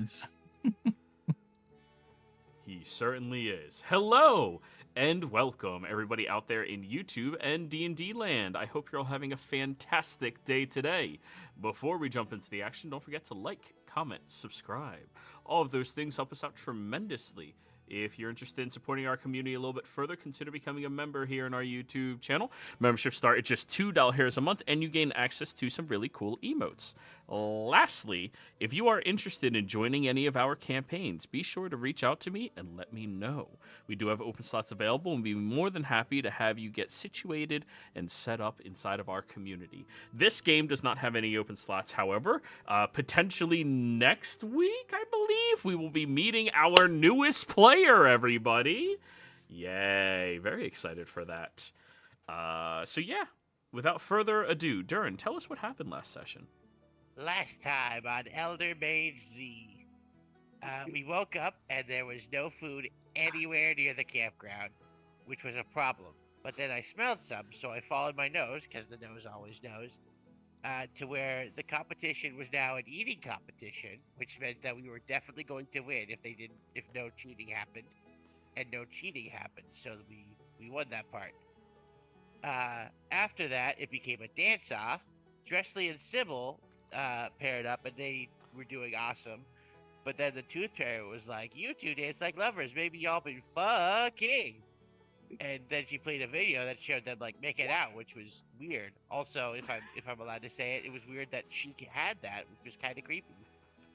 is. He certainly is. Hello and welcome everybody out there in YouTube and D&D land. I hope you're all having a fantastic day today. Before we jump into the action, don't forget to like, comment, subscribe. All of those things help us out tremendously. If you're interested in supporting our community a little bit further, consider becoming a member here in our YouTube channel. Memberships start at just $2 a month, and you gain access to some really cool emotes. Lastly, if you are interested in joining any of our campaigns, be sure to reach out to me and let me know. We do have open slots available, and we'd be more than happy to have you get situated and set up inside of our community. This game does not have any open slots, however. Potentially next week, I believe, we will be meeting our newest player, everybody. Yay, very excited for that. So yeah, without further ado, Durin, tell us what happened last session. Last time on Elder Mage Z, we woke up and there was no food anywhere near the campground, which was a problem. But then I smelled some, so I followed my nose, because the nose always knows, to where the competition was now an eating competition, which meant that we were definitely going to win if no cheating happened, and no cheating happened. So we won that part. After that, it became a dance-off. Dressley and Sybil paired up, and they were doing awesome. But then the Tooth Fairy was like, "You two dance like lovers. Maybe y'all been fucking." And then she played a video that showed them like making out, which was weird. Also, if I'm allowed to say it, it was weird that she had that, which was kind of creepy.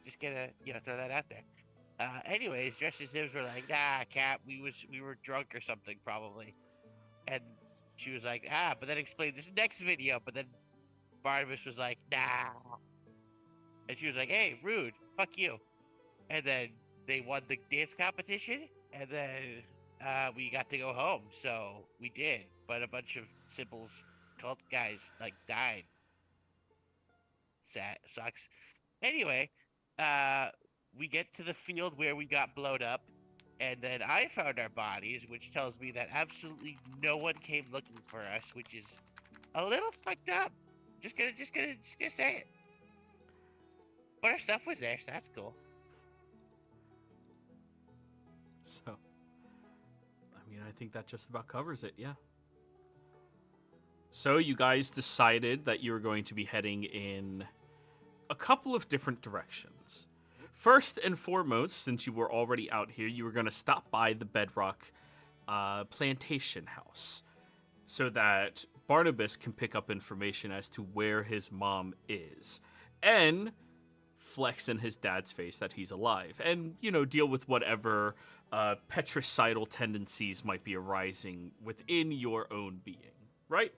Just gonna throw that out there. Anyways, Dress and Sims were like, "Nah, Cap, we were drunk or something probably," and she was like, but then explained this next video. But then Barnabas was like, "Nah," and she was like, "Hey, rude, fuck you." And then they won the dance competition, and then we got to go home. So we did, but a bunch of Sybil's cult guys like died. Sad, sucks. Anyway, we get to the field where we got blown up, and then I found our bodies, which tells me that absolutely no one came looking for us, which is a little fucked up. Just gonna say it. But our stuff was there, so that's cool. So, I mean, I think that just about covers it, yeah. So you guys decided that you were going to be heading in a couple of different directions. First and foremost, since you were already out here, you were going to stop by the Bedrock plantation house so that Barnabas can pick up information as to where his mom is and flex in his dad's face that he's alive and, deal with whatever patricidal tendencies might be arising within your own being, right?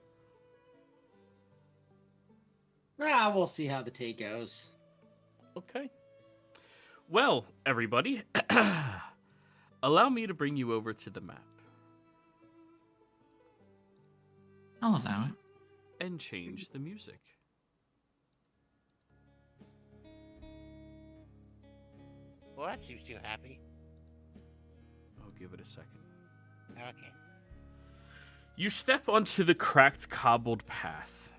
We'll see how the day goes. Okay. Well, everybody, allow me to bring you over to the map. I'll allow it. And change the music. Well, that seems too happy. I'll give it a second. Okay. You step onto the cracked, cobbled path.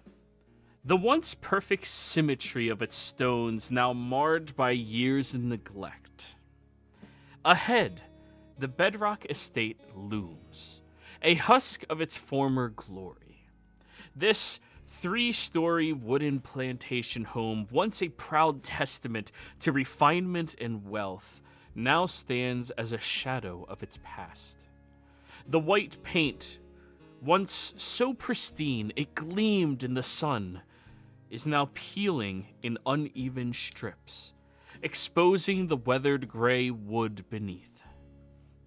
The once perfect symmetry of its stones now marred by years of neglect. Ahead, the Bedrock estate looms, a husk of its former glory. This 3-story wooden plantation home, once a proud testament to refinement and wealth, now stands as a shadow of its past. The white paint, once so pristine it gleamed in the sun, is now peeling in uneven strips, exposing the weathered gray wood beneath.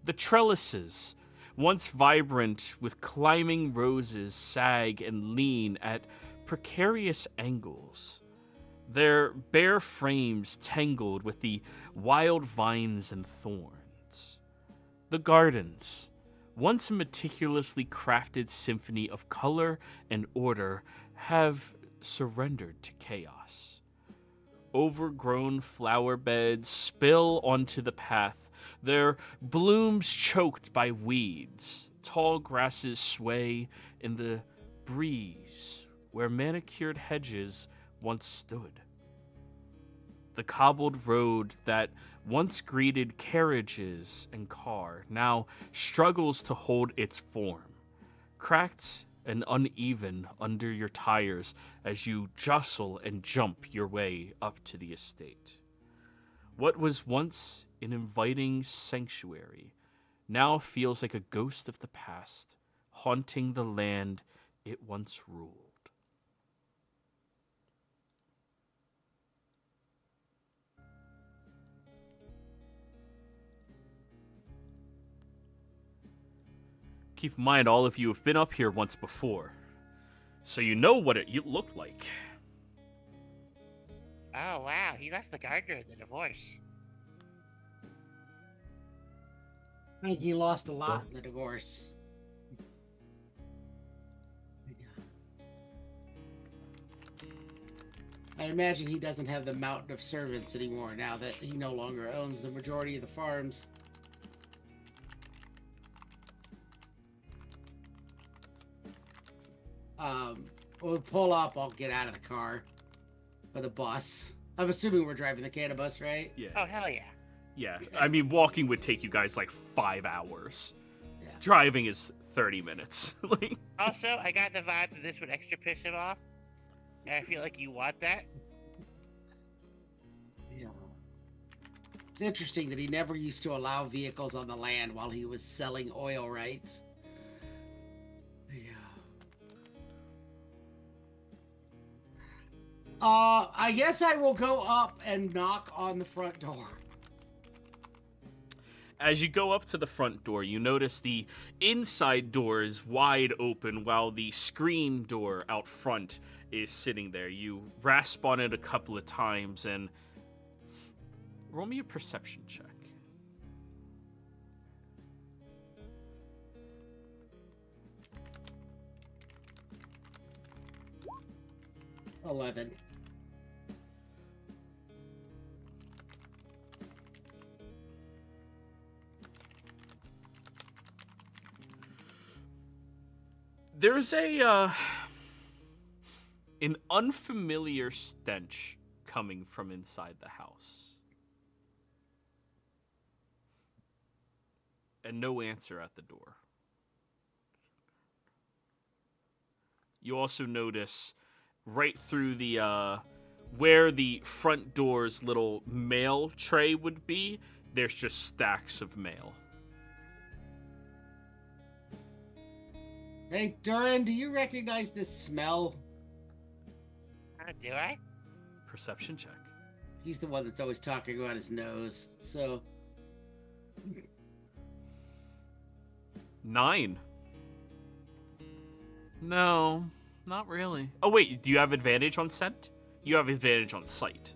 The trellises, once vibrant with climbing roses, sag and lean at precarious angles, their bare frames tangled with the wild vines and thorns. The gardens, once a meticulously crafted symphony of color and order, have surrendered to chaos. Overgrown flower beds spill onto the path, their blooms choked by weeds. Tall grasses sway in the breeze where manicured hedges once stood. The cobbled road that once greeted carriages and car now struggles to hold its form, cracked and uneven under your tires as you jostle and jump your way up to the estate. What was once an inviting sanctuary now feels like a ghost of the past, haunting the land it once ruled. Keep in mind, all of you have been up here once before, so you know what it looked like. Oh, wow. He lost the gardener in the divorce. I think he lost a lot in the divorce. I imagine he doesn't have the mountain of servants anymore now that he no longer owns the majority of the farms. We'll pull up, I'll get out of the car. Or the bus. I'm assuming we're driving the Canada bus, right? Yeah. Oh, hell yeah. Yeah, I mean, walking would take you guys like 5 hours. Yeah. Driving is 30 minutes. Also, I got the vibe that this would extra piss him off. And I feel like you want that. Yeah. It's interesting that he never used to allow vehicles on the land while he was selling oil rights. Yeah. I guess I will go up and knock on the front door. As you go up to the front door, you notice the inside door is wide open while the screen door out front is sitting there. You rasp on it a couple of times and roll me a perception check. 11. There's an unfamiliar stench coming from inside the house. And no answer at the door. You also notice right through the where the front door's little mail tray would be, there's just stacks of mail. Hey, Duran, do you recognize this smell? Do I? Perception check. He's the one that's always talking about his nose, so... 9. No, not really. Oh, wait, do you have advantage on scent? You have advantage on sight.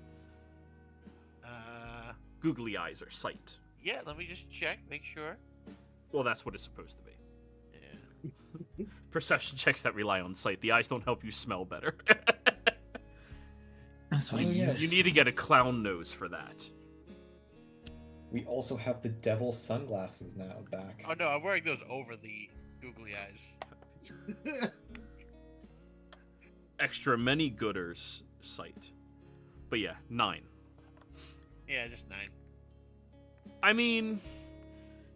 Googly eyes are sight. Yeah, let me just check, make sure. Well, that's what it's supposed to be. Yeah. Perception checks that rely on sight. The eyes don't help you smell better. That's what I yes. You need to get a clown nose for that. We also have the devil sunglasses now back. Oh no, I'm wearing those over the googly eyes. Extra many gooders sight. But yeah, 9. Yeah, just 9. I mean,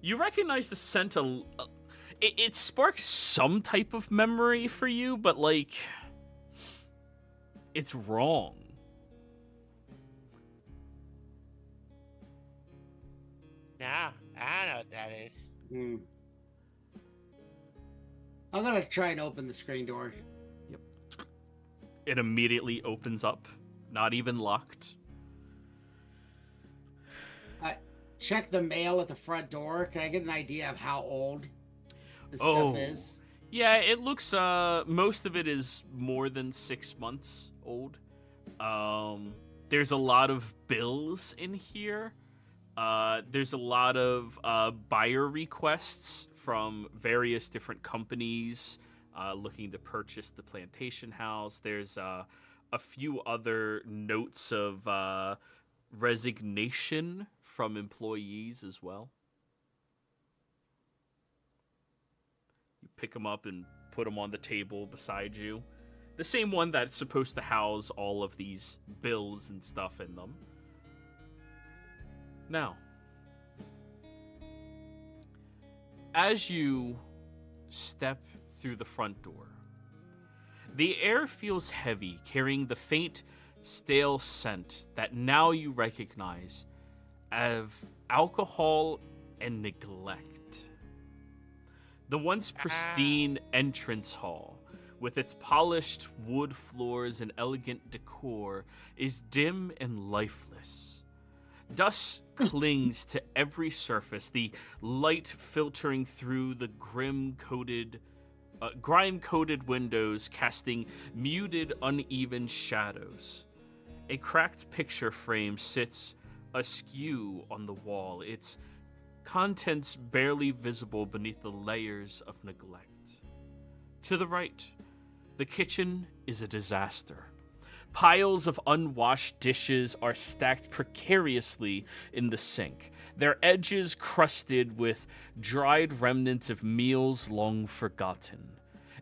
you recognize the scent it sparks some type of memory for you, but like, it's wrong. Nah, I don't know what that is. I'm gonna try and open the screen door. Yep. It immediately opens up, not even locked. Check the mail at the front door. Can I get an idea of how old this Oh. stuff is? Yeah, it looks, most of it is more than 6 months old. There's a lot of bills in here. There's a lot of buyer requests from various different companies looking to purchase the plantation house. There's a few other notes of resignation from employees as well. You pick them up and put them on the table beside you. The same one that's supposed to house all of these bills and stuff in them. Now, as you step through the front door, the air feels heavy, carrying the faint, stale scent that now you recognize of alcohol and neglect. The once pristine entrance hall, with its polished wood floors and elegant decor, is dim and lifeless. Dust clings to every surface, the light filtering through the grime-coated windows, casting muted, uneven shadows. A cracked picture frame sits askew on the wall, its contents barely visible beneath the layers of neglect. To the right, the kitchen is a disaster. Piles of unwashed dishes are stacked precariously in the sink, their edges crusted with dried remnants of meals long forgotten.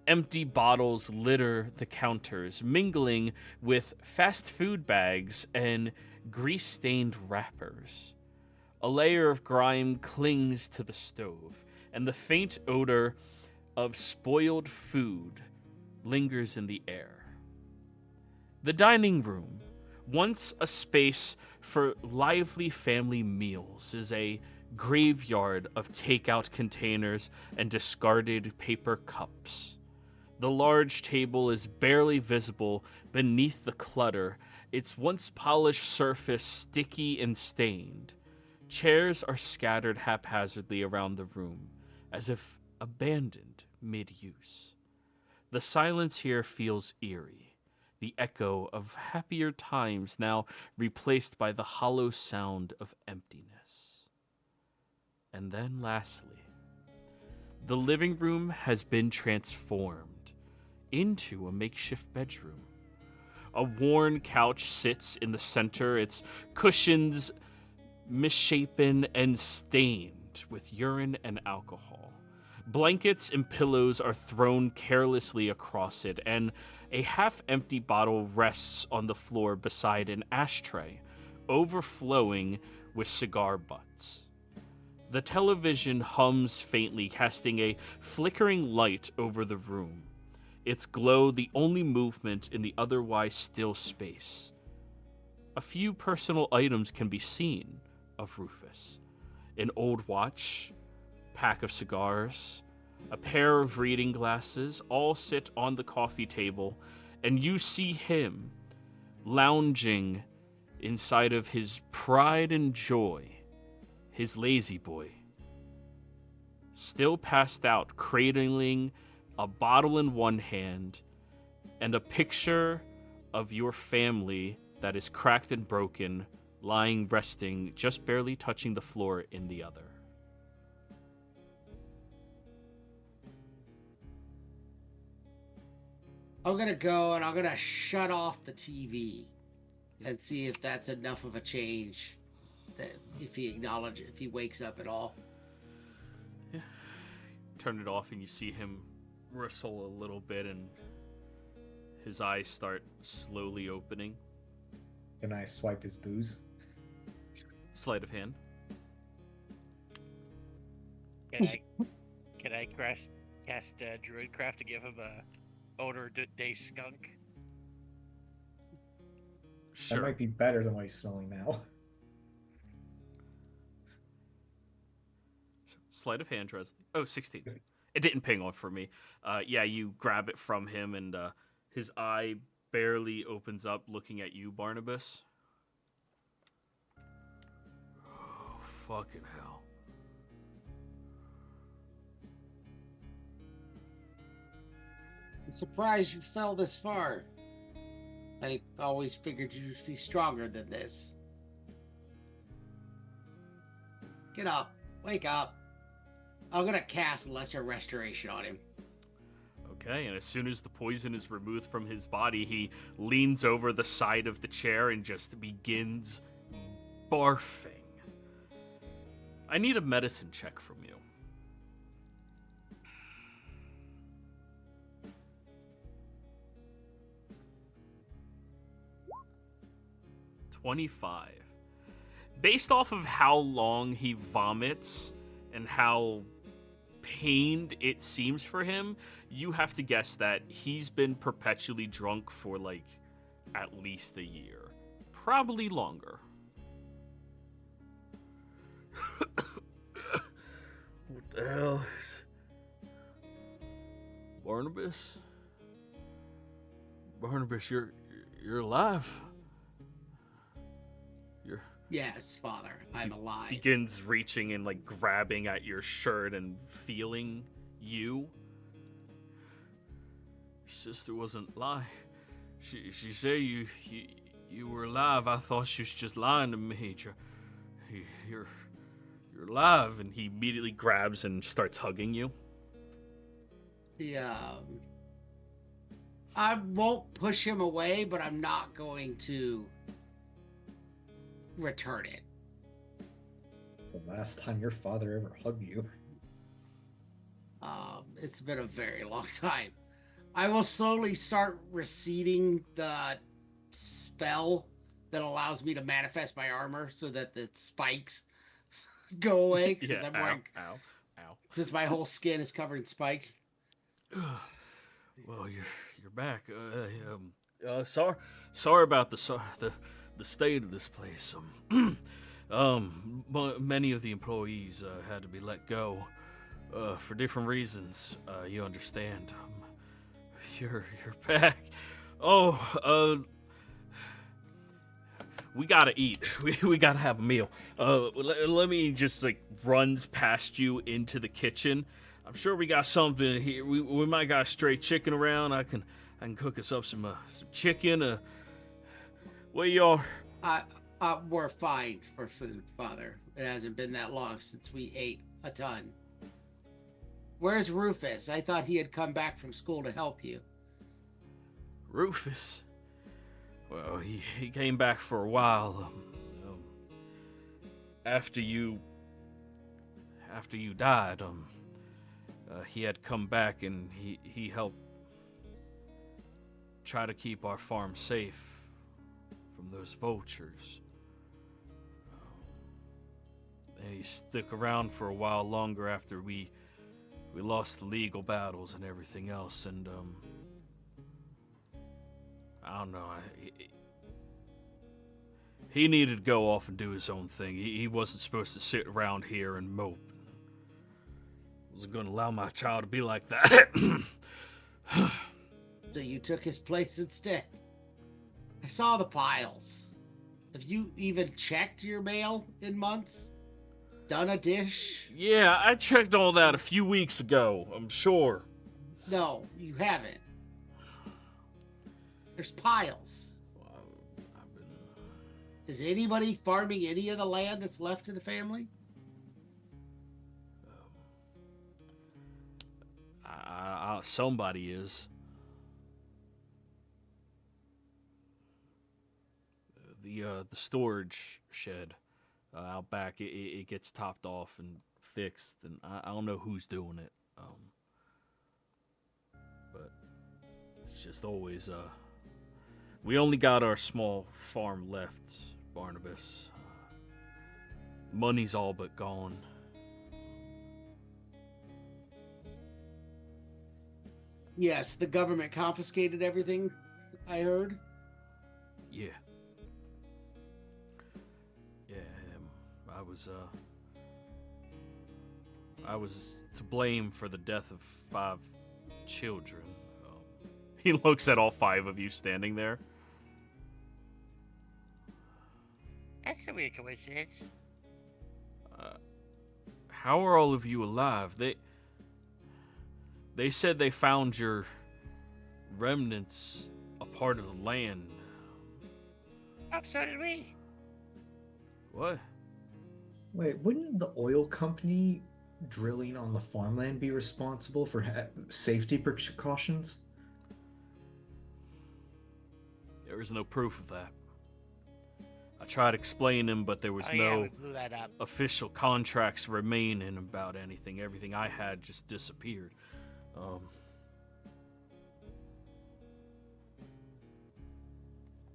Empty bottles litter the counters, mingling with fast food bags and grease-stained wrappers. A layer of grime clings to the stove, and the faint odor of spoiled food lingers in the air. The dining room, once a space for lively family meals, is a graveyard of takeout containers and discarded paper cups. The large table is barely visible beneath the clutter, its once polished surface sticky and stained. Chairs are scattered haphazardly around the room, as if abandoned mid-use. The silence here feels eerie, the echo of happier times now replaced by the hollow sound of emptiness. And then lastly, the living room has been transformed into a makeshift bedroom. A worn couch sits in the center, its cushions misshapen and stained with urine and alcohol. Blankets and pillows are thrown carelessly across it, and a half-empty bottle rests on the floor beside an ashtray, overflowing with cigar butts. The television hums faintly, casting a flickering light over the room, its glow the only movement in the otherwise still space. A few personal items can be seen of Rufus. An old watch, pack of cigars, a pair of reading glasses all sit on the coffee table, and you see him lounging inside of his pride and joy, his lazy boy, still passed out, cradling a bottle in one hand and a picture of your family that is cracked and broken, lying resting, just barely touching the floor in the other. I'm gonna go and I'm gonna shut off the TV and see if that's enough of a change. That if he wakes up at all. Yeah. Turn it off and you see him wrestle a little bit and his eyes start slowly opening. Can I swipe his booze? Sleight of hand. Can I cast Druidcraft to give him a odor day skunk? Sure. That might be better than what he's smelling now. Sleight of hand, Dresley. Oh, 16. It didn't ping off for me. Yeah, you grab it from him, and his eye barely opens up looking at you, Barnabas. Oh, fucking hell. I'm surprised you fell this far. I always figured you'd be stronger than this. Get up. Wake up. I'm gonna cast Lesser Restoration on him. Okay, and as soon as the poison is removed from his body, he leans over the side of the chair and just begins barfing. I need a medicine check from you. $25. based off of how long he vomits and how pained it seems for him, you have to guess that he's been perpetually drunk for like at least a year. Probably longer. What the hell is Barnabas? Barnabas, you're alive. Yes, Father, I'm alive. Begins reaching and like grabbing at your shirt and feeling you. Your sister wasn't lying. She said you were alive. I thought she was just lying to me. You're alive. And he immediately grabs and starts hugging you. Yeah. I won't push him away, but I'm not going to return it. The last time your father ever hugged you. It's been a very long time. I will slowly start receding the spell that allows me to manifest my armor so that the spikes go away. Yeah, I'm wearing, ow. since my whole skin is covered in spikes. Well, you're back. Sorry about the state of this place. Many of the employees had to be let go for different reasons. You understand. You're back. We gotta eat. We gotta have a meal. Let me just like runs past you into the kitchen. I'm sure we got something here. We might got straight chicken around. I can cook us up some chicken. What y'all? We're fine for food, Father. It hasn't been that long since we ate a ton. Where's Rufus? I thought he had come back from school to help you. Rufus? Well, he came back for a while. After you died, he had come back and he helped try to keep our farm safe from those vultures. And he stuck around for a while longer after we lost the legal battles and everything else. And I don't know. He needed to go off and do his own thing. He wasn't supposed to sit around here and mope. Wasn't going to allow my child to be like that. So you took his place instead. I saw the piles. Have you even checked your mail in months? Done a dish? Yeah, I checked all that a few weeks ago, I'm sure. No, you haven't. There's piles. Well, Is anybody farming any of the land that's left to the family? Somebody is. The storage shed out back, it gets topped off and fixed, and I don't know who's doing it. But it's just always we only got our small farm left, Barnabas. Money's all but gone. Yes, the government confiscated everything, I heard. Yeah. I was to blame for the death of 5 children. He looks at all 5 of you standing there. That's a weird coincidence. How are all of you alive? They said they found your remnants a part of the land. Oh, so did we. What? Wait, wouldn't the oil company drilling on the farmland be responsible for safety precautions? There is no proof of that. I tried explaining, but there was no official contracts remaining about anything. Everything I had just disappeared.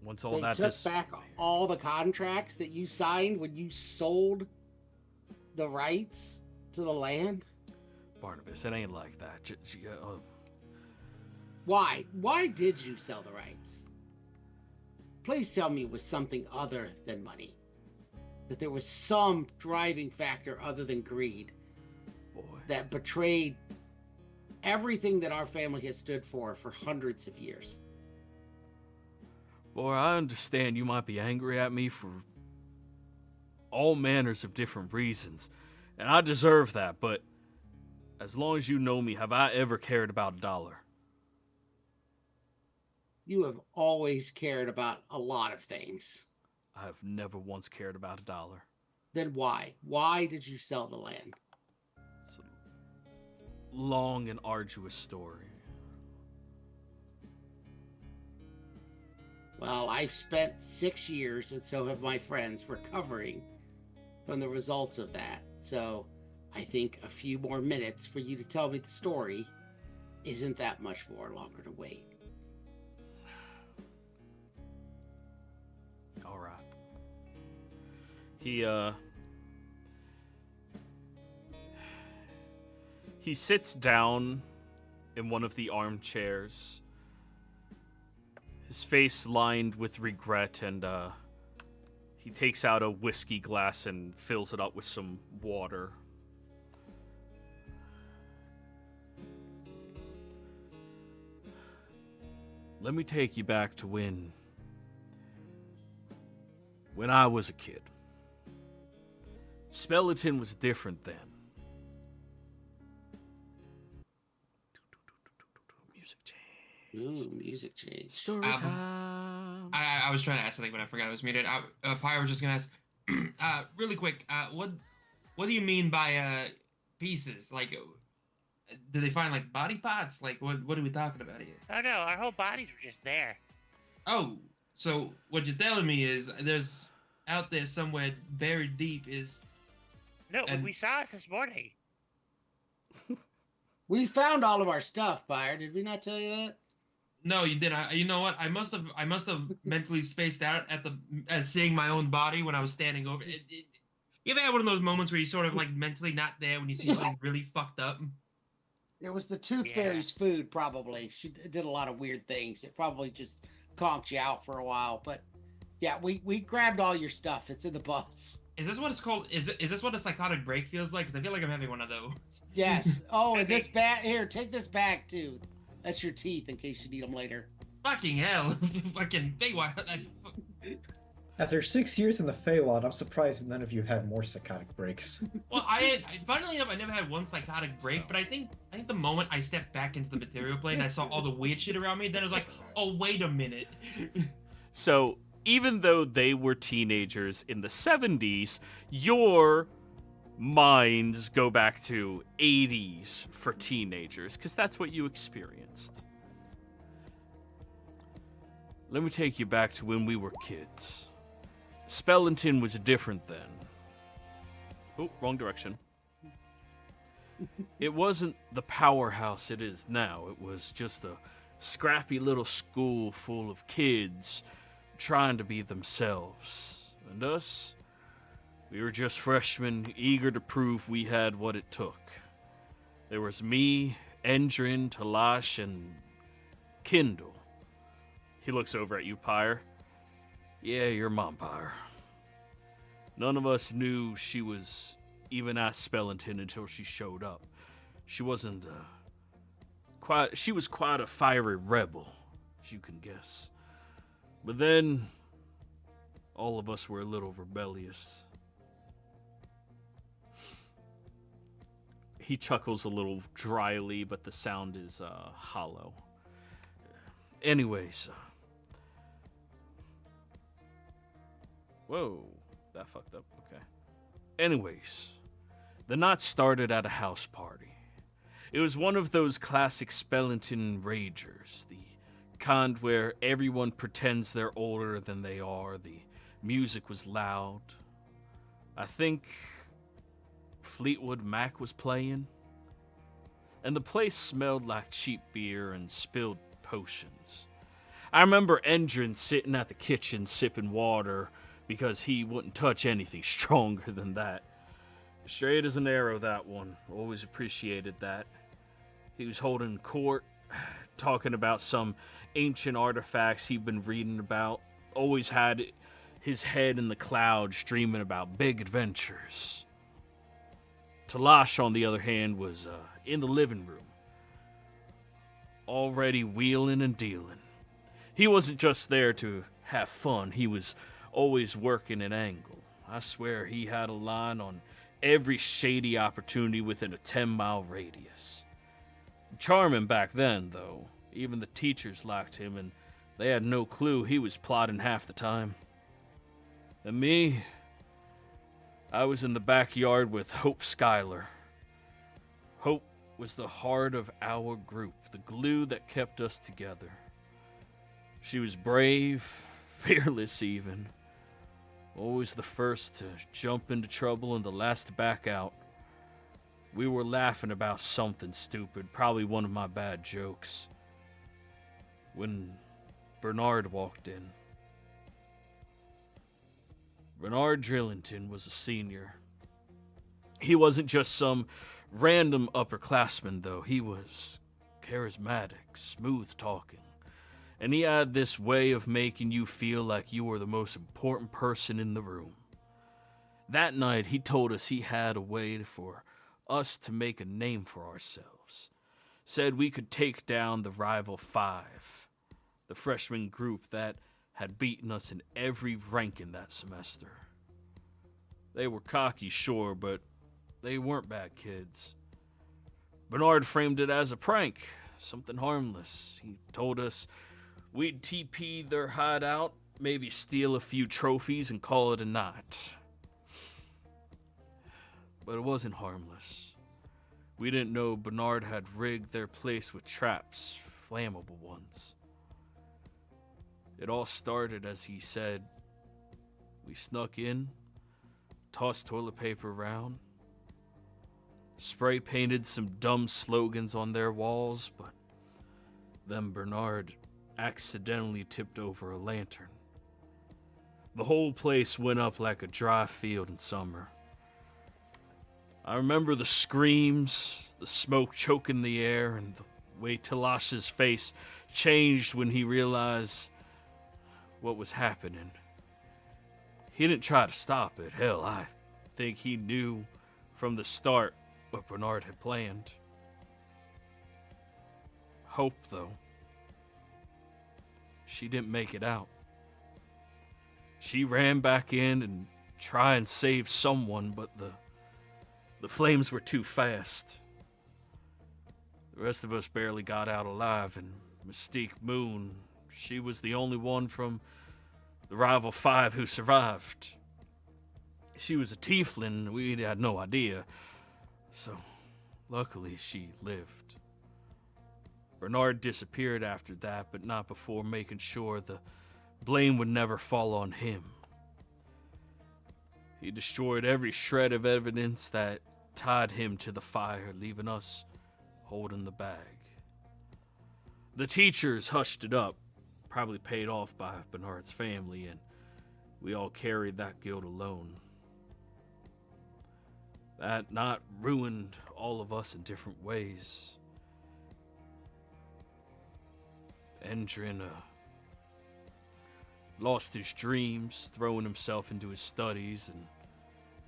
Once all They that took back all the contracts that you signed when you sold the rights to the land? Barnabas, it ain't like that. Why? Why did you sell the rights? Please tell me it was something other than money. That there was some driving factor other than greed. Boy. That betrayed everything that our family has stood for hundreds of years. Boy, I understand you might be angry at me for all manners of different reasons, and I deserve that, but as long as you know me, have I ever cared about a dollar? You have always cared about a lot of things. I have never once cared about a dollar. Then why? Why did you sell the land? It's a long and arduous story. Well, I've spent 6 years, and so have my friends, recovering from the results of that. So I think a few more minutes for you to tell me the story isn't that much more longer to wait. All right. He sits down in one of the armchairs, his face lined with regret, and he takes out a whiskey glass and fills it up with some water. Let me take you back to when I was a kid. Spelleton was different then. Music change. Ooh, music change. Story time. I was trying to ask something, but I forgot it was muted. Pyre was just gonna ask, really quick. What do you mean by pieces? Like, do they find like body parts? Like, what are we talking about here? Oh no, our whole bodies were just there. Oh, so what you're telling me is there's out there somewhere buried deep is. No, we saw us this morning. We found all of our stuff, Pyre. Did we not tell you that? No, you did. You know what? I must have mentally spaced out as seeing my own body when I was standing over it. You ever had one of those moments where you sort of like mentally not there when you see something really fucked up? It was the Tooth Fairy's food, probably. She did a lot of weird things. It probably just conked you out for a while. But yeah, we grabbed all your stuff. It's in the bus. Is this what it's called? Is this what a psychotic break feels like? Because I feel like I'm having one of those. Yes. Oh, and this bag here. Take this bag too. That's your teeth in case you need them later. Fucking hell! Fucking Feywild. After 6 years in the Feywild, I'm surprised none of you had more psychotic breaks. Well, funnily enough, I never had one psychotic break, but I think the moment I stepped back into the material plane, I saw all the weird shit around me. Then I was like, oh, wait a minute. So, even though they were teenagers in the 70s, your minds go back to 80s for teenagers, because that's what you experienced. Let me take you back to when we were kids. Spelleton was different then. Oh, wrong direction. It wasn't the powerhouse it is now. It was just a scrappy little school full of kids trying to be themselves. And us, we were just freshmen eager to prove we had what it took. There was me, Endrin, Talash, and Kindle. He looks over at you, Pyre. Yeah, your mom, Pyre. None of us knew she was even at Spelleton until she showed up. She wasn't, she was quite a fiery rebel, as you can guess. But then, all of us were a little rebellious. He chuckles a little dryly, but the sound is hollow. Anyways, whoa, that fucked up. Okay. Anyways, the night started at a house party. It was one of those classic Spelleton ragers, the kind where everyone pretends they're older than they are. The music was loud. I think Fleetwood Mac was playing. And the place smelled like cheap beer and spilled potions. I remember Endrin sitting at the kitchen sipping water because he wouldn't touch anything stronger than that. Straight as an arrow, that one. Always appreciated that. He was holding court, talking about some ancient artifacts he'd been reading about. Always had his head in the clouds, dreaming about big adventures. Talash, on the other hand, was in the living room, already wheeling and dealing. He wasn't just there to have fun. He was always working an angle. I swear he had a line on every shady opportunity within a 10-mile radius. Charming back then, though. Even the teachers liked him, and they had no clue he was plotting half the time. And me, I was in the backyard with Hope Schuyler. Hope was the heart of our group, the glue that kept us together. She was brave, fearless even. Always the first to jump into trouble and the last to back out. We were laughing about something stupid, probably one of my bad jokes, when Bernard walked in. Bernard Drillington was a senior. He wasn't just some random upperclassman, though. He was charismatic, smooth-talking. And he had this way of making you feel like you were the most important person in the room. That night, he told us he had a way for us to make a name for ourselves. Said we could take down the rival 5, the freshman group that had beaten us in every ranking that semester. They were cocky, sure, but they weren't bad kids. Bernard framed it as a prank, something harmless. He told us we'd TP their hideout, maybe steal a few trophies and call it a night. But it wasn't harmless. We didn't know Bernard had rigged their place with traps, flammable ones. It all started, as he said, we snuck in, tossed toilet paper around, spray painted some dumb slogans on their walls, but then Bernard accidentally tipped over a lantern. The whole place went up like a dry field in summer. I remember the screams, the smoke choking the air, and the way Talash's face changed when he realized what was happening. He didn't try to stop it. Hell, I think he knew from the start what Bernard had planned. Hope, though, she didn't make it out. She ran back in and tried and save someone, but the flames were too fast. The rest of us barely got out alive, and Mystique Moon, she was the only one from the rival 5 who survived. She was a tiefling, we had no idea, so luckily she lived. Bernard disappeared after that, but not before making sure the blame would never fall on him. He destroyed every shred of evidence that tied him to the fire, leaving us holding the bag. The teachers hushed it up, probably paid off by Bernard's family, and we all carried that guilt alone. That night ruined all of us in different ways. Endrin lost his dreams, throwing himself into his studies, and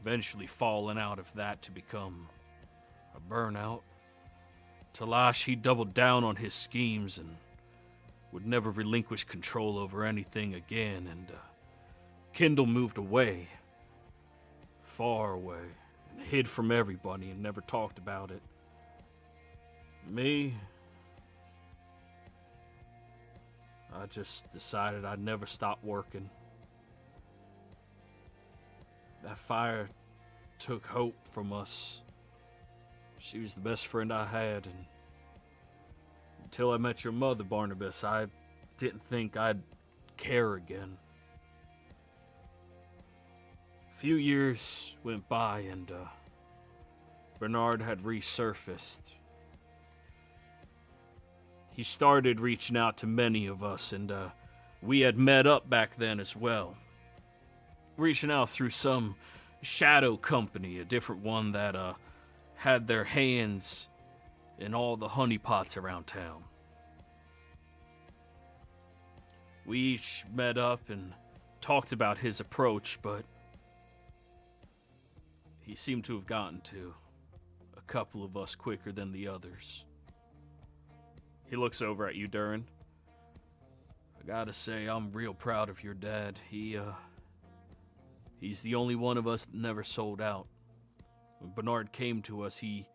eventually falling out of that to become a burnout. Talash, he doubled down on his schemes and would never relinquish control over anything again, and Kendall moved away, far away, and hid from everybody and never talked about it. Me, I just decided I'd never stop working. That fire took hope from us. She was the best friend I had, and until I met your mother, Barnabas, I didn't think I'd care again. A few years went by, and Bernard had resurfaced. he started reaching out to many of us, and we had met up back then as well. Reaching out through some shadow company, a different one that had their hands in all the honeypots around town. We each met up and talked about his approach, but he seemed to have gotten to a couple of us quicker than the others. He looks over at you, Durin. I gotta say, I'm real proud of your dad. He's the only one of us that never sold out. When Bernard came to us, he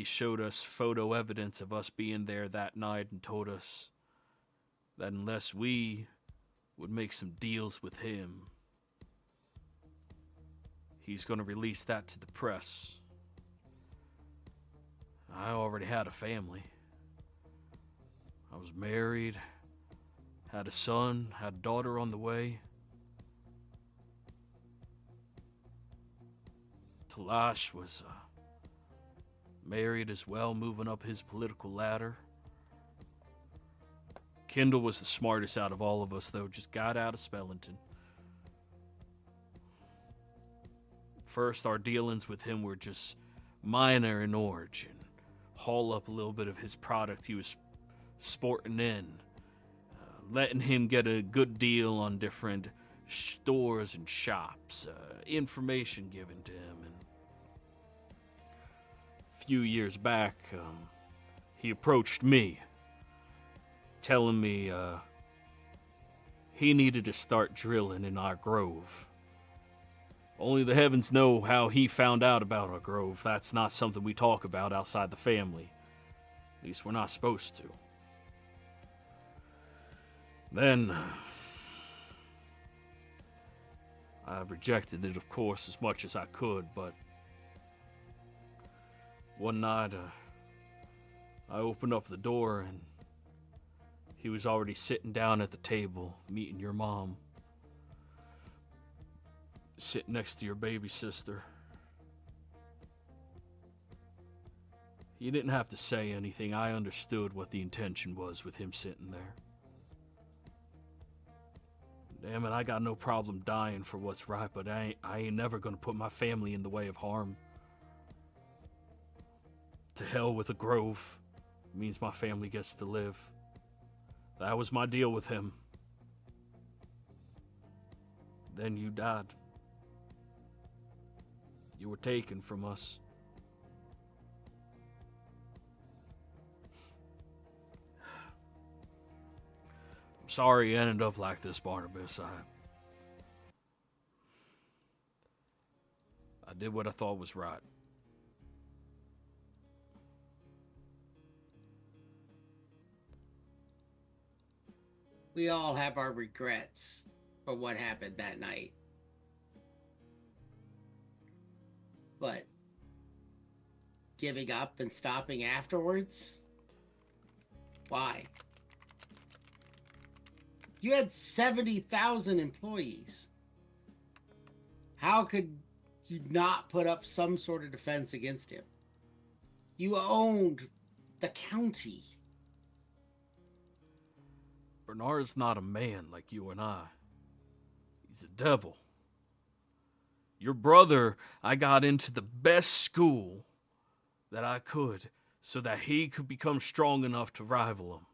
showed us photo evidence of us being there that night and told us that unless we would make some deals with him, he's going to release that to the press. I already had a family. I was married, had a son, had a daughter on the way. Talash was married as well, moving up his political ladder. Kendall was the smartest out of all of us, though, just got out of Spellington. First, our dealings with him were just minor in origin. Haul up a little bit of his product he was sporting in. Letting him get a good deal on different stores and shops. Information given to him. And a few years back, he approached me, telling me he needed to start drilling in our grove. Only the heavens know how he found out about our grove. That's not something we talk about outside the family. At least we're not supposed to. Then, I rejected it, of course, as much as I could, but one night, I opened up the door and he was already sitting down at the table, meeting your mom. Sitting next to your baby sister. You didn't have to say anything. I understood what the intention was with him sitting there. Damn it, I got no problem dying for what's right, but I ain't never gonna put my family in the way of harm. To hell with a grove. It means my family gets to live. That was my deal with him. Then you died. You were taken from us. I'm sorry it ended up like this, Barnabas. I did what I thought was right. We all have our regrets for what happened that night. But giving up and stopping afterwards? Why? You had 70,000 employees. How could you not put up some sort of defense against him? You owned the county. Bernard's not a man like you and I. He's a devil. Your brother, I got into the best school that I could so that he could become strong enough to rival him.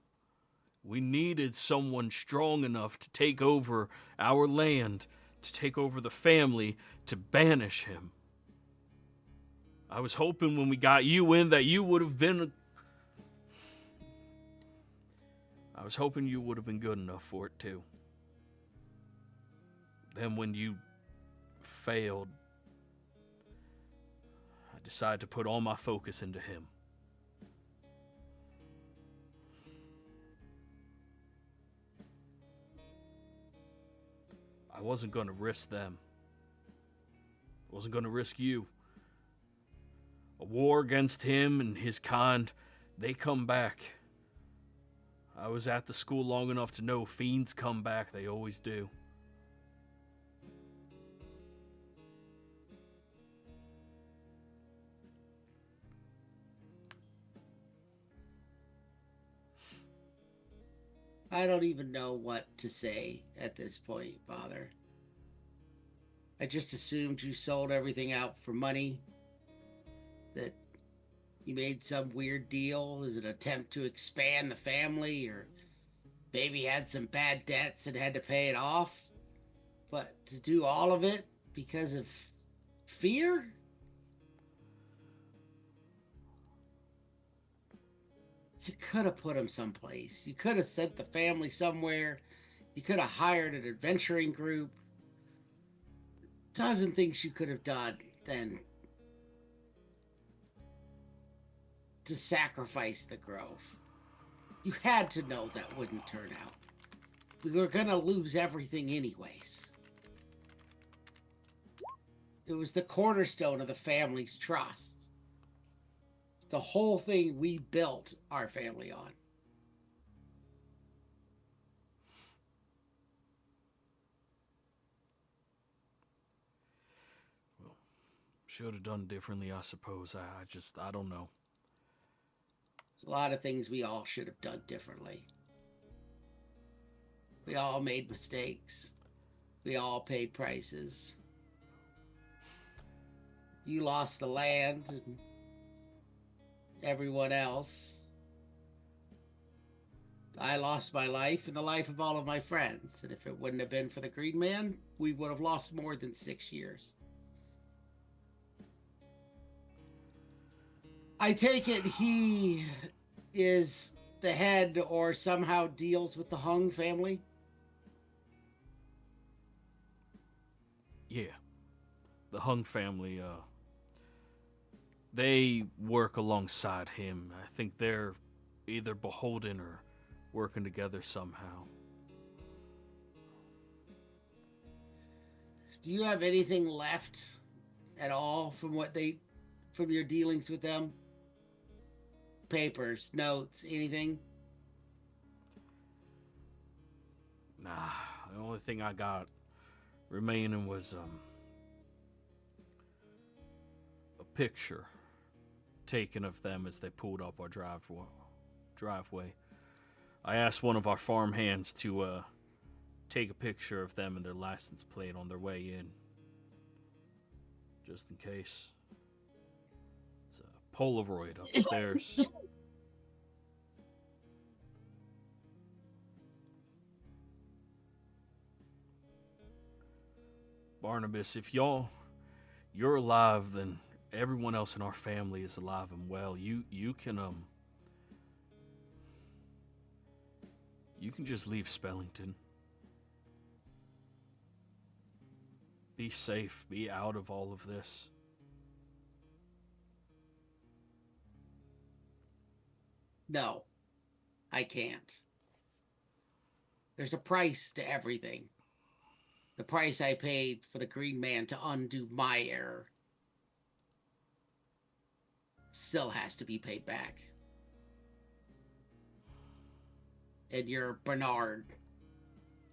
We needed someone strong enough to take over our land, to take over the family, to banish him. I was hoping when we got you in that you would have been... I was hoping you would have been good enough for it too. Then when you failed, I decided to put all my focus into him. I wasn't going to risk them. I wasn't going to risk you. A war against him and his kind, they come back. I was at the school long enough to know fiends come back. They always do. I don't even know what to say at this point, Father. I just assumed you sold everything out for money, that you made some weird deal as an attempt to expand the family, or maybe had some bad debts and had to pay it off. But to do all of it because of fear? You could have put him someplace. You could have sent the family somewhere. You could have hired an adventuring group. Dozen things you could have done than to sacrifice the grove. You had to know that wouldn't turn out. We were going to lose everything anyways. It was the cornerstone of the family's trust. The whole thing we built our family on. Well, should have done differently, I suppose. I don't know. There's a lot of things we all should have done differently. We all made mistakes. We all paid prices. You lost the land and everyone else. I lost my life and the life of all of my friends. And if it wouldn't have been for the Green Man, we would have lost more than 6 years. I take it he is the head or somehow deals with the Hung family? Yeah. The Hung family, they work alongside him. I think they're either beholden or working together somehow. Do you have anything left at all from your dealings with them? Papers, notes, anything? Nah, the only thing I got remaining was a picture taken of them as they pulled up our driveway. I asked one of our farm hands to take a picture of them and their license plate on their way in, just in case. It's a Polaroid upstairs. Barnabas, if you're alive, then everyone else in our family is alive and well. You can just leave Spellington. Be safe. Be out of all of this. No, I can't. There's a price to everything. The price I paid for the Green Man to undo my error still has to be paid back. And your Bernard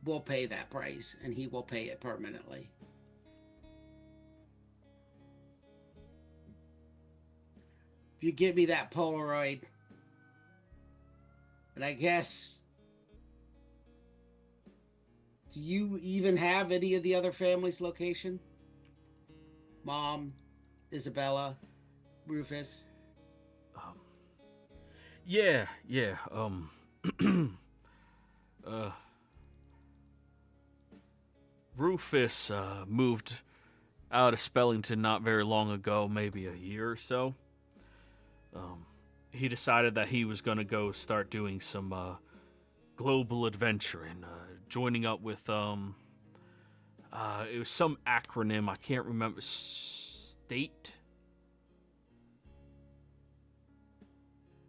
will pay that price, and he will pay it permanently. If you give me that Polaroid, and I guess, do you even have any of the other family's location? Mom, Isabella, Rufus? Yeah. Rufus moved out of Spellington not very long ago, maybe a year or so. He decided that he was going to go start doing some global adventuring, joining up with it was some acronym, I can't remember. State?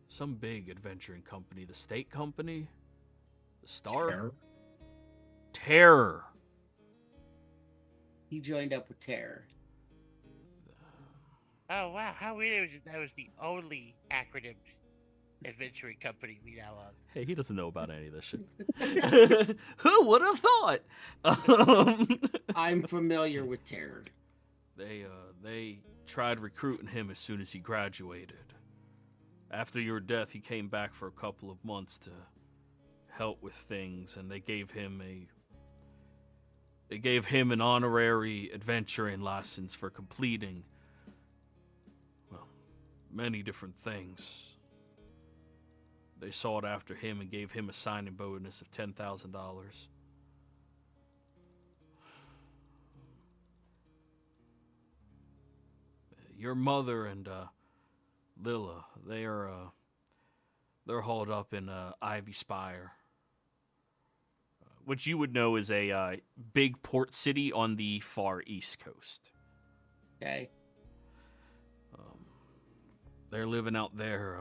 Some big adventuring company. The State Company? The Star? Terror. He joined up with Terror. Oh, wow. How weird that was the only acronym adventuring company we now have. Hey, he doesn't know about any of this shit. Who would have thought? I'm familiar with Terror. They tried recruiting him as soon as he graduated. After your death, he came back for a couple of months to help with things, and they gave him an honorary adventuring license for completing, well, many different things. They sought after him and gave him a signing bonus of $10,000. Your mother and Lilla, they're hauled up in Ivy Spire, which you would know is a big port city on the far east coast. Okay. They're living out there.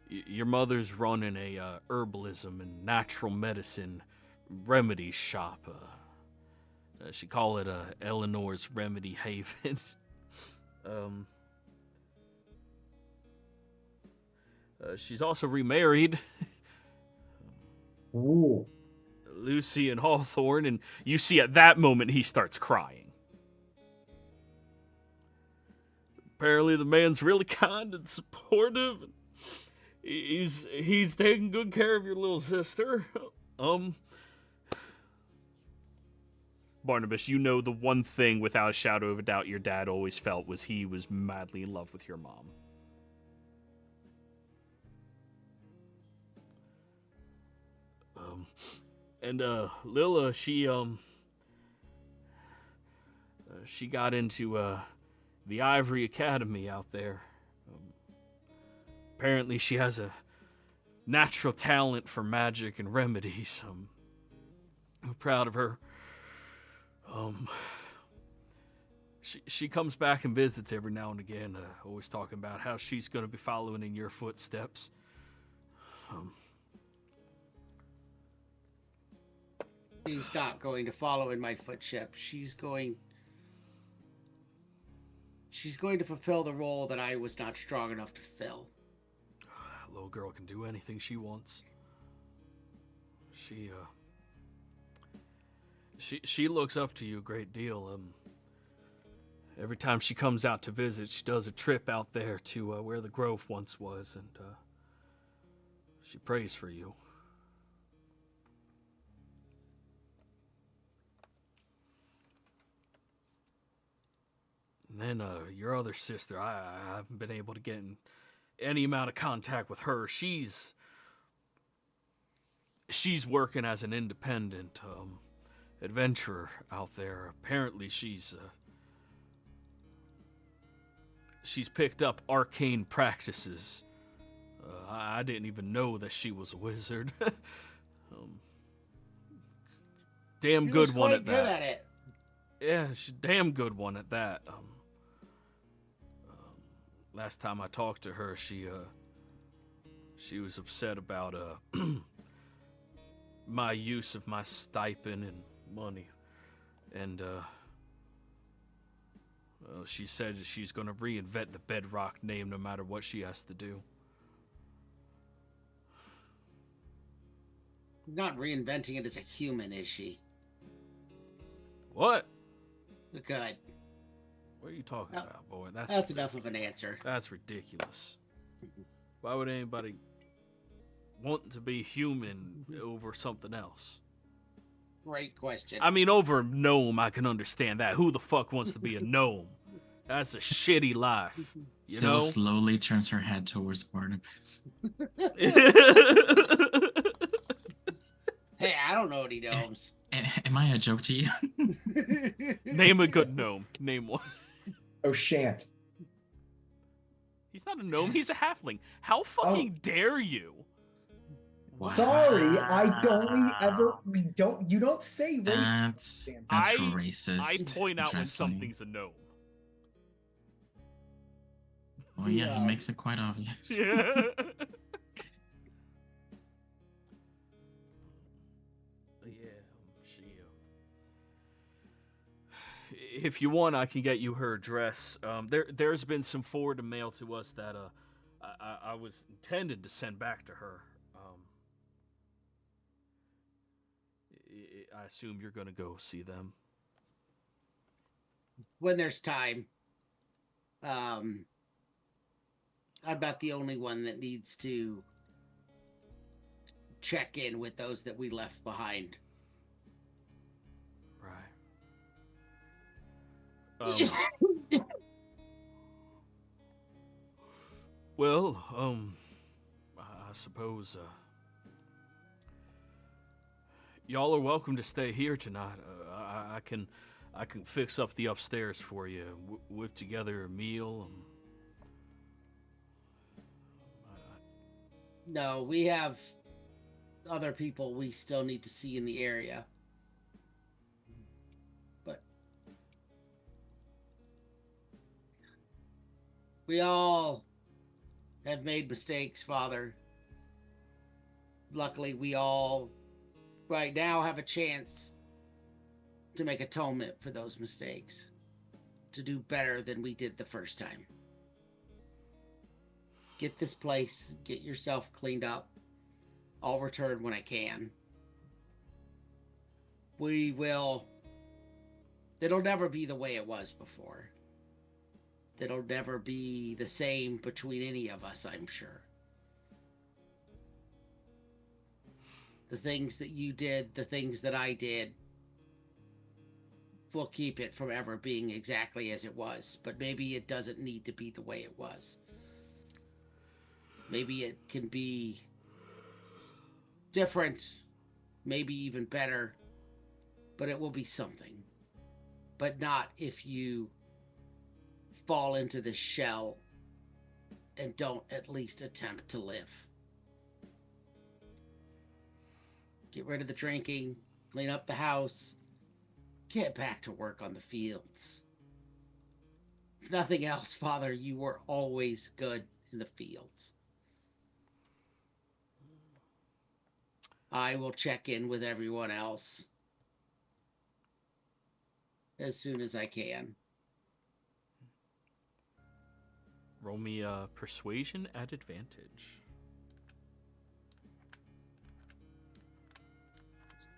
Your mother's running a herbalism and natural medicine remedy shop. She call it Eleanor's Remedy Haven. She's also remarried. Ooh. Lucy and Hawthorne, and you see at that moment he starts crying. Apparently the man's really kind and supportive. He's taking good care of your little sister. Barnabas, you know the one thing without a shadow of a doubt your dad always felt was he was madly in love with your mom. And Lilla, she got into the Ivory Academy out there. Apparently she has a natural talent for magic and remedies. I'm proud of her. She comes back and visits every now and again, always talking about how she's going to be following in your footsteps. She's not going to follow in my footsteps. She's going to fulfill the role that I was not strong enough to fill. That little girl can do anything she wants. She looks up to you a great deal. Every time she comes out to visit, she does a trip out there to where the grove once was, and she prays for you. And then your other sister, I haven't been able to get in any amount of contact with her. She's working as an independent adventurer out there. Apparently she's picked up arcane practices. I didn't even know that she was a wizard. Damn She good was one quite at good that. at it. Yeah, she's a damn good one at that. Last time I talked to her, she was upset about my use of my stipend and money, and she said that she's going to reinvent the Bedrock name no matter what she has to do. Not reinventing it as a human, is she? What? Good. What are you talking about, boy? That's enough of an answer. That's ridiculous. Why would anybody want to be human over something else? Great question. I mean, over a gnome, I can understand that. Who the fuck wants to be a gnome? That's a shitty life. You Sybil know? slowly turns her head towards Barnabas. Hey, I don't know any gnomes. Am I a joke to you? Name a good gnome. Name one. Oh, shan't. He's not a gnome. He's a halfling. How fucking dare you? Wow. Sorry, I don't ever. You don't say racist. That's racist. I point out when Dressling. something's a gnome. Well, yeah, he makes it quite obvious. Yeah. If you want, I can get you her address. There's been some forwarded mail to us that I was intended to send back to her. I assume you're going to go see them. When there's time. I'm not the only one that needs to check in with those that we left behind. Right. Well, I suppose y'all are welcome to stay here tonight. I can fix up the upstairs for you, whip together a meal. No, we have other people we still need to see in the area. But we all have made mistakes, Father. Luckily, we all right now have a chance to make atonement for those mistakes, to do better than we did the first time. Get this place, get yourself cleaned up. I'll return when I can. It'll never be the way it was before. It'll never be the same between any of us, I'm sure. The things that you did, the things that I did, we'll keep it from ever being exactly as it was. But maybe it doesn't need to be the way it was. Maybe it can be different, maybe even better, but it will be something. But not if you fall into the shell and don't at least attempt to live. Get rid of the drinking, clean up the house, get back to work on the fields. If nothing else, Father, you were always good in the fields. I will check in with everyone else as soon as I can. Roll me a persuasion at advantage.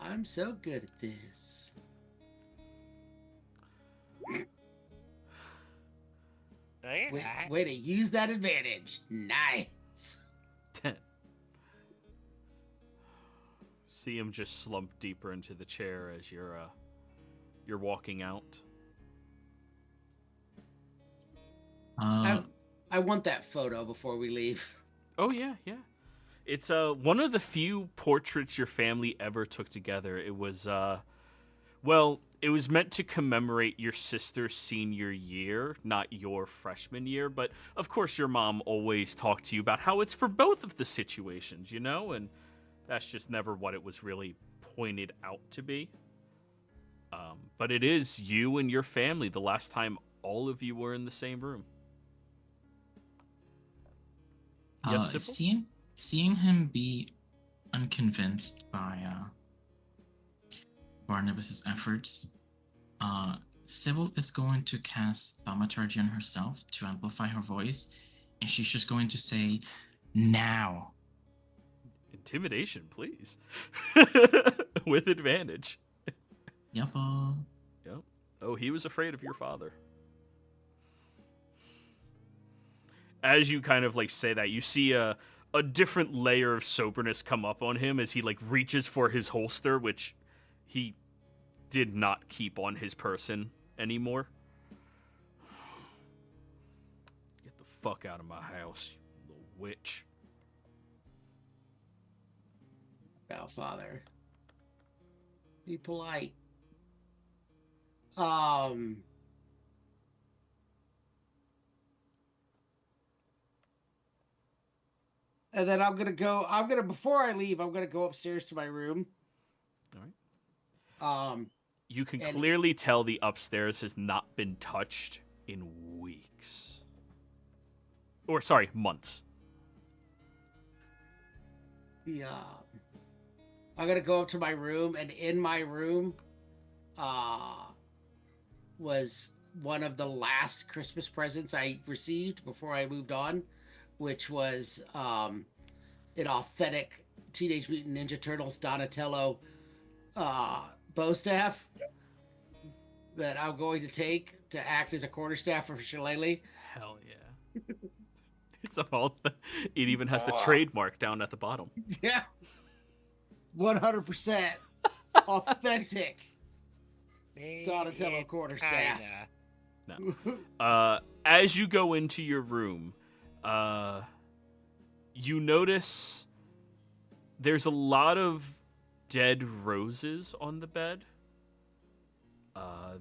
I'm so good at this. No, you're not. Way to use that advantage. Nice. 10. See him just slump deeper into the chair as you're walking out. I want that photo before we leave. Oh yeah. It's one of the few portraits your family ever took together. It was it was meant to commemorate your sister's senior year, not your freshman year, but of course your mom always talked to you about how it's for both of the situations, you know, and that's just never what it was really pointed out to be. But it is you and your family the last time all of you were in the same room. Yes, Sybil? Seeing him be unconvinced by Barnabas's efforts, Sybil is going to cast thaumaturgy on herself to amplify her voice, and she's just going to say, "Now." Intimidation, please. With advantage. Yep. Yep. Oh, he was afraid of your father. As you kind of say that, you see a different layer of soberness come up on him as he reaches for his holster, which he did not keep on his person anymore. Get the fuck out of my house, you little witch. Now, Father, be polite. And then before I leave, I'm gonna go upstairs to my room. All right. You can clearly tell the upstairs has not been touched in weeks. Or, sorry, months. I'm gonna go up to my room, and in my room, was one of the last Christmas presents I received before I moved on, which was an authentic Teenage Mutant Ninja Turtles Donatello bow staff that I'm going to take to act as a quarterstaff for Shillelagh. Hell yeah. It even has the trademark down at the bottom. Yeah. 100% authentic Made Donatello in quarterstaff. China. As you go into your room, you notice there's a lot of dead roses on the bed.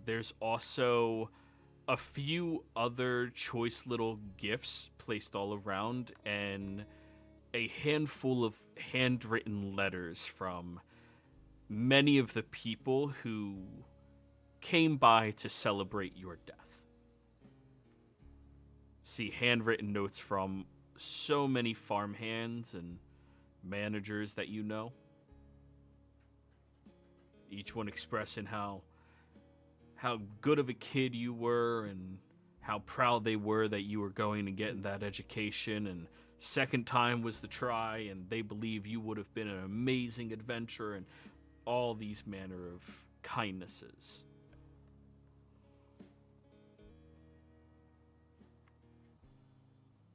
There's also a few other choice little gifts placed all around, and a handful of handwritten letters from many of the people who came by to celebrate your death. See handwritten notes from so many farmhands and managers that you know. Each one expressing how good of a kid you were and how proud they were that you were going and getting that education, and second time was the try, and they believe you would have been an amazing adventurer, and all these manner of kindnesses.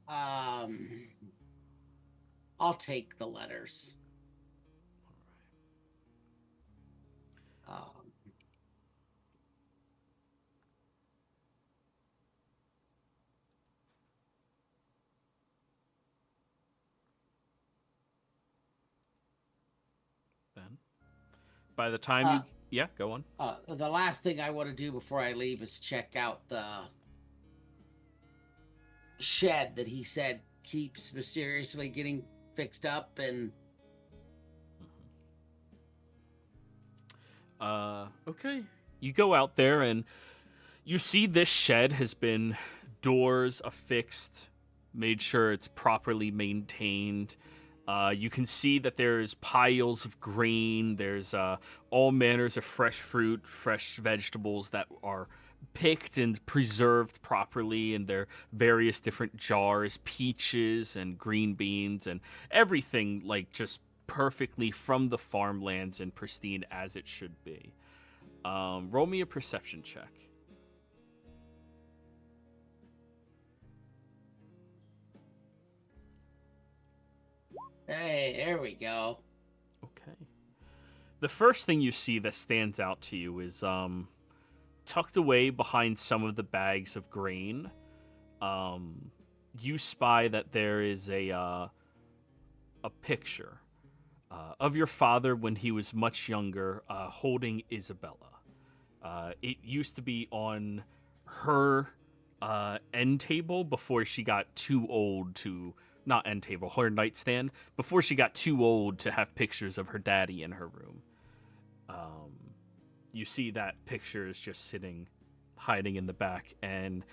I'll take the letters. Then, by the time you go on. The last thing I want to do before I leave is check out the shed that he said keeps mysteriously getting fixed up and. Okay. You go out there and you see this shed has been doors affixed, made sure it's properly maintained. You can see that there's piles of grain. There's all manners of fresh fruit, fresh vegetables that are picked and preserved properly in their various different jars, peaches and green beans and everything like just perfectly from the farmlands and pristine as it should be. Roll me a perception check. Hey, there we go. Okay. The first thing you see that stands out to you is tucked away behind some of the bags of grain. You spy that there is a picture of your father when he was much younger, holding Isabella. It used to be on her end table before she got too old to, not end table, her nightstand, before she got too old to have pictures of her daddy in her room. You see that picture is just sitting, hiding in the back, and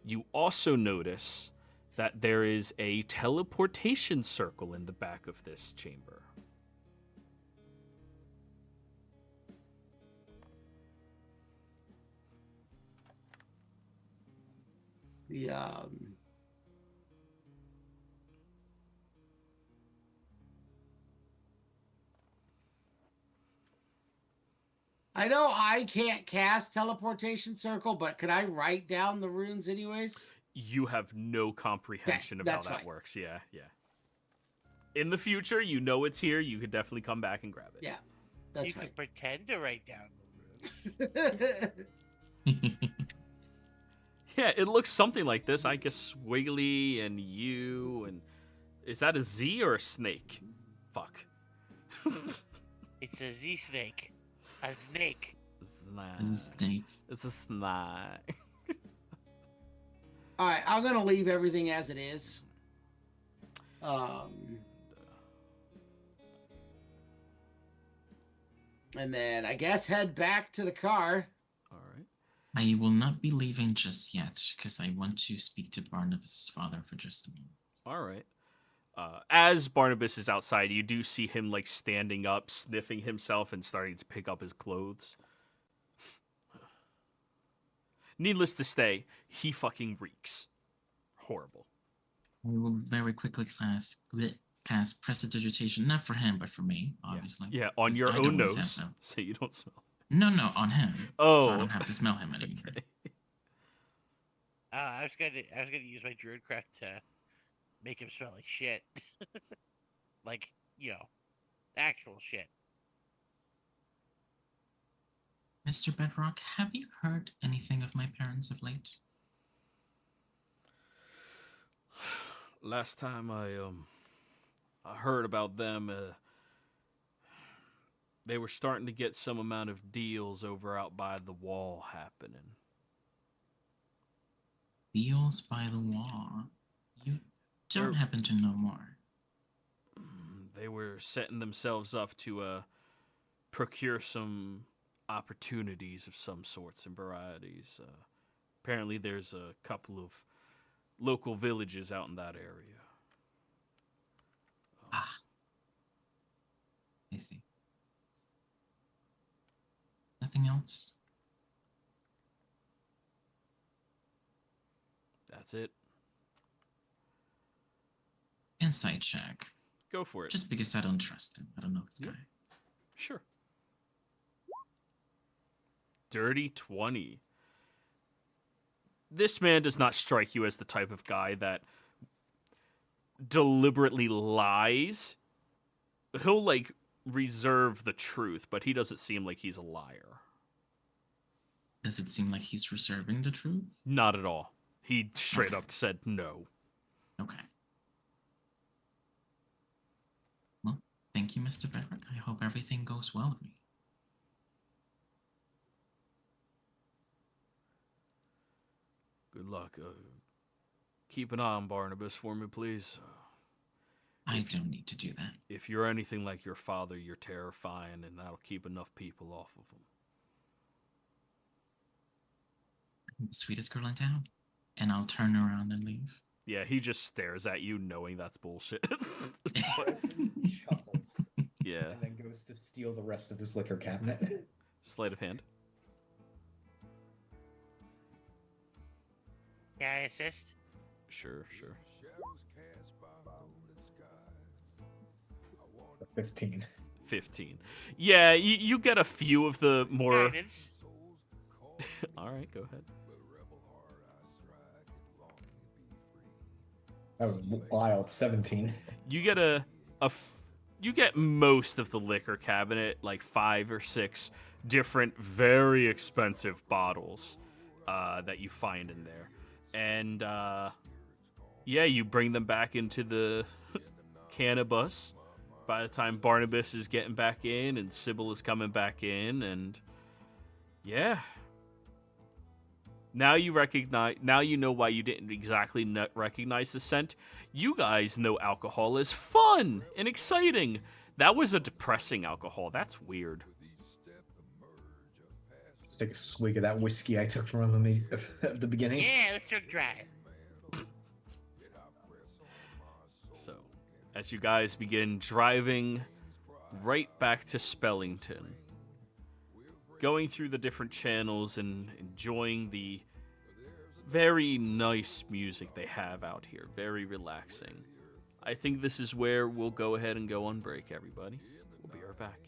you also notice that there is a teleportation circle in the back of this chamber. I know I can't cast teleportation circle, but could I write down the runes anyways? You have no comprehension of how that fine. works. Yeah. In the future, you know it's here. You could definitely come back and grab it. Yeah, that's You fine. can pretend to write down the runes. Yeah, it looks something like this. I guess Wiggly and you and... Is that a Z or a snake? Fuck. It's a Z snake. A snake. Snake. It's a snake. All right, I'm gonna leave everything as it is. And then I guess head back to the car. All right. I will not be leaving just yet because I want to speak to Barnabas' father for just a moment. All right. As Barnabas is outside, you do see him like standing up, sniffing himself, and starting to pick up his clothes. Needless to say, he fucking reeks. Horrible. I will very quickly cast prestidigitation, not for him, but for me, obviously. Yeah, on 'Cause your I own don't always nose, have them. so you don't smell. No, on him. Oh. So I don't have to smell him anymore. Okay. I was gonna use my druidcraft to make him smell like shit. Like, actual shit. Mr. Bedrock, have you heard anything of my parents of late? Last time I heard about them, they were starting to get some amount of deals over out by the wall happening. Deals by the wall. You don't They're- happen to know more. They were setting themselves up to procure some opportunities of some sorts and varieties. Apparently, there's a couple of local villages out in that area. Ah. I see. Nothing else? That's it. Insight check. Go for it. Just because I don't trust him. I don't know this Yeah. guy. Sure. Dirty 20. This man does not strike you as the type of guy that deliberately lies. He'll, like, reserve the truth, but he doesn't seem like he's a liar. Does it seem like he's reserving the truth? Not at all. He straight Okay. up said no. Okay. Well, thank you, Mr. Bedrock. I hope everything goes well with me. Good luck. Keep an eye on Barnabas for me, please. I If you- don't need to do that. If you're anything like your father, you're terrifying, and that'll keep enough people off of him. I'm the sweetest girl in town. And I'll turn around and leave. Yeah, he just stares at you, knowing that's bullshit. Preston chuckles Yeah, and then goes to steal the rest of his liquor cabinet. sleight of hand. Can I assist? Sure. 15. 15. Yeah, you get a few of the more. Guidance. All right, go ahead. That was wild. 17. You get you get most of the liquor cabinet, like 5 or 6 different, very expensive bottles that you find in there, and yeah, you bring them back into the cannabis. By the time Barnabas is getting back in and Sybil is coming back in, and yeah. Now you know why you didn't exactly recognize the scent. You guys know alcohol is fun and exciting. That was a depressing alcohol. That's weird. Let's take a swig of that whiskey I took from him at the beginning. Yeah, let's drink drive. So, as you guys begin driving right back to Spellington, going through the different channels and enjoying the very nice music they have out here. Very relaxing. I think this is where we'll go ahead and go on break, everybody. We'll be right back.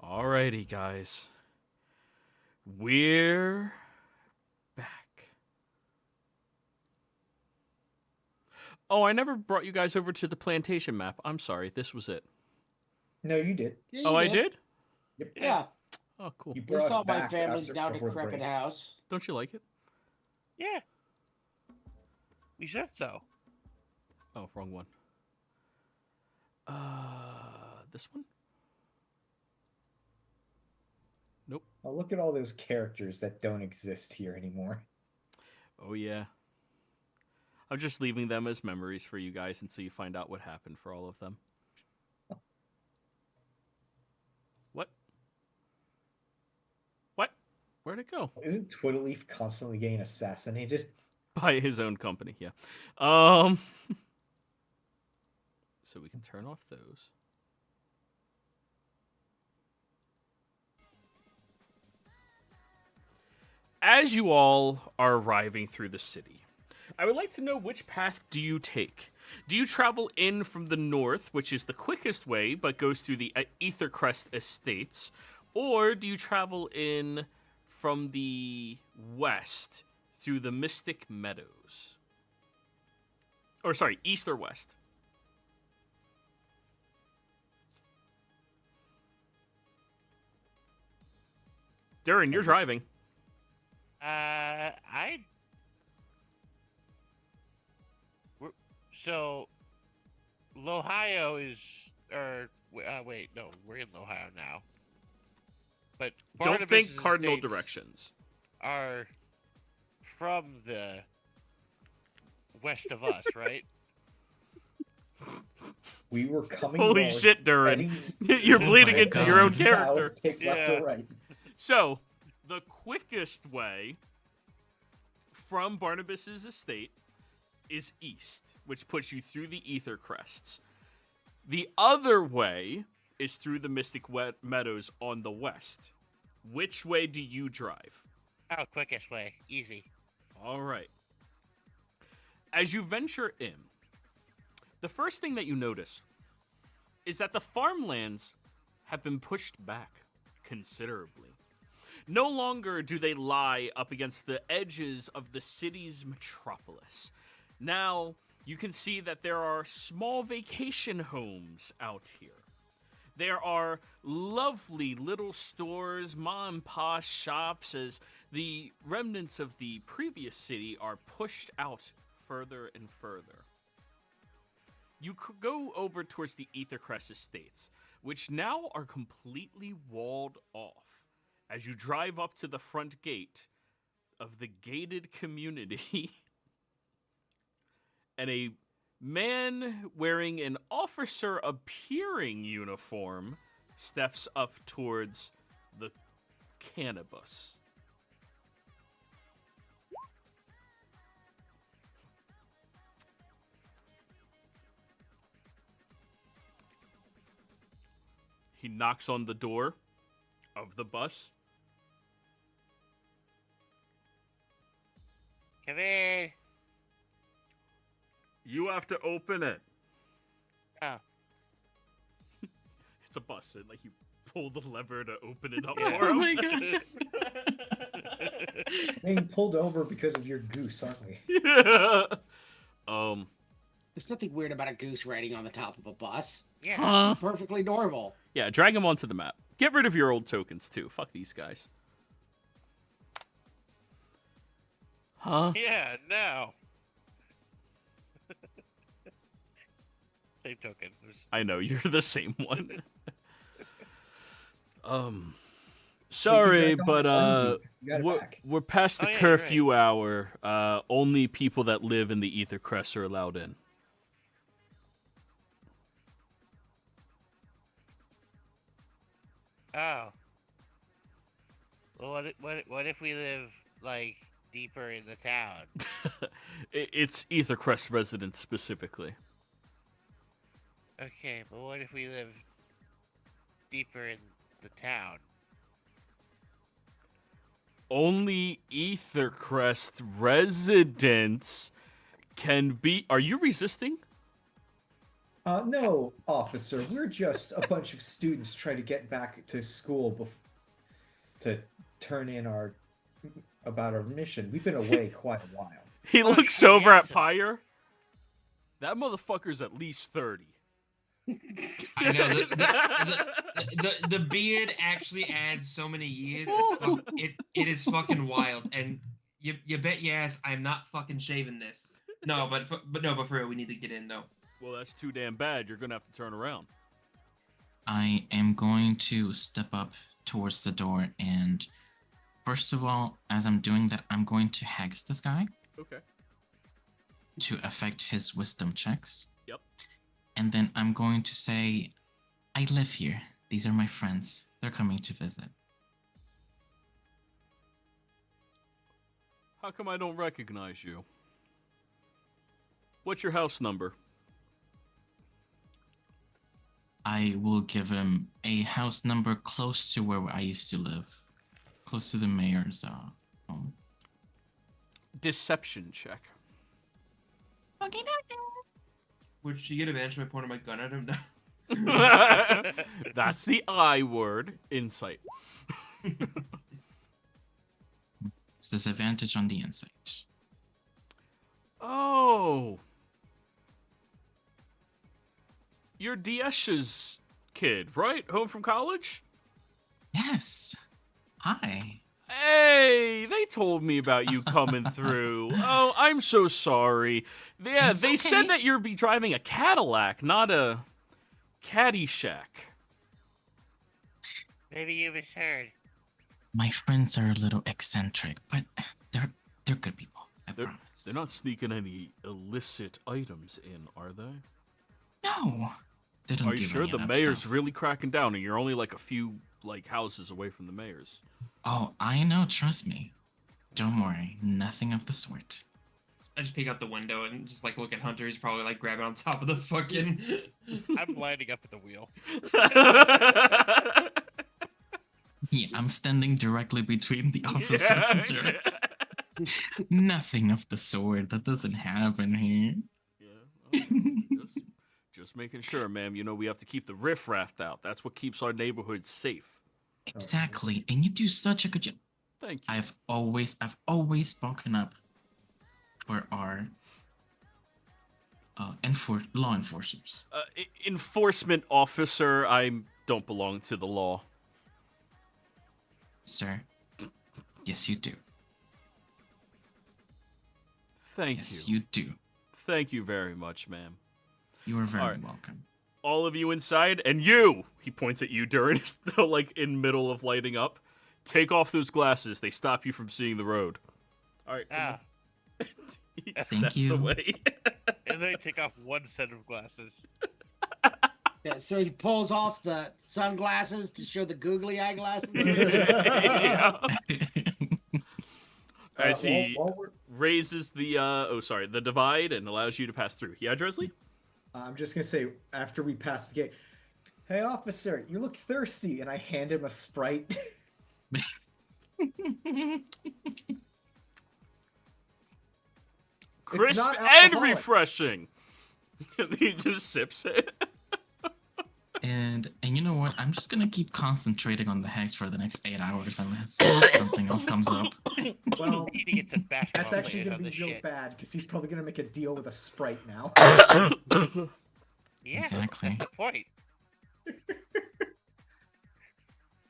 Alrighty, guys. We're back. Oh, I never brought you guys over to the plantation map. I'm sorry. This was it. No, you did. Yeah, Oh, you I did? Yep. Yeah. Oh, cool. You We brought us saw my back family's after- now before the decrepit break. house. Don't you like it? Yeah. We said so. Oh, wrong one. This one? Nope. Oh, look at all those characters that don't exist here anymore. Oh, yeah. I'm just leaving them as memories for you guys until you find out what happened for all of them. What? What? Where'd it go? Isn't Twiddleleaf constantly getting assassinated? By his own company, yeah. So we can turn off those. As you all are arriving through the city, I would like to know, which path do you take? Do you travel in from the north, which is the quickest way, but goes through the Ethercrest Estates, or do you travel in from the west through the Mystic Meadows? Or sorry, east or west? Darren, you're driving. So, Ohio is, or wait, no, we're in Ohio now. But Don't Barnabas' think cardinal estates directions. are from the west of us, right? We were coming. Holy north, shit, Durin. heading You're Oh bleeding my into your own God. character. south, take left Yeah. or right. So, the quickest way from Barnabas's estate is east, which puts you through the Ether Crests. The other way is through the Mystic Meadows on the west. Which way do you drive? Oh, quickest way, easy. All right. As you venture in, the first thing that you notice is that the farmlands have been pushed back considerably. No longer do they lie up against the edges of the city's metropolis. Now, you can see that there are small vacation homes out here. There are lovely little stores, mom and pop shops, as the remnants of the previous city are pushed out further and further. You could go over towards the Ethercrest Estates, which now are completely walled off. As you drive up to the front gate of the gated community, and a man wearing an officer-appearing uniform steps up towards the cannabis. He knocks on the door of the bus. Come in. You have to open it. Oh. It's a bus. And, like, you pull the lever to open it up Yeah. for him. Oh my God. Being pulled over because of your goose, aren't we? There's nothing weird about a goose riding on the top of a bus. Yeah. Huh? Perfectly normal. Yeah, drag him onto the map. Get rid of your old tokens, too. Fuck these guys. Huh? Yeah, no. Same token. I know, you're the same one. Sorry, but we're past the Oh, yeah, you're curfew hour. Only people that live in the Ether Crest are allowed in. Oh. Well, what if we live, like, deeper in the town? It's Ether Crest residents specifically. Okay, but what if we live deeper in the town? Only Ether Crest residents can be. Are you resisting? No, officer. We're just a bunch of students trying to get back to school to turn in about our mission. We've been away quite a while. He looks over at Pyre. That motherfucker's at least 30. I know the beard actually adds so many years. It is fucking wild, and you bet your ass I'm not fucking shaving this. No, but for real, we need to get in though. Well, that's too damn bad. You're gonna have to turn around. I am going to step up towards the door, and first of all, as I'm doing that, I'm going to hex this guy. Okay. To affect his wisdom checks. Yep. And then I'm going to say, I live here. These are my friends. They're coming to visit. How come I don't recognize you? What's your house number? I will give him a house number close to where I used to live. Close to the mayor's home. Deception check. Okay. Would she get advantage by pointing my gun at him? That's the I word. Insight. It's disadvantage on the insight. Oh. You're Diesh's kid, right? Home from college? Yes. Hi. Hey, they told me about you coming through. Oh, I'm so sorry. Yeah, It's they okay. said that you'll be driving a Cadillac, not a Caddyshack. Maybe you misheard. My friends are a little eccentric, but they're good people. I promise. They're not sneaking any illicit items in, are they? No. They don't Are you do sure any the of that mayor's stuff. really cracking down and you're only like a few houses away from the mayor's? Oh, I know. Trust me. Don't worry. Nothing of the sort. I just peek out the window and just like look at Hunter. He's probably like grabbing on top of the fucking. I'm lining up at the wheel. Yeah, I'm standing directly between the officer Yeah. and Hunter. Nothing of the sort. That doesn't happen here. Yeah, well, just making sure, ma'am. You know we have to keep the riffraff out. That's what keeps our neighborhood safe. Exactly. And you do such a good job. Thank you. I've always spoken up for our law enforcers. Enforcement officer. I don't belong to the law. Sir. Yes, you do. Thank Yes, you. you do. Thank you very much, ma'am. You are very All right. welcome. All of you inside, and you, he points at you during still like in middle of lighting up. Take off those glasses. They stop you from seeing the road. All right. Ah, He Thank steps you. away. and then take off one set of glasses. Yeah, so he pulls off the sunglasses to show the googly eye glasses. Yeah. As he While we're, raises the the divide and allows you to pass through. Yeah, Dresley? I'm just gonna say after we pass the gate, hey officer, you look thirsty, and I hand him a Sprite. Crisp not and alcoholic. refreshing. And he just sips it. And you know what? I'm just gonna keep concentrating on the hex for the next 8 hours unless something else comes up. Well, He needs to get some basketball that's actually players gonna on be this real shit. bad because he's probably gonna make a deal with a Sprite now. Yeah, Exactly. that's the point.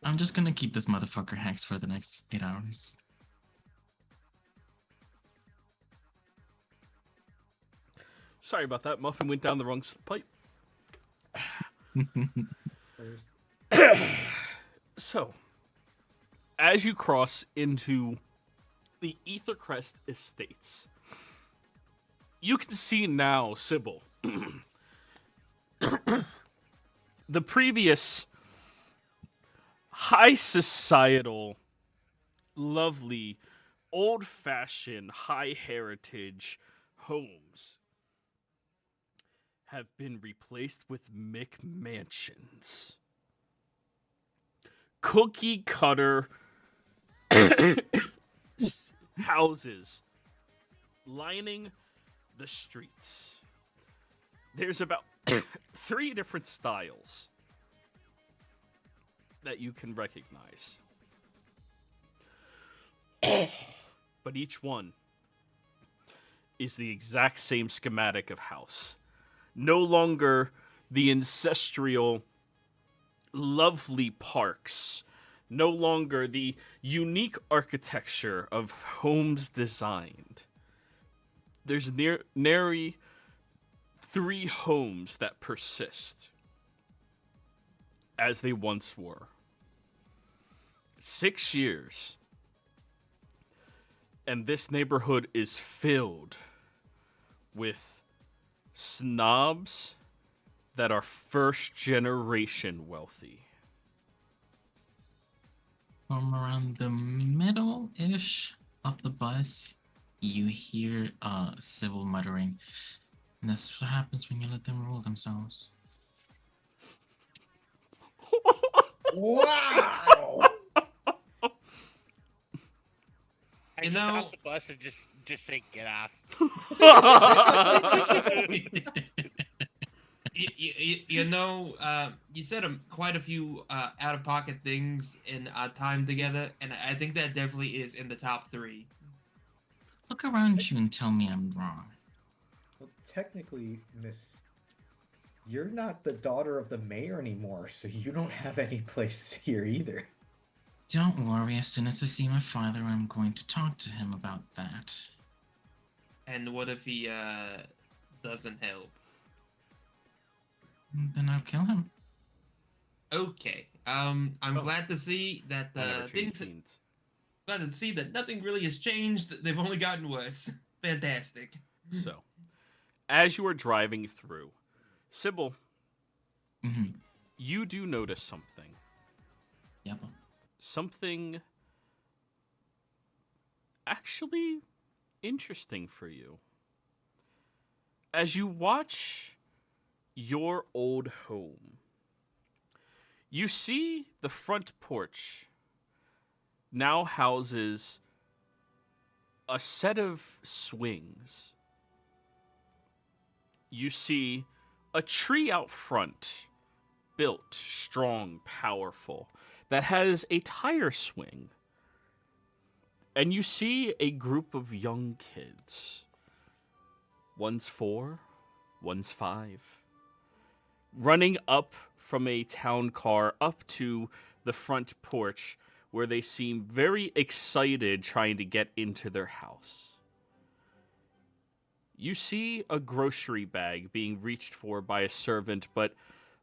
I'm just gonna keep this motherfucker hexed for the next 8 hours. Sorry about that. Muffin went down the wrong pipe. So, as you cross into the Ethercrest Estates, you can see now, Sybil, the previous high societal, lovely, old-fashioned, high heritage homes have been replaced with McMansions. Cookie cutter houses lining the streets. There's about three different styles that you can recognize. But each one is the exact same schematic of house. No longer the ancestral, lovely parks. No longer the unique architecture of homes designed. There's nary three homes that persist as they once were. 6 years. And this neighborhood is filled with snobs that are first generation wealthy. From around the middle-ish of the bus, you hear Sybil muttering, and that's what happens when you let them rule themselves. Wow! I You stop know- the bus and just say, get off. You said quite a few out-of-pocket things in our time together, and I think that definitely is in the top 3. Look around you and tell me I'm wrong. Well, technically, Miss, you're not the daughter of the mayor anymore, so you don't have any place here either. Don't worry, as soon as I see my father, I'm going to talk to him about that. And what if he doesn't help? Then I'll kill him. Okay. I'm Oh. glad to see that I never changed things. scenes. Glad to see that nothing really has changed. They've only gotten worse. Fantastic. So, as you are driving through, Sybil, Mm-hmm. you do notice something. Yep. Something actually interesting for you. As you watch your old home, you see the front porch now houses a set of swings. You see a tree out front, built, strong, powerful, that has a tire swing. And you see a group of young kids. One's 4, one's 5. Running up from a town car up to the front porch where they seem very excited trying to get into their house. You see a grocery bag being reached for by a servant, but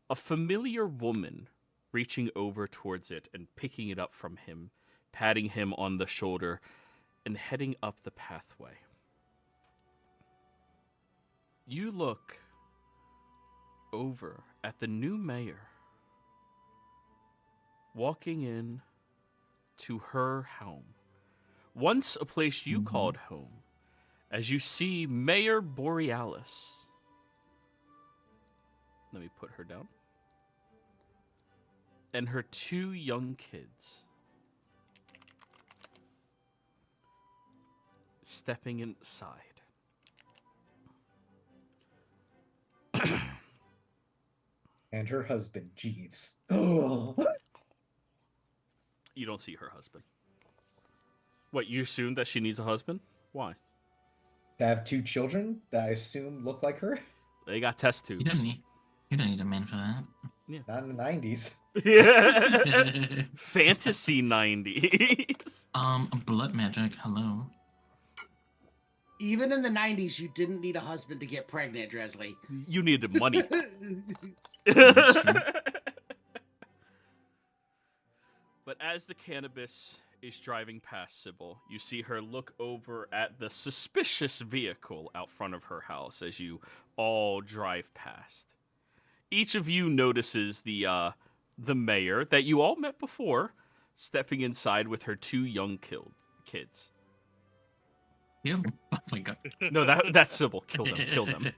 a familiar woman reaching over towards it and picking it up from him, patting him on the shoulder, and heading up the pathway. You look over at the new mayor walking in to her home, once a place you called home, as you see Mayor Borealis. Let me put her down. And her 2 young kids stepping inside. And her husband, Jeeves. Oh. You don't see her husband. What, you assume that she needs a husband? Why? To have 2 children that I assume look like her? They got test You tubes. don't need a man for that. Not in the 90s. Fantasy 90s. Blood magic, hello. Even in the 90s, you didn't need a husband to get pregnant, Dresley. You needed money. That's true. But as the cannabis is driving past Sybil, you see her look over at the suspicious vehicle out front of her house as you all drive past. Each of you notices the mayor that you all met before stepping inside with her 2 young kids. Ew. Oh my god. No, that's Sybil. Kill them. Kill them.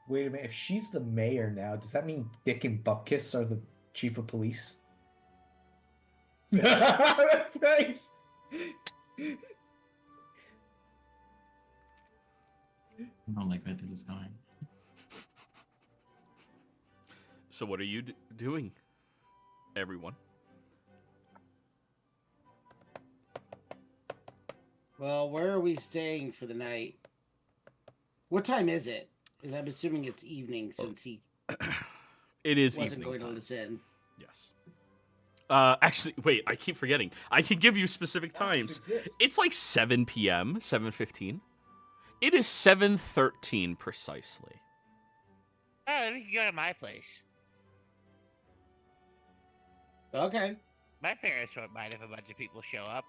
Wait a minute, if she's the mayor now, does that mean Dick and Bupkis are the chief of police? That's nice! I don't like where this is going. So what are you doing, everyone? Well, where are we staying for the night? What time is it? Because I'm assuming it's evening since he It is wasn't evening going time. to listen. Yes. Actually, wait, I keep forgetting. I can give you specific times. It's like 7 p.m., 7:15. It is 7:13 precisely. Oh, we can go to my place. Okay. My parents won't mind if a bunch of people show up.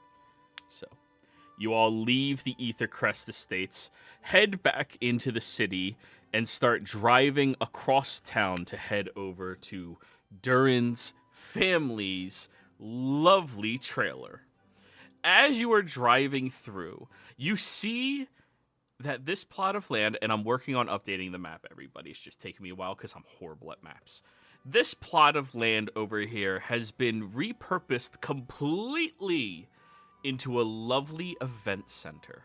So, you all leave the Ethercrest Estates, head back into the city, and start driving across town to head over to Durin's family's lovely trailer. As you are driving through, you see that this plot of land, and I'm working on updating the map, everybody. It's just taking me a while because I'm horrible at maps. This plot of land over here has been repurposed completely into a lovely event center.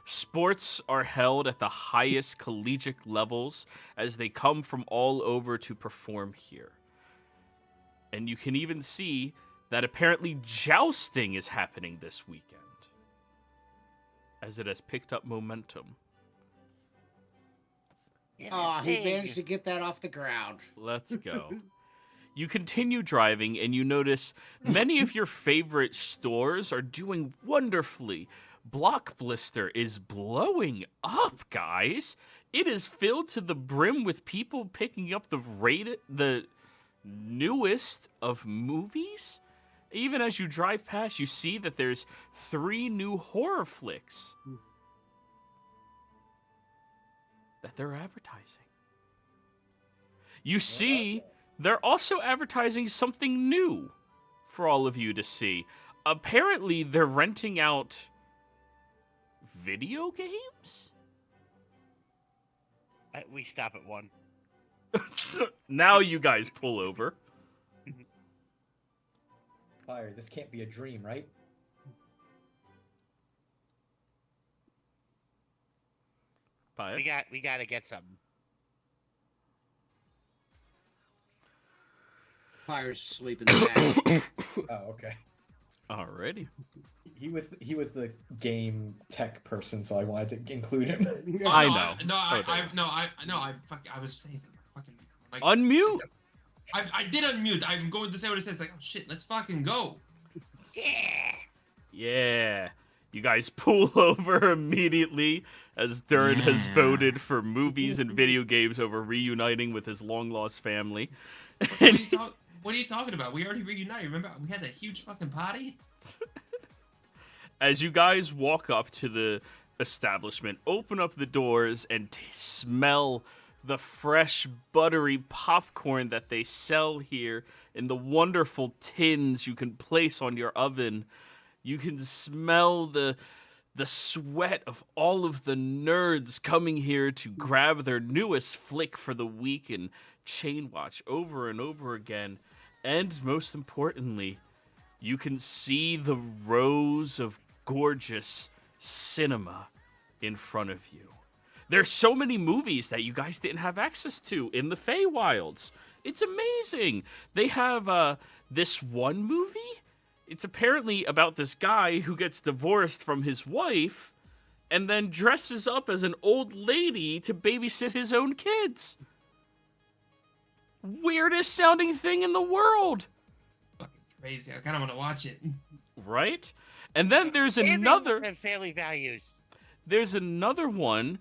Sports are held at the highest collegiate levels as they come from all over to perform here. And you can even see that apparently jousting is happening this weekend, as it has picked up momentum. Oh, he managed to get that off the ground. Let's go. You continue driving and you notice many of your favorite stores are doing wonderfully. Blockbuster is blowing up, guys. It is filled to the brim with people picking up the newest of movies. Even as you drive past, you see that there's 3 new horror flicks that they're advertising. You see, they're also advertising something new for all of you to see. Apparently, they're renting out video games? We stop at one. Now you guys pull over. Fire, this can't be a dream, right? Fire. We gotta get something. Fire's sleeping in the back. Oh, okay. Alrighty. He was the game tech person, so I wanted to include him. Oh, I no, know. I was saying fucking like Unmute. I did unmute. I'm going to say what it says. Like, oh shit, let's fucking go. Yeah. Yeah. You guys pull over immediately as Durin has voted for movies and video games over reuniting with his long-lost family. What are you talking about? We already reunited. Remember, we had that huge fucking party? As you guys walk up to the establishment, open up the doors, and smell the fresh, buttery popcorn that they sell here in the wonderful tins you can place on your oven. You can smell the sweat of all of the nerds coming here to grab their newest flick for the week and chain watch over and over again. And most importantly, you can see the rows of gorgeous cinema in front of you. There's so many movies that you guys didn't have access to in the Feywilds. It's amazing. They have this one movie. It's apparently about this guy who gets divorced from his wife and then dresses up as an old lady to babysit his own kids. Weirdest sounding thing in the world. Fucking crazy. I kind of want to watch it. Right? And then there's another... And family values. There's another one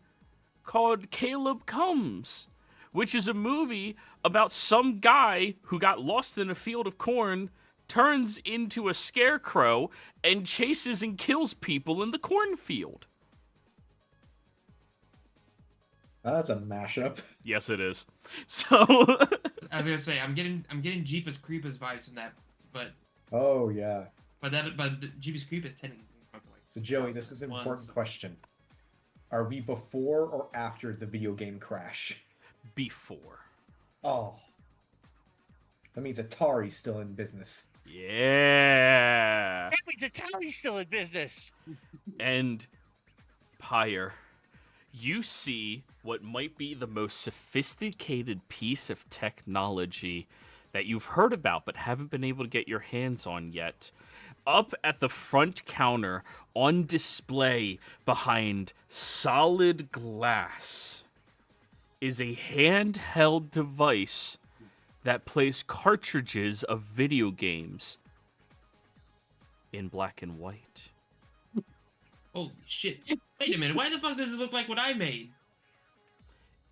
called Caleb Comes, which is a movie about some guy who got lost in a field of corn, turns into a scarecrow, and chases and kills people in the cornfield. That's a mashup. Yes, it is. So I was gonna say I'm getting Jeepers Creepers vibes from that, but Oh yeah. but Jeepers Creepers technically from like. So Joey, this is an important question. Are we before or after the video game crash? before. Oh. That means Atari's still in business. Yeah. That means Atari's still in business. And Pyre, you see what might be the most sophisticated piece of technology that you've heard about but haven't been able to get your hands on yet. Up at the front counter, on display behind solid glass, is a handheld device that plays cartridges of video games in black and white. Holy shit. Wait a minute. Why the fuck does it look like what I made?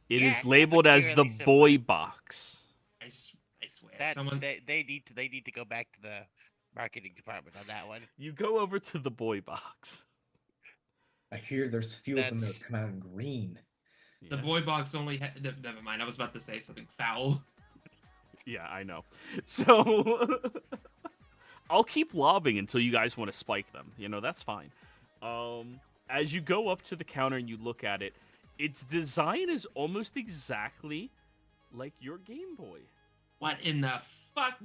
It Yeah, is it's labeled like as the eerily similar. boy box. I swear. That Someone. they need to go back to the marketing department on that one. You go over to the boy box. I hear there's few of them that That's- come out in green. The Yes. boy box only never mind. I was about to say something foul. Yeah, I know. So I'll keep lobbing until you guys want to spike them. You know, that's fine. As you go up to the counter and you look at it, its design is almost exactly like your Game Boy. What in the fuck?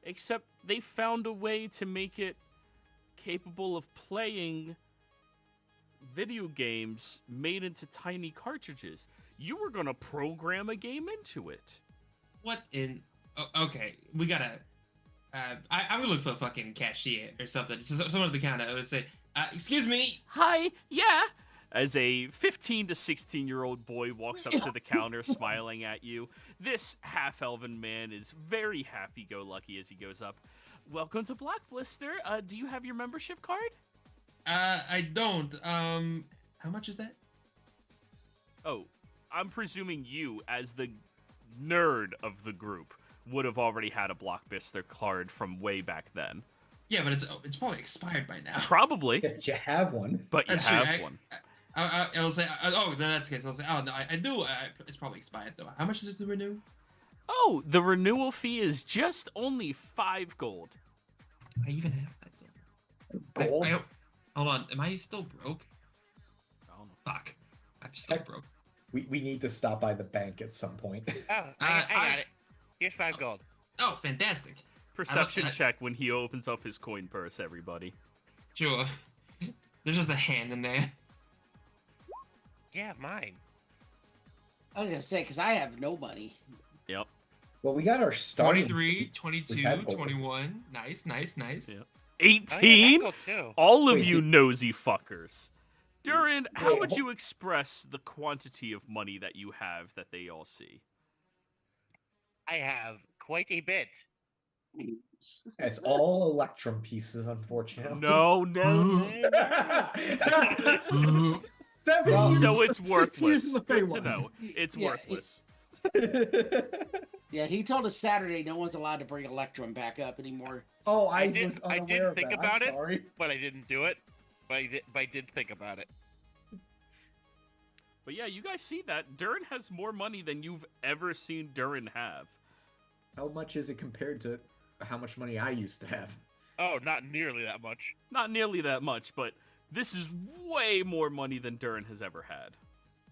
Except they found a way to make it capable of playing video games made into tiny cartridges. You were going to program a game into it. What in? Okay, we gotta. I'm gonna look for a fucking cashier or something. Someone at the counter would say, "Excuse me." Hi, yeah. As a 15 to 16-year-old boy walks up to the counter smiling at you, this half-elven man is very happy-go-lucky as he goes up. Welcome to Black Blister. Do you have your membership card? I don't. How much is that? Oh, I'm presuming you, as the nerd of the group, would have already had a Blockbuster card from way back then. Yeah, but it's probably expired by now. Probably, Yeah, but you have one. but you That's true. have one. I'll say, oh, no, that's the case. I'll say, oh, no, I do. It's probably expired, though. How much is it to renew? Oh, the renewal fee is just only 5 gold. I even have that. Gold? Hold on. Am I still broke? I don't know. Fuck. I'm still broke. We need to stop by the bank at some point. Oh, I got it. Here's 5 gold. Oh, fantastic. Perception that. check when he opens up his coin purse, everybody. Sure. There's just a hand in there. Yeah, mine. I was gonna say because I have no money. Yep. Well, we got our starting. 23, We 22, had both. 21. Nice. Yeah. Oh, yeah, 18? gold too. All of Wait, you did- nosy fuckers. Durin, how Wait, would ho- you express the quantity of money that you have that they all see? I have quite a bit. It's all Electrum pieces, unfortunately. No, no. Ooh, Seven So it's years worthless. is what I Good to want. know. It's Yeah, worthless. Yeah, he told us Saturday no one's allowed to bring Electrum back up anymore. Oh, I I did- was I unaware did of think that. about I'm it. sorry. But I didn't do it. But I did think about it. But yeah, you guys see that. Durin has more money than you've ever seen Durin have. How much is it compared to how much money I used to have? Oh, not nearly that much. Not nearly that much, but this is way more money than Durin has ever had.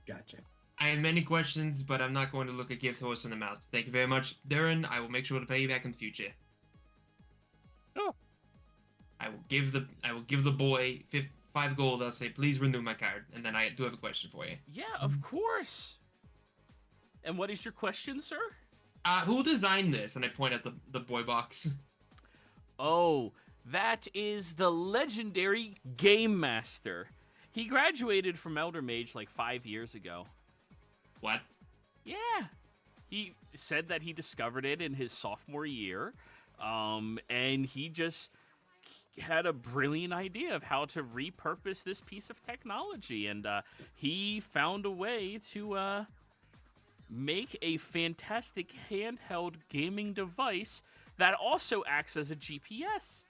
Gotcha. I have many questions, but I'm not going to look a gift horse in the mouth. Thank you very much, Darren. I will make sure to pay you back in the future. Oh. I will give the boy 5 gold. I'll say, please renew my card, and then I do have a question for you. Yeah, of course. And what is your question, sir? Who designed this? And I point at the boy box. Oh, that is the legendary Game Master. He graduated from Elder Mage like 5 years ago. What? Yeah. He said that he discovered it in his sophomore year. And he just had a brilliant idea of how to repurpose this piece of technology. And he found a way to make a fantastic handheld gaming device that also acts as a GPS.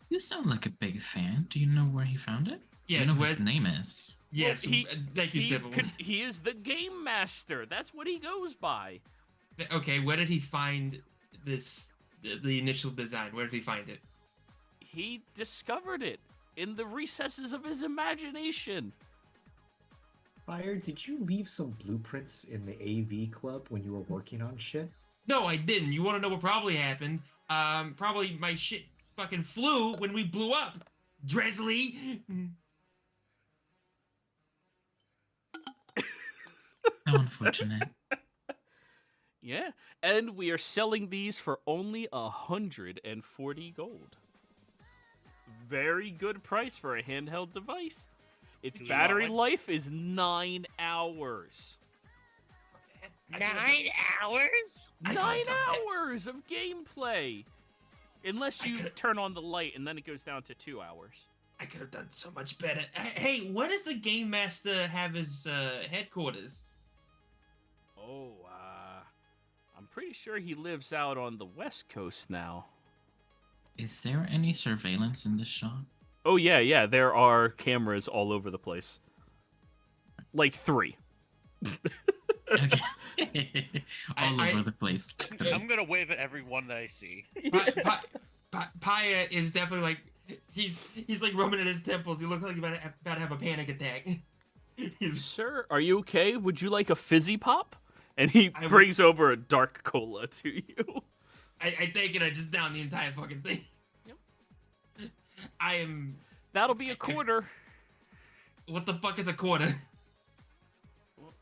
you sound like a big fan. Do you know where he found it? Do Yes, you know what where- his name is? Yes. Well, Thank you, Sybil. He is the Game Master. That's what he goes by. Okay, where did he find this? The initial design. Where did he find it? He discovered it in the recesses of his imagination. Fire, did you leave some blueprints in the AV club when you were working on shit? No, I didn't. You want to know what probably happened? Probably my shit fucking flew when we blew up. Dresley. How unfortunate. Yeah, and we are selling these for only 140 gold. Very good price for a handheld device. Its Do we battery want one? life is 9 hours. 9 hours? I 9 could've done that. hours of gameplay. Unless you turn on the light and then it goes down to 2 hours. I could have done so much better. Hey, where does the game master have his headquarters? Oh, I'm pretty sure he lives out on the West Coast now. Is there any surveillance in this shop? Oh, yeah, there are cameras all over the place. Like 3. Okay. All I- over the place. I'm gonna wave at every one that I see. Paya is definitely like he's like rubbing at his temples. He looks like he's about to have a panic attack. He's, Sir, are you okay? Would you like a fizzy pop? And he I would- brings over a dark cola to you. I take it. I just down the entire fucking thing. Yep. I am. That'll be a quarter. What the fuck is a quarter?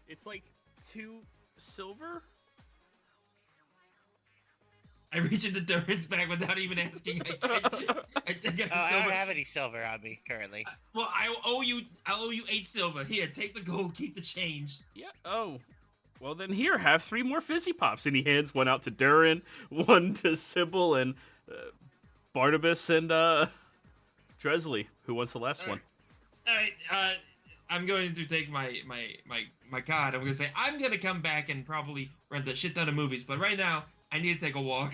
It's like 2 silver. I reach into Durin's bag without even asking. I take out Oh, I the don't silver. have any silver on me currently. Well, I owe you 8 silver. Here, take the gold, keep the change. Yeah. Oh. Well, then here, have 3 more fizzy pops. And he hands one out to Durin, one to Sybil, and Barnabas, and Dresley, who wants the last one. All right, I'm going to take my card. I'm gonna say I'm gonna come back and probably rent a shit ton of movies, but right now I need to take a walk.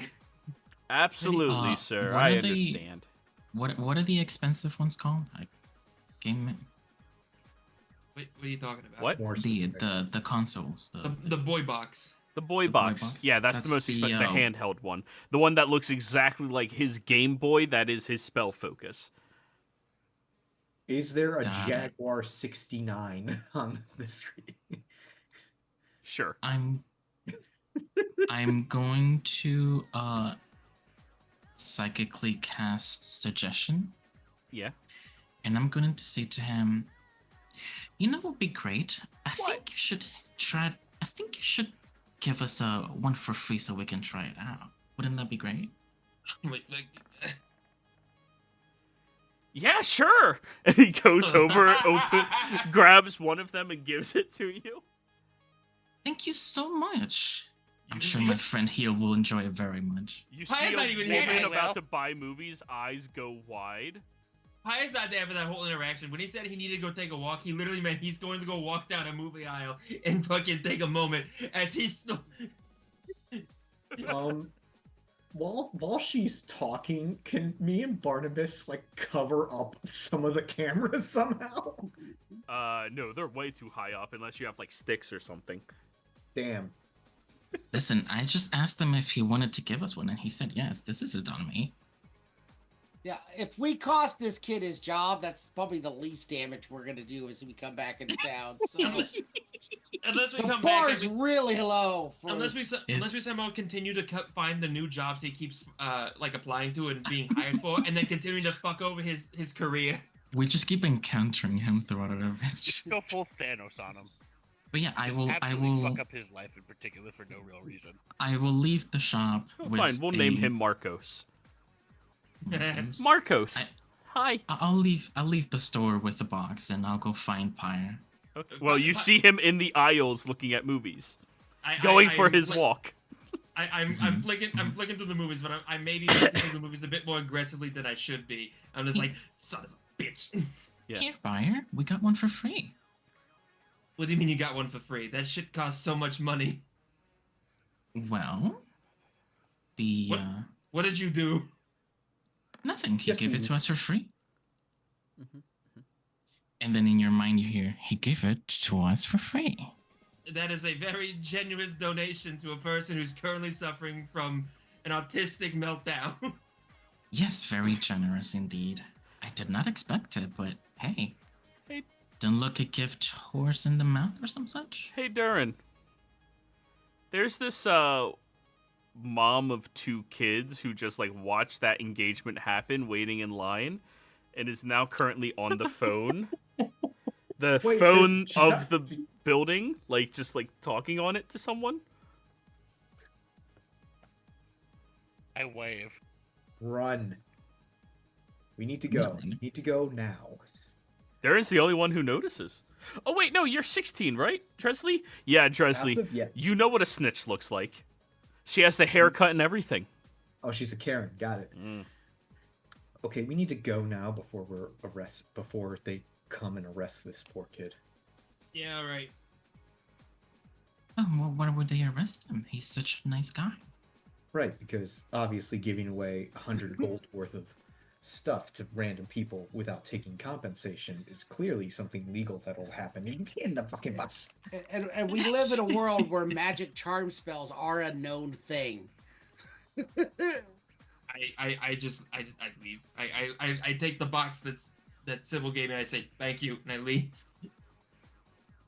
Absolutely, sir. what I are the- understand. What are the expensive ones called? Game What are you talking about? What? More the specific. the consoles. The boy box. The boy boy box. box? Yeah, that's the That's most the, expensive. The handheld one. The one that looks exactly like his Game Boy. That is his spell focus. Is there a Got it. Jaguar 69 on the screen? Sure. I'm going to psychically cast suggestion, Yeah. and I'm going to say to him, you know what would be great? I What? think you should try. I think you should give us a one for free so we can try it out. Wouldn't that be great? Like, Yeah, sure. And he goes over, grabs one of them, and gives it to you. Thank you so much. I'm You sure see- my friend here will enjoy it very much. You Why see is a that even woman here? about Well. to buy movies, eyes go wide. Paya's not there for that whole interaction. When he said he needed to go take a walk, he literally meant he's going to go walk down a movie aisle and fucking take a moment as he's still. While she's talking, can me and Barnabas like cover up some of the cameras somehow? No, they're way too high up unless you have like sticks or something. Damn. Listen, I just asked him if he wanted to give us one, and he said yes. This isn't on me. Yeah, if we cost this kid his job, that's probably the least damage we're gonna do as we come back into town. So Unless we the come back. bar's and really low. For... Unless we somehow continue to find the new jobs he keeps like applying to and being hired for, and then continuing to fuck over his career. We just keep encountering him throughout our adventure. Go full Thanos on him. But yeah, I Absolutely will fuck up his life in particular for no real reason. I will leave the shop Oh, with fine, we'll name a- him Marcos. Marcos. Marcos. Hi. I'll leave the store with the box, and I'll go find Pyre. Okay. Well, you see him in the aisles looking at movies, I- going I- for I'm his flick- walk. I'm Mhm. flicking through the movies, but I may be flicking through the movies a bit more aggressively than I should be. I'm just like, son of a bitch. Yeah. Here, Pyre, we got one for free. What do you mean you got one for free? That shit costs so much money. Well, the What? What did you do? nothing. He Yes, gave it we- to us for free. Mhm, And then in your mind you hear, he gave it to us for free. That is a very generous donation to a person who's currently suffering from an autistic meltdown. Yes, very generous indeed. I did not expect it, but hey. Hey. Don't look a gift horse in the mouth or some such? Hey, Durin. There's this mom of 2 kids who just like watched that engagement happen, waiting in line, and is now currently on the phone. The Wait, phone she's of not- the building, like just like talking on it to someone. I wave. Run. We need to go. We need to go now. Darren's the only one who notices. Oh wait, no, you're 16, right, Dresley? Yeah, Dresley. Passive? Yeah. You know what a snitch looks like. She has the haircut and everything. Oh, she's a Karen. Got it. Okay, we need to go now before before they come and arrest this poor kid. Yeah, all right. Oh, well, why would they arrest him? He's such a nice guy. Right, because obviously giving away 100 gold worth of stuff to random people without taking compensation is clearly something legal that'll happen in the fucking bus. And we live in a world where magic charm spells are a known thing. I leave. I take the box that Sybil gave me. I say thank you, and I leave.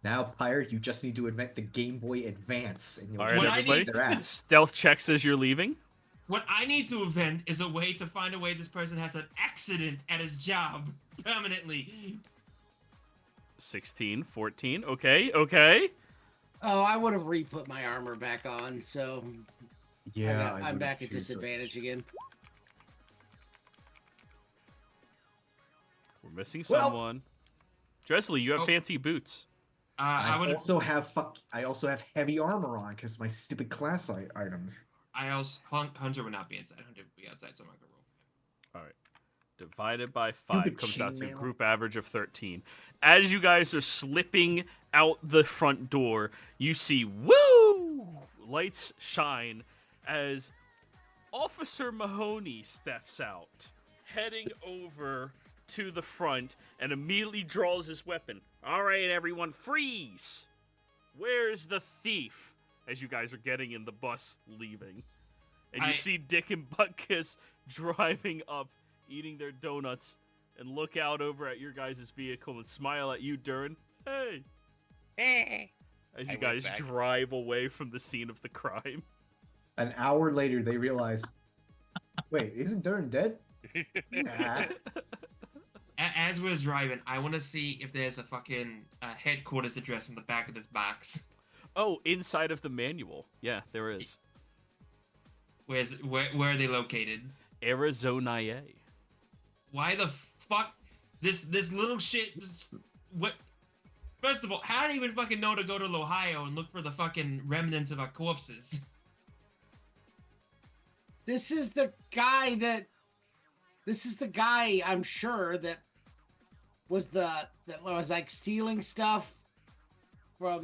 Now, Pyre, you just need to invent the Game Boy Advance, and you'll All right, What I everybody. need- their ass. Stealth checks as you're leaving. What I need to invent is a way to find a way this person has an accident at his job permanently. 16, 14. Okay, okay. Oh, I would have re-put my armor back on, so Yeah, I'm back at disadvantage again. We're missing Well- someone. Dresley, you have Oh. fancy boots. I would also have heavy armor on because my stupid class items. I also Hunter would not be inside. Hunter would be outside, so I'm not gonna roll. All right. Divided by Stupid 5 comes out to a chainmail. group average of 13. As you guys are slipping out the front door, you see, woo! Lights shine as Officer Mahoney steps out, heading over to the front and immediately draws his weapon. All right, everyone, freeze! Where's the thief? As you guys are getting in the bus leaving. And you see Dick and Butkus driving up, eating their donuts, and look out over at your guys' vehicle and smile at you, Durin. Hey! Eh. As I you wave guys back. drive away from the scene of the crime. An hour later, they realize, wait, isn't Durin dead? Nah. As we're driving, I want to see if there's a fucking headquarters address on the back of this box. Oh, inside of the manual. Yeah, there is. Where are they located? Arizona. Why the fuck this little shit? What? First of all, how do you even fucking know to go to Ohio and look for the fucking remnants of our corpses? This is the guy, I'm sure, that was like stealing stuff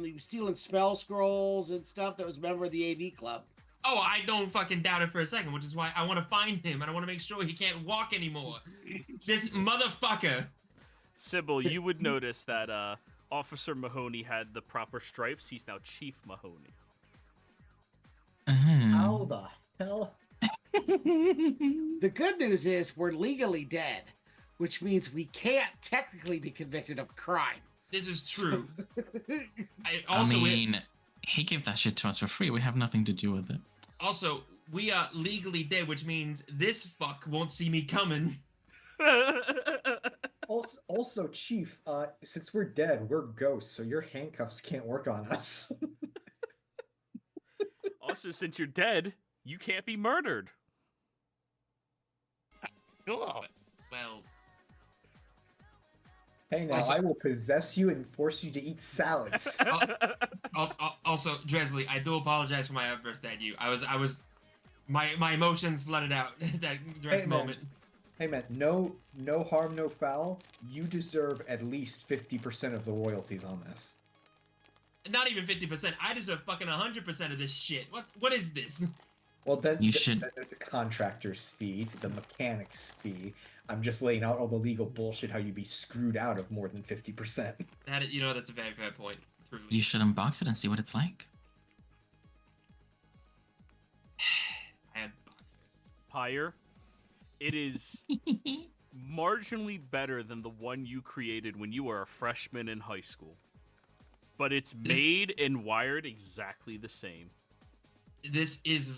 he was stealing spell scrolls and stuff that was a member of the AV club. Oh, I don't fucking doubt it for a second, which is why I want to find him and I want to make sure he can't walk anymore. This motherfucker. Sybil, you would notice that Officer Mahoney had the proper stripes. He's now Chief Mahoney. How the hell? The good news is we're legally dead, which means we can't technically be convicted of crime. This is true. I mean, he gave that shit to us for free. We have nothing to do with it. Also, we are legally dead, which means this fuck won't see me coming. Also, Chief, since we're dead, we're ghosts, so your handcuffs can't work on us. Also, since you're dead, you can't be murdered. Cool. Well, Hey, now Also- I will possess you and force you to eat salads. also, Dresley, I do apologize for my outburst at you. My emotions flooded out at that direct Hey, man. moment. Hey, man, no harm, no foul. You deserve at least 50% of the royalties on this. Not even 50%. I deserve fucking 100% of this shit. What is this? Well, then, You should- then there's a contractor's fee, the mechanic's fee. I'm just laying out all the legal bullshit how you'd be screwed out of more than 50%. That's a very fair point. Truly. You should unbox it and see what it's like. I had Pyre, it is marginally better than the one you created when you were a freshman in high school. But it's made and wired exactly the same. This is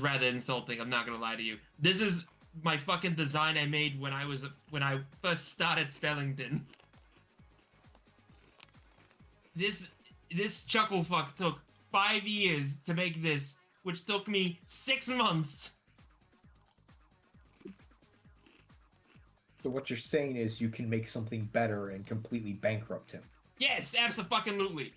rather insulting. I'm not gonna lie to you. This is my fucking design I made when I first started Spellington. this chuckle fuck took 5 years to make this, which took me 6 months. So what you're saying is you can make something better and completely bankrupt him. Yes, absolutely.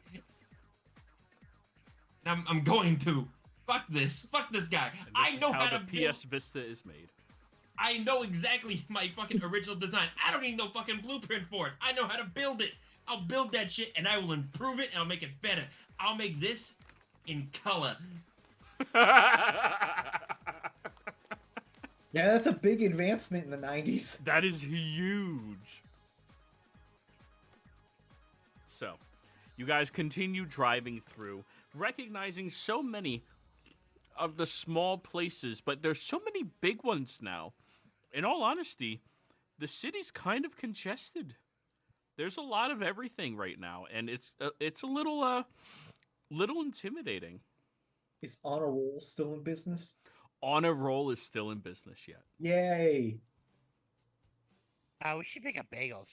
I'm going to. Fuck this guy. And I know how how the to build. PS Vista is made. I know exactly my fucking original design. I don't need no fucking blueprint for it. I know how to build it. I'll build that shit and I will improve it and I'll make it better. I'll make this in color. Yeah, that's a big advancement in the 90s. That is huge. So, you guys continue driving through, recognizing so many of the small places, but there's so many big ones now. In all honesty, the city's kind of congested. There's a lot of everything right now, and it's a little intimidating. Is On a Roll still in business? On a Roll is still in business yet. Yay! We should pick up bagels.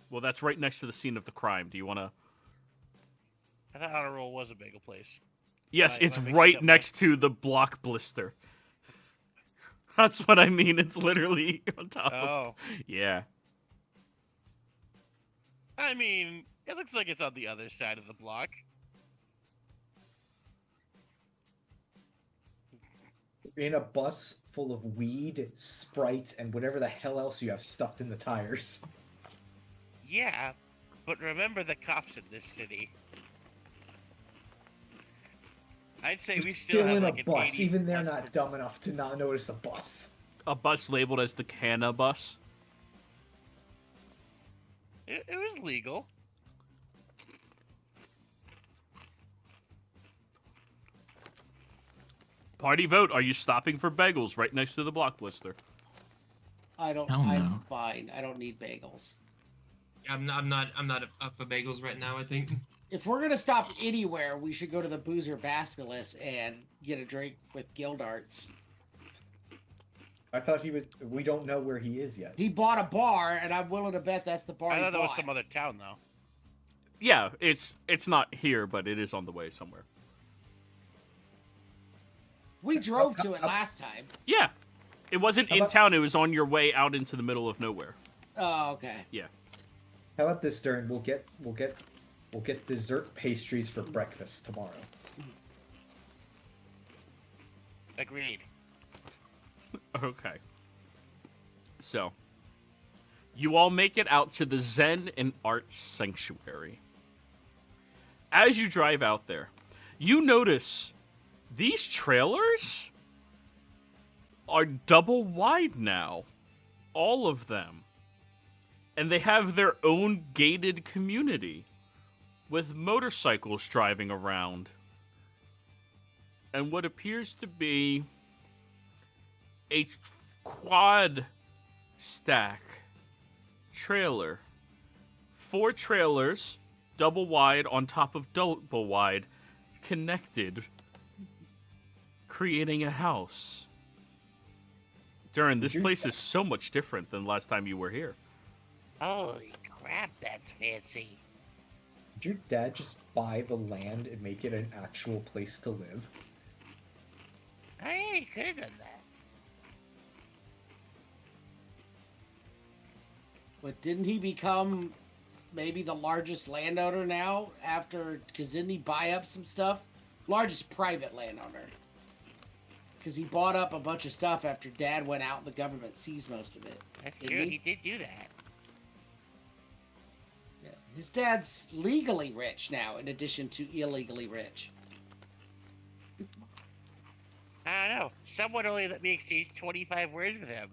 Well, that's right next to the scene of the crime. Do you want to? I thought Honor Roll was a bagel place. Yes, Am I it's mixing right up next to the block blister. That's what I mean. It's literally on top. Oh. Yeah. I mean, it looks like it's on the other side of the block. In a bus full of weed, Sprite, and whatever the hell else you have stuffed in the tires. Yeah, but remember the cops in this city. I'd say we still have in like a an bus. 80 Even they're plus not dumb enough to not notice a bus. A bus labeled as the Canna bus. It was legal. Party vote. Are you stopping for bagels right next to the block blister? Hell I'm no. fine. I don't need bagels. I'm not up for bagels right now, I think. If we're gonna stop anywhere, we should go to the Boozer Basilisk and get a drink with Gildarts. I thought he was... We don't know where he is yet. He bought a bar, and I'm willing to bet that's the bar I he thought that was bought. some other town, though. Yeah, it's not here, but it is on the way somewhere. We drove to it last time. Yeah. It wasn't in about- town. It was on your way out into the middle of nowhere. Oh, okay. Yeah. How about this, Darren? We'll get dessert pastries for breakfast tomorrow. Agreed. Okay. So, you all make it out to the Zen and Art Sanctuary. As you drive out there, you notice these trailers are double wide now. All of them. And they have their own gated community with motorcycles driving around. And what appears to be a quad stack trailer. 4 trailers, double wide on top of double wide, connected, creating a house. Darren, this place is so much different than last time you were here. Holy crap, that's fancy. Did your dad just buy the land and make it an actual place to live? Oh, yeah, he could have done that. But didn't he become maybe the largest landowner now after... Because didn't he buy up some stuff? Largest private landowner. Because he bought up a bunch of stuff after Dad went out and the government seized most of it. That's Didn't true, he? he did do that. Yeah. His dad's legally rich now, in addition to illegally rich. I don't know. Someone only let me exchange 25 words with him.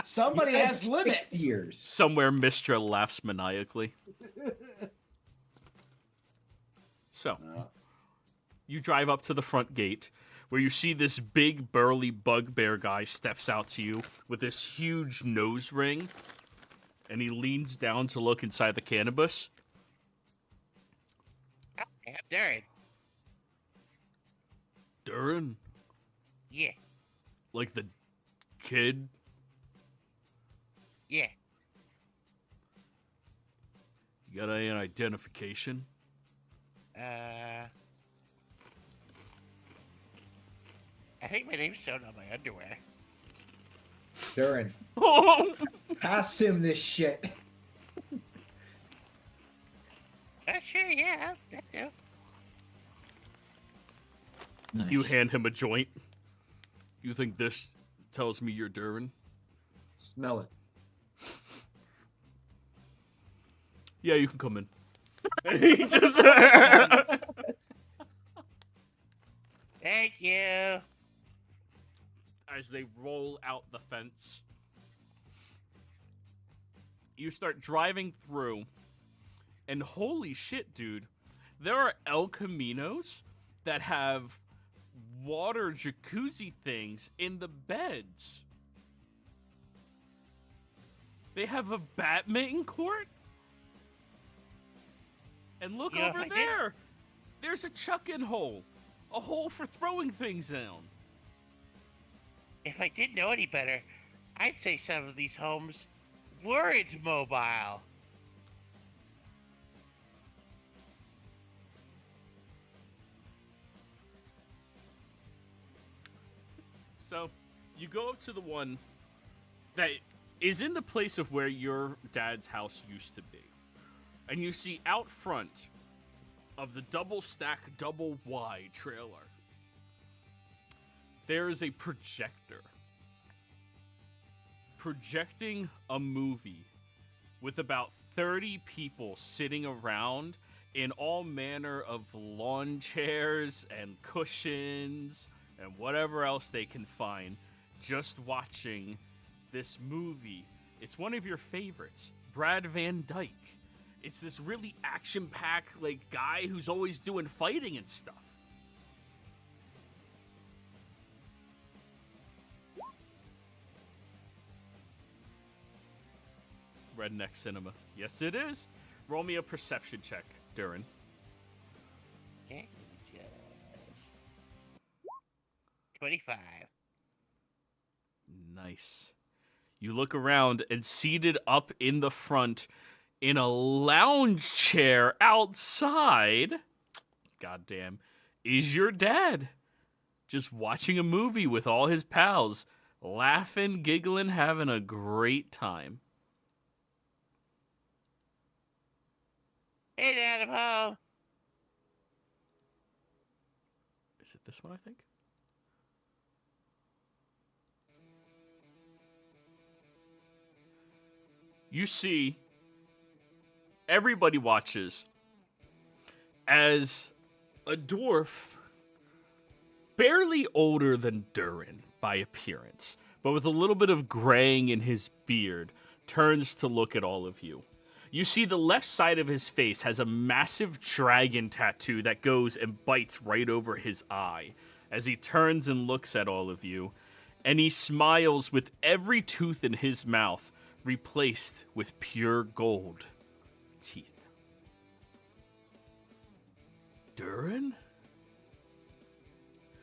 Somebody You had has 6 limits. years. Somewhere Mistra laughs maniacally. So, you drive up to the front gate, where you see this big, burly bugbear guy steps out to you with this huge nose ring, and he leans down to look inside the cannabis. Oh, I'm Darren. Darren? Yeah, Like the kid? yeah. You got any identification? I think my name's shown on my underwear. Durin, pass him this shit. Sure, yeah, that too. Nice. You hand him a joint. You think this tells me you're Durin? Smell it. Yeah, you can come in. He just... Thank you. As they roll out the fence, you start driving through, and holy shit, dude, there are El Caminos that have water jacuzzi things in the beds. They have a badminton court. And look Yeah, over I did- there. There's a chuck-in hole. A hole for throwing things down. If I didn't know any better, I'd say some of these homes weren't mobile. So, you go up to the one that is in the place of where your dad's house used to be. And you see out front of the double stack, double wide trailer, there is a projector projecting a movie with about 30 people sitting around in all manner of lawn chairs and cushions and whatever else they can find, just watching this movie. It's one of your favorites, Brad Van Dyke. It's this really action-packed, like, guy who's always doing fighting and stuff. Redneck Cinema. Yes, it is. Roll me a perception check, Durin. Okay, 25. Nice. You look around, and seated up in the front in a lounge chair outside, goddamn, is your dad. Just watching a movie with all his pals, laughing, giggling, having a great time. Hey, Dad, I'm home. Is it this one, I think? You see, everybody watches as a dwarf, barely older than Durin by appearance, but with a little bit of graying in his beard, turns to look at all of you. You see the left side of his face has a massive dragon tattoo that goes and bites right over his eye as he turns and looks at all of you, and he smiles with every tooth in his mouth replaced with pure gold teeth. Durin?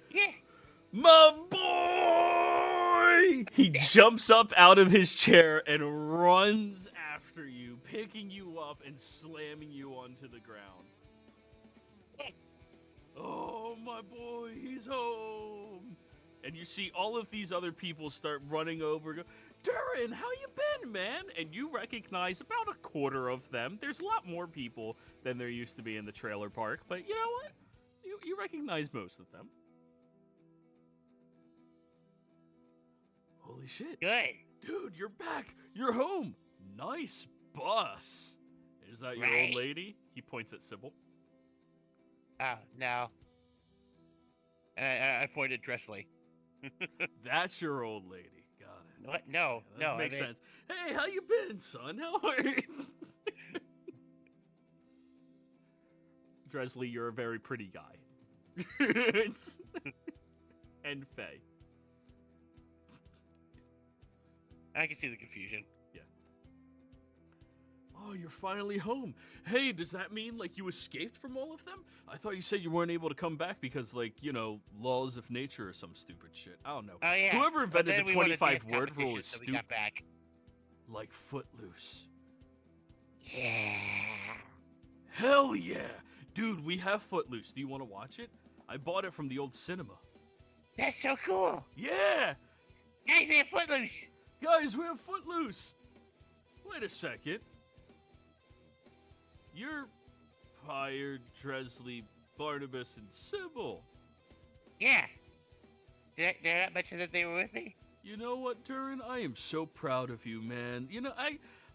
Yeah. My boy! He jumps up out of his chair and runs after you, picking you up and slamming you onto the ground. Oh, my boy, he's home! And you see all of these other people start running over, go, Durin, how you been, man? And you recognize about a quarter of them. There's a lot more people than there used to be in the trailer park, but you know what? You recognize most of them. Holy shit. Good. Dude, you're back. You're home. Nice bus. Is that your Right. old lady? He points at Sybil. Oh, no. And I pointed at Dressley. That's your old lady. Got it. What? No, Yeah, that no. makes I mean, sense. Hey, how you been, son? How are you? Dressley, you're a very pretty guy. And Faye. I can see the confusion. Oh, you're finally home. Hey, does that mean, like, you escaped from all of them? I thought you said you weren't able to come back because, like, you know, laws of nature or some stupid shit. I don't know. Oh, yeah. Whoever But invented then the we won a 25 dance word rule competition, is so we stupid. got back. Like Footloose. Yeah. Hell yeah. Dude, we have Footloose. Do you want to watch it? I bought it from the old cinema. That's so cool. Yeah! Guys, they have Footloose. Guys, we have Footloose. Wait a second. You're Pyre, Dresley, Barnabas, and Sybil. Yeah. Did I not mention that they were with me? You know what, Durin? I am so proud of you, man. You know,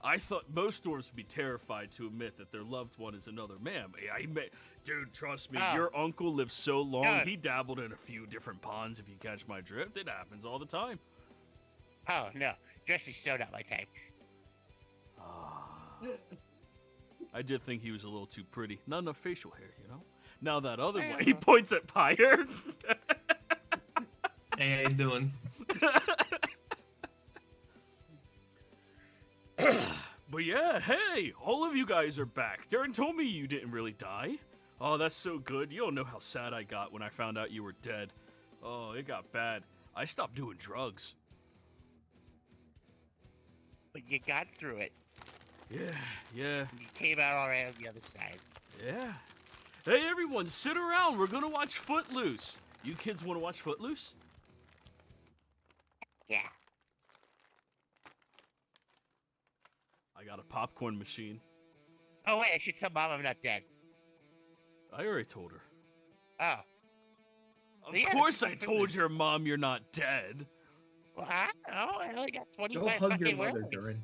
I thought most dwarves would be terrified to admit that their loved one is another man. Dude, trust me, Oh. your uncle lived so long, No. he dabbled in a few different ponds, if you catch my drift. It happens all the time. Oh, no. Dress is so not my type. I did think he was a little too pretty. Not enough facial hair, you know? Now that other one, he points at Pyre. Hey, how you doing? But yeah, hey, all of you guys are back. Darren told me you didn't really die. Oh, that's so good. You don't know how sad I got when I found out you were dead. Oh, it got bad. I stopped doing drugs. But you got through it. Yeah. You came out all right on the other side. Yeah. Hey, everyone, sit around. We're going to watch Footloose. You kids want to watch Footloose? Yeah. I got a popcorn machine. Oh, wait, I should tell Mom I'm not dead. I already told her. Oh. Of Yeah, course that's I told your mom you're not dead. Well, I don't know. I only got 25 Go hug your fucking mother, words. Durin.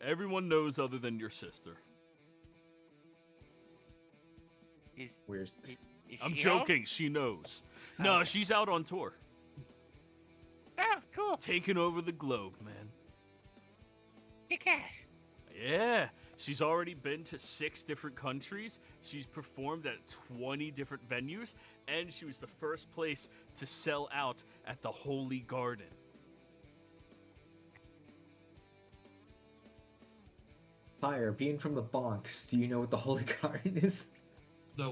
Everyone knows other than your sister. Is, Where's is I'm she home? joking. She knows. No, Okay. she's out on tour. Oh, cool. Taking over the globe, man. Kick ass. Yeah. She's already been to 6 different countries. She's performed at 20 different venues. And she was the first place to sell out at the Holy Garden. Fire? Being from the Bronx, do you know what the Holy Garden is? The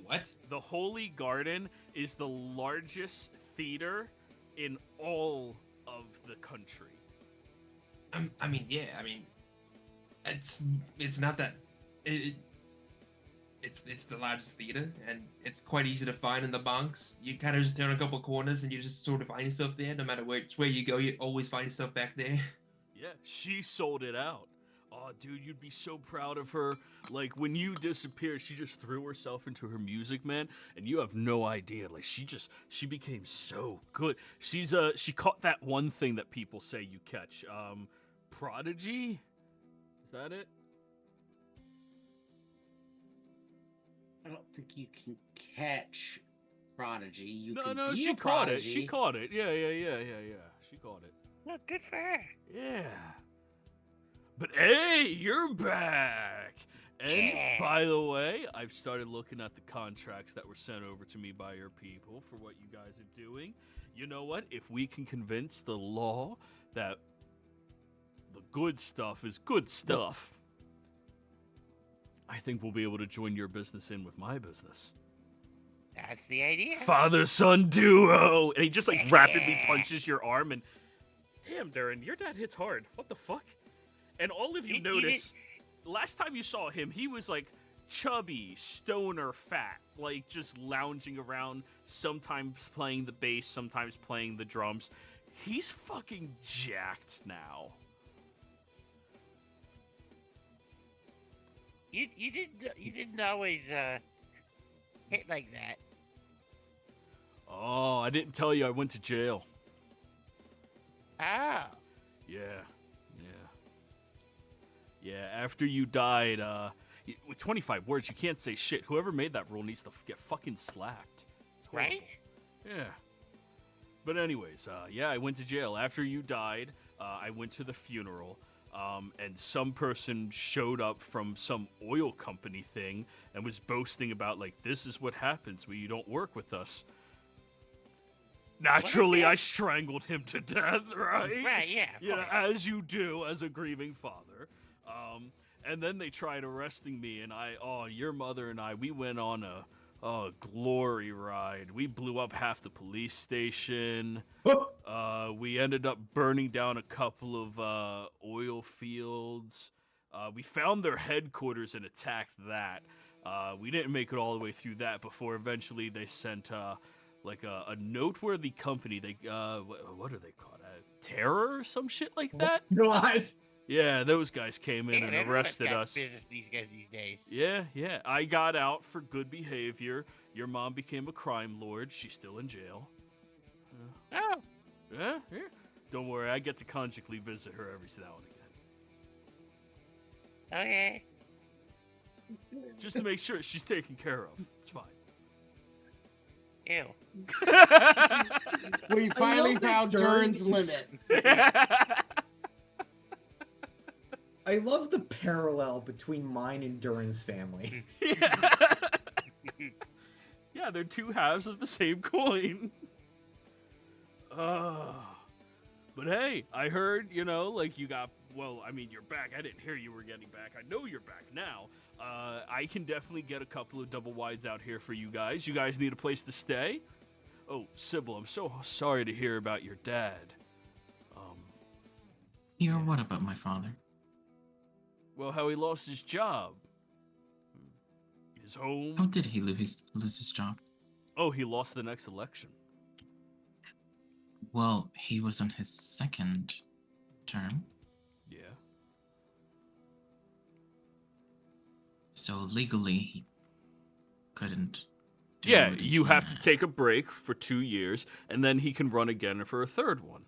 what? The Holy Garden is the largest theater in all of the country. I mean, yeah. I mean, it's not that. It's the largest theater, and it's quite easy to find in the Bronx. You kind of just turn a couple corners, and you just sort of find yourself there. No matter where you go, you always find yourself back there. Yeah, she sold it out. Oh, dude, you'd be so proud of her. Like, when you disappeared, she just threw herself into her music, man, and you have no idea. Like, she became so good. She caught that one thing that people say you catch. Prodigy? Is that it? I don't think you can catch Prodigy. You No, can no, be she a caught it. prodigy. She caught it. Yeah. She caught it. Well, good for her. Yeah. But hey, you're back. And Yeah. by the way, I've started looking at the contracts that were sent over to me by your people for what you guys are doing. You know what? If we can convince the law that the good stuff is good stuff, I think we'll be able to join your business in with my business. That's the idea. Father-son duo! And he just like rapidly punches your arm and... Damn, Darren, your dad hits hard. What the fuck? And all of you You notice, last time you saw him, he was like chubby, stoner, fat, like just lounging around, sometimes playing the bass, sometimes playing the drums. He's fucking jacked now. You didn't always hit like that. Oh, I didn't tell you I went to jail. Oh. Yeah, after you died, with 25 words, you can't say shit. Whoever made that rule needs to get fucking slapped. It's horrible. Right? Yeah. But anyways, yeah, I went to jail. After you died, I went to the funeral, and some person showed up from some oil company thing and was boasting about, like, this is what happens when you don't work with us. Naturally, I strangled him to death, right? Right, yeah. of You know, course. as you do as a grieving father. And then they tried arresting me, and your mother and I, we went on a glory ride. We blew up half the police station. We ended up burning down a couple of oil fields. We found their headquarters and attacked that. We didn't make it all the way through that before eventually they sent like a noteworthy company. They what are they called? Terror or some shit like that? God. Yeah, those guys came in Man, and everyone's arrested got us. business these guys these days. Yeah. I got out for good behavior. Your mom became a crime lord. She's still in jail. Oh, Yeah. Don't worry, I get to conjugally visit her every now and again. okay. Just to make sure she's taken care of. It's fine. Ew. We finally love that found Durin's- Durin's limit. I love the parallel between mine and Durin's family. Yeah, they're two halves of the same coin. But hey, I heard, like you got, well, I mean, you're back. I didn't hear you were getting back. I know you're back now. I can definitely get a couple of double wides out here for you guys. You guys need a place to stay? Oh, Sybil, I'm so sorry to hear about your dad. Here, what about my father? Well, how he lost his job. His home. How did he lose his job? Oh, he lost the next election. Well, he was on his second term, Yeah. so legally he couldn't. Do Yeah, what he you have to had. take a break for 2 years, and then he can run again for a third one.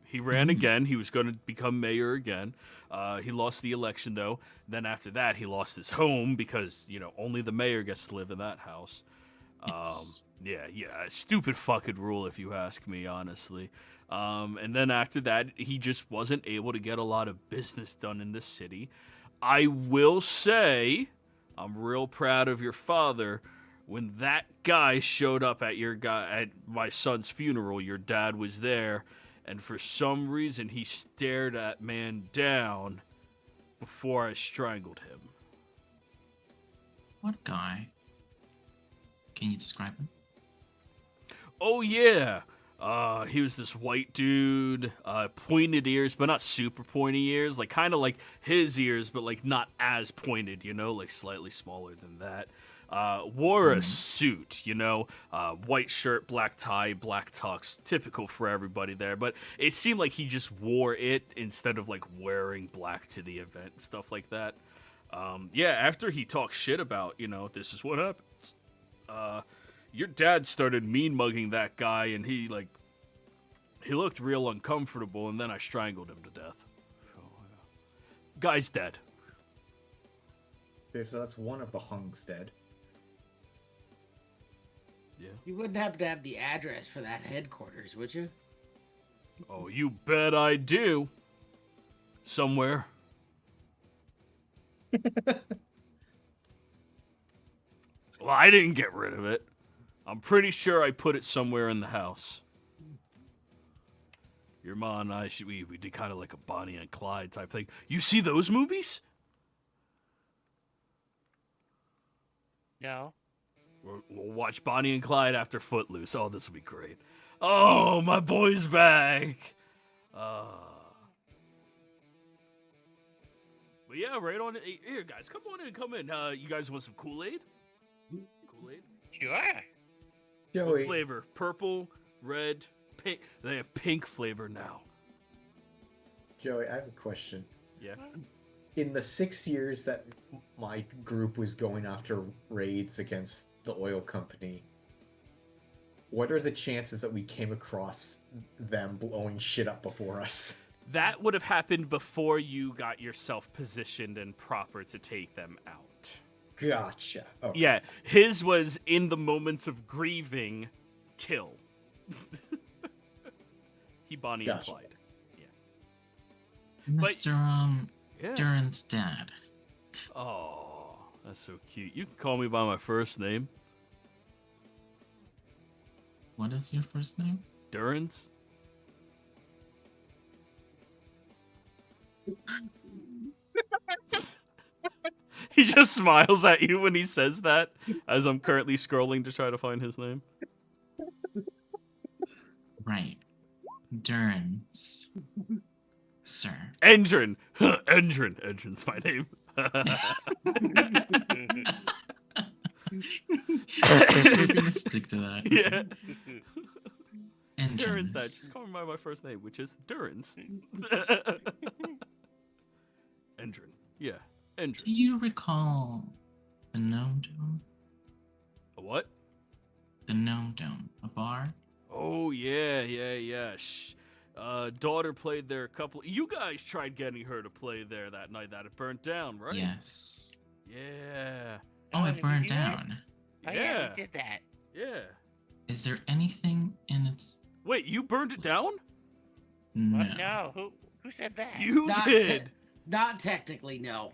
He ran again. He was going to become mayor again. He lost the election, though. Then after that, he lost his home because, only the mayor gets to live in that house. Yes. Yeah, stupid fucking rule if you ask me, honestly. And then after that, he just wasn't able to get a lot of business done in this city. I will say, I'm real proud of your father. When that guy showed up at my son's funeral, your dad was there, and for some reason he stared that man down before I strangled him. What guy? Can you describe him? Oh yeah, he was this white dude, pointed ears, but not super pointy ears, like kind of like his ears, but like not as pointed, like slightly smaller than that. Wore a suit, white shirt, black tie, black tux, typical for everybody there. But it seemed like he just wore it instead of like wearing black to the event and stuff like that. Yeah, after he talked shit about, this is what happens. Your dad started mean mugging that guy, and he looked real uncomfortable, and then I strangled him to death. So, guy's dead. Okay, so that's one of the hunks dead. Yeah. You wouldn't happen to have the address for that headquarters, would you? Oh, you bet I do. Somewhere. Well, I didn't get rid of it. I'm pretty sure I put it somewhere in the house. Your mom and I, we did kind of like a Bonnie and Clyde type thing. You see those movies? No. We'll watch Bonnie and Clyde after Footloose. Oh, this will be great. Oh, my boy's back. But yeah, right on. Here, guys, come on in, come in. You guys want some Kool-Aid? Kool-Aid? Sure. What Joey, flavor? Purple, red, pink. They have pink flavor now. Joey, I have a question. Yeah. In the 6 years that my group was going after raids against the oil company, what are the chances that we came across them blowing shit up before us? That would have happened before you got yourself positioned and proper to take them out. Gotcha. Okay. Yeah, his was in the moments of grieving, kill. He Bonnie and Gotcha. Clyde. But- Mr. Yeah. Durin's dad. Oh, that's so cute. You can call me by my first name, What is your first name? Durans. He just smiles at you when he says that, as I'm currently scrolling to try to find his name. Right. Durin's. sir. Endrin. Endrin. Endrin's my name. We're gonna stick to that. Yeah. Engines. Durin's that. Just call me by my first name, which is Durin's. Endrin. Yeah. Do Endrin. you recall the Gnome Dome? A what? The Gnome Dome, a bar? Oh, yeah. Daughter played there a couple. You guys tried getting her to play there that night that it burnt down, right? Yes. Yeah. Oh, did it we burned do that? down. Oh, Yeah. yeah, we did that. Yeah. Is there anything in its... Wait, you burned it down? No. What? No, who said that? You Not did. Not technically, no.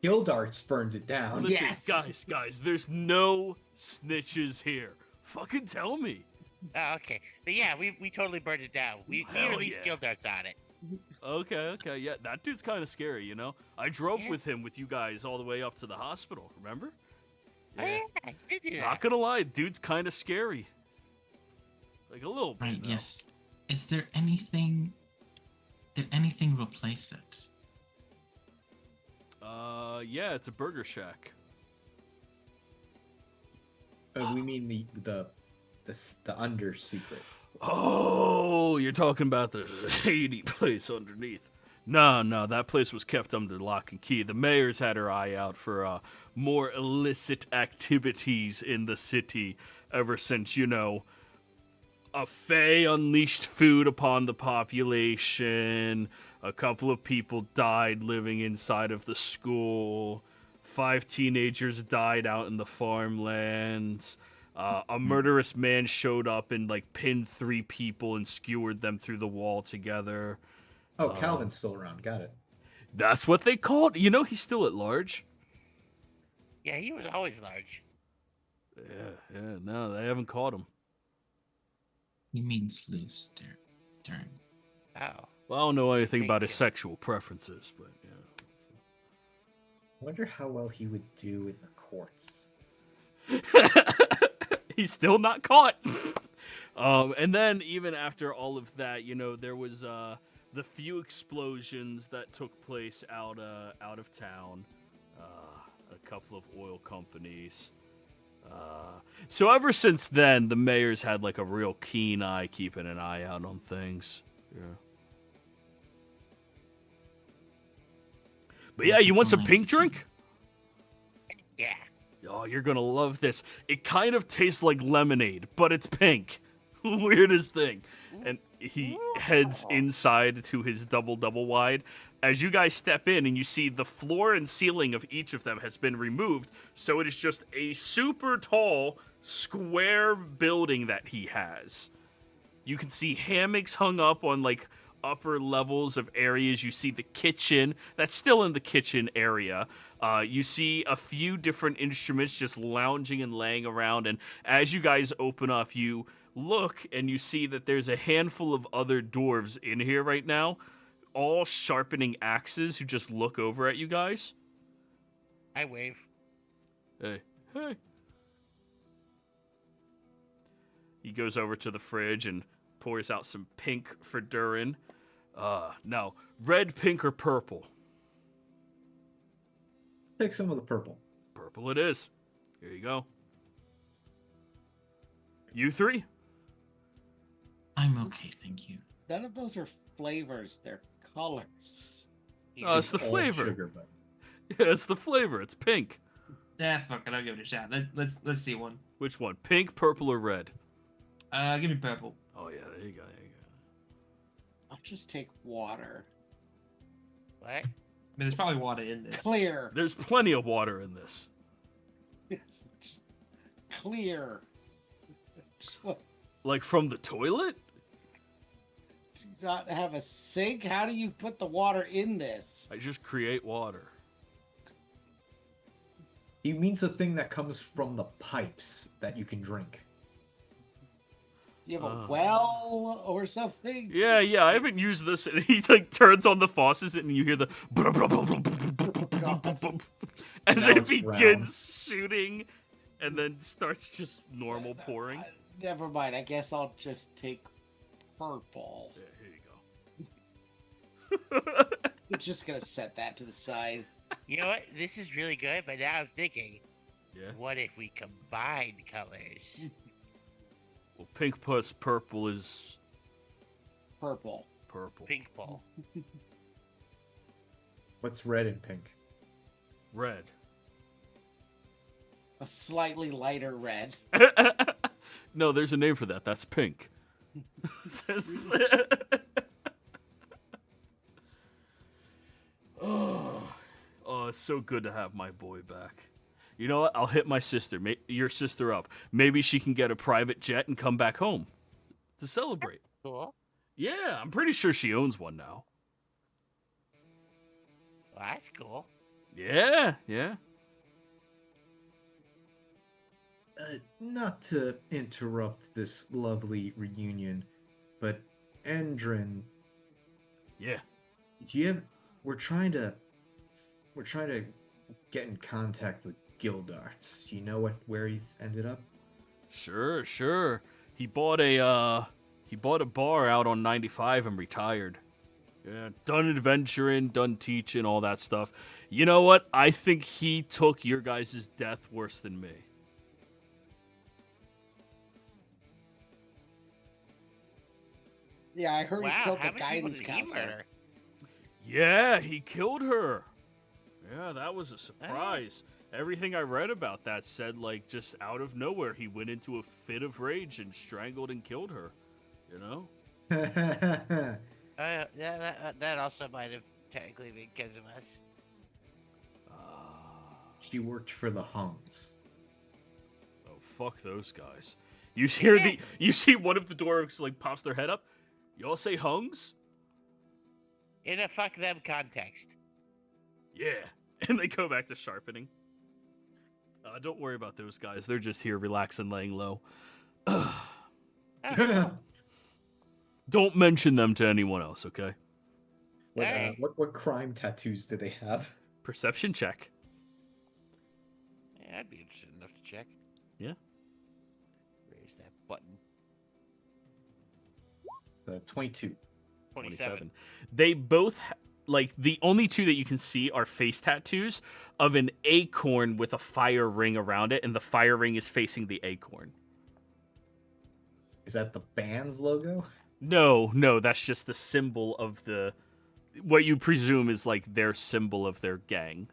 Gildarts burned it down. Listen, Yes. guys, there's no snitches here. Fucking tell me. Oh, okay. But yeah, we totally burned it down. We Hell released yeah. skill darts on it. Okay, yeah, that dude's kind of scary, you know? I drove Yeah. with him with you guys all the way up to the hospital, remember? Oh, yeah, I did do that. Not gonna lie, dude's kind of scary. Like a little bit. Right, though. yes. Is there anything... Did anything replace it? Yeah, it's a burger shack. We mean the under secret. Oh, you're talking about the shady place underneath. No, that place was kept under lock and key. The mayor's had her eye out for more illicit activities in the city ever since, you know, a fae unleashed food upon the population, a couple of people died living inside of the school, 5 teenagers died out in the farmlands, a murderous man showed up and, like, pinned 3 people and skewered them through the wall together. Oh, Calvin's still around. Got it. That's what they called. You know, he's still at large. Yeah, he was always large. Yeah, no, they haven't caught him. He means loose, Darren. Oh. Well, I don't know anything about his Thank you. sexual preferences, but yeah. I wonder how well he would do in the courts. He's still not caught. And then even after all of that, you know, there was the few explosions that took place out of town, a couple of oil companies. So ever since then, the mayor's had like a real keen eye, keeping an eye out on things. Yeah. But yeah, you want some pink drink? Yeah. Oh, you're gonna love this. It kind of tastes like lemonade, but it's pink. Weirdest thing. And he heads inside to his double wide. As you guys step in and you see the floor and ceiling of each of them has been removed, so it is just a super tall, square building that he has. You can see hammocks hung up on, like, upper levels of areas. You see the kitchen. That's still in the kitchen area. You see a few different instruments just lounging and laying around. And as you guys open up, you look and you see that there's a handful of other dwarves in here right now, all sharpening axes, who just look over at you guys. I wave. Hey. He goes over to the fridge and pours out some pink for Durin. Now, red, pink, or purple? Take some of the purple. Purple it is. Here you go. You 3? I'm okay, thank you. None of those are flavors, they're colors. Oh, it's the all flavor. Sugar, but Yeah, it's the flavor. It's pink. Yeah, fuck it. I'll give it a shot. Let's see one. Which one? Pink, purple, or red? Give me purple. Oh, yeah, there you go. I'll just take water. What? I mean, there's probably water in this. Clear. There's plenty of water in this. Just clear. Just what? Like from the toilet? Do you not have a sink? How do you put the water in this? I just create water. he means the thing that comes from the pipes that you can drink. You have a well or something? Yeah, I haven't used this. And he like turns on the faucets and you hear the as Now it it's begins shooting, and then starts just normal pouring. Never mind. I guess I'll just take purple. Yeah, here you We're just gonna set that to the side. You know what? This is really good, but now I'm thinking, Yeah. what if we combine colors? Well, pink plus purple is Purple. purple. Pink ball. What's red and pink? Red. A slightly lighter red. No, there's a name for that. That's pink. Oh, it's so good to have my boy back. You know what? I'll hit my sister, your sister up. Maybe she can get a private jet and come back home to celebrate. Cool. Yeah, I'm pretty sure she owns one now. Well, that's cool. Yeah. Not to interrupt this lovely reunion, but Endrin, Yeah. do you have? We're trying to get in contact with Gildarts. Do you know where he's ended up? Sure. He bought a bar out on 95 and retired. Yeah, done adventuring, done teaching, all that stuff. You know what? I think he took your guys' death worse than me. Yeah, I heard Wow, he killed how the many people guidance did he counselor. murder? Yeah, he killed her. Yeah, that was a surprise. Everything I read about that said, like, just out of nowhere, he went into a fit of rage and strangled and killed her. You know? That also might have technically been because of us. She worked for the Hungs. Oh, fuck those guys. You see one of the dwarves, like, pops their head up. Y'all say hungs? In a fuck them context. Yeah. And they go back to sharpening. Don't worry about those guys. They're just here relaxing, laying low. Don't mention them to anyone else, okay? Hey. What crime tattoos do they have? Perception check. Yeah, I'd be interested enough to check. Yeah. Where's that button? 22. 27. They both, like, the only two that you can see are face tattoos of an acorn with a fire ring around it, and the fire ring is facing the acorn. Is that the band's logo? No, that's just the symbol of what you presume is, like, their symbol of their gang.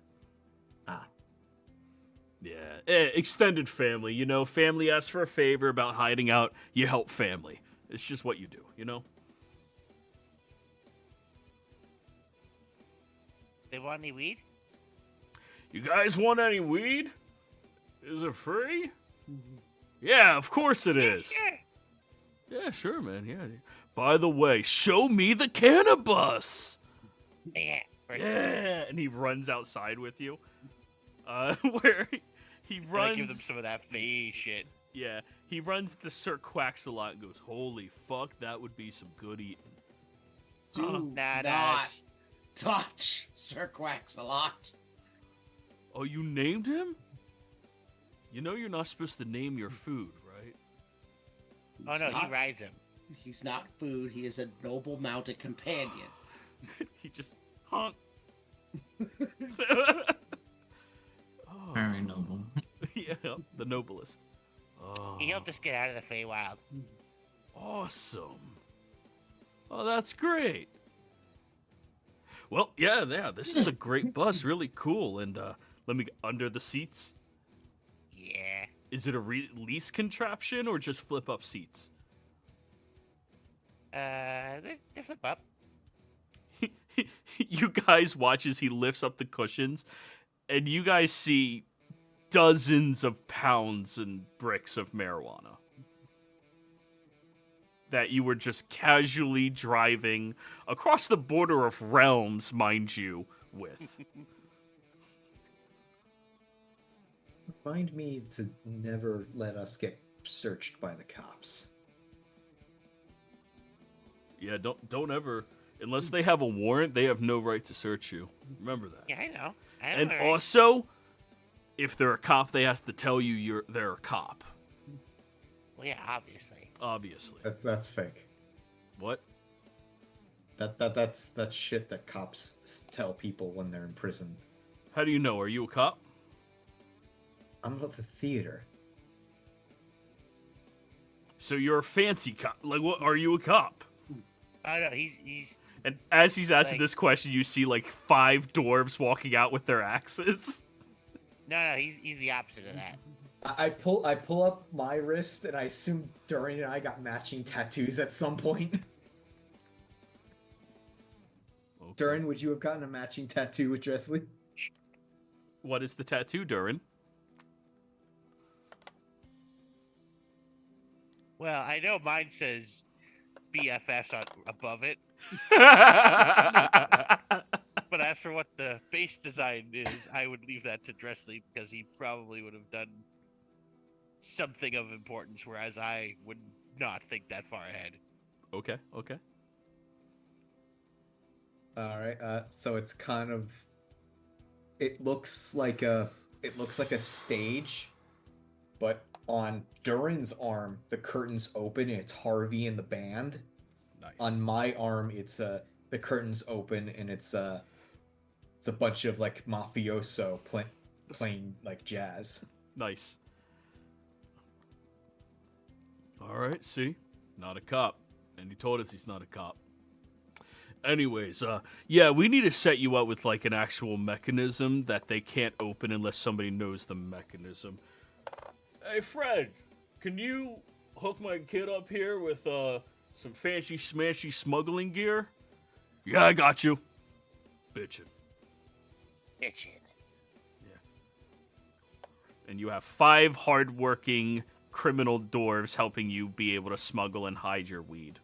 Ah. Yeah, extended family, you know, family asks for a favor about hiding out, you help family. It's just what you do, you know? They want any weed? You guys want any weed? Is it free? Yeah, of course it is. Sure. Yeah, sure, man. Yeah. By the way, show me the cannabis. Yeah. Yeah, and he runs outside with you. Where he Gotta runs. give them some of that phase shit. Yeah, he runs the Sir Quacks a lot and goes, "Holy fuck, that would be some good eating." Do Nah, not touch Sir Quacks a lot. Oh, you named him? You know you're not supposed to name your food, right? Oh no, he rides him. He's not food. He is a noble mounted companion. He just honk. Oh. Very noble. Yeah, the noblest. Oh, He helped us get out of the Feywild. awesome. Oh, that's great. Well, yeah, this is a great bus, really cool. And let me get under the seats. Yeah. Is it a release contraption or just flip up seats? They flip up. You guys watch as he lifts up the cushions, and you guys see dozens of pounds and bricks of marijuana that you were just casually driving across the border of realms, mind you, with. Remind me to never let us get searched by the cops. Yeah, don't ever, unless they have a warrant, they have no right to search you. Remember that. Yeah, I know. And also, if they're a cop, they have to tell you they're a cop. Well, yeah, obviously. Obviously. That's fake. What? That's shit that cops tell people when they're in prison. How do you know? Are you a cop? I'm about the theater. So you're a fancy cop. Like, what? Are you a cop? I don't know. He's And as he's asking Like- this question, you see like 5 dwarves walking out with their axes. no. He's the opposite of that. I pull up my wrist, and I assume Durin and I got matching tattoos at some point. Okay. Durin, would you have gotten a matching tattoo with Dressley? What is the tattoo, Durin? Well, I know mine says BFFs on above it, but as for what the base design is, I would leave that to Dressley because he probably would have done something of importance, whereas I would not think that far ahead. Okay. All right. So it's kind of. It looks like a stage, but on Durin's arm, the curtains open and it's Harvey and the band. Nice. On my arm, it's the curtains open and it's a bunch of like mafioso playing like jazz. Nice. All right, see? Not a cop. And he told us he's not a cop. Anyways, yeah, we need to set you up with like an actual mechanism that they can't open unless somebody knows the mechanism. Hey, Fred, can you hook my kid up here with some fancy smashy smuggling gear? Yeah, I got you. Bitchin'. And you have 5 hardworking criminal dwarves helping you be able to smuggle and hide your weed.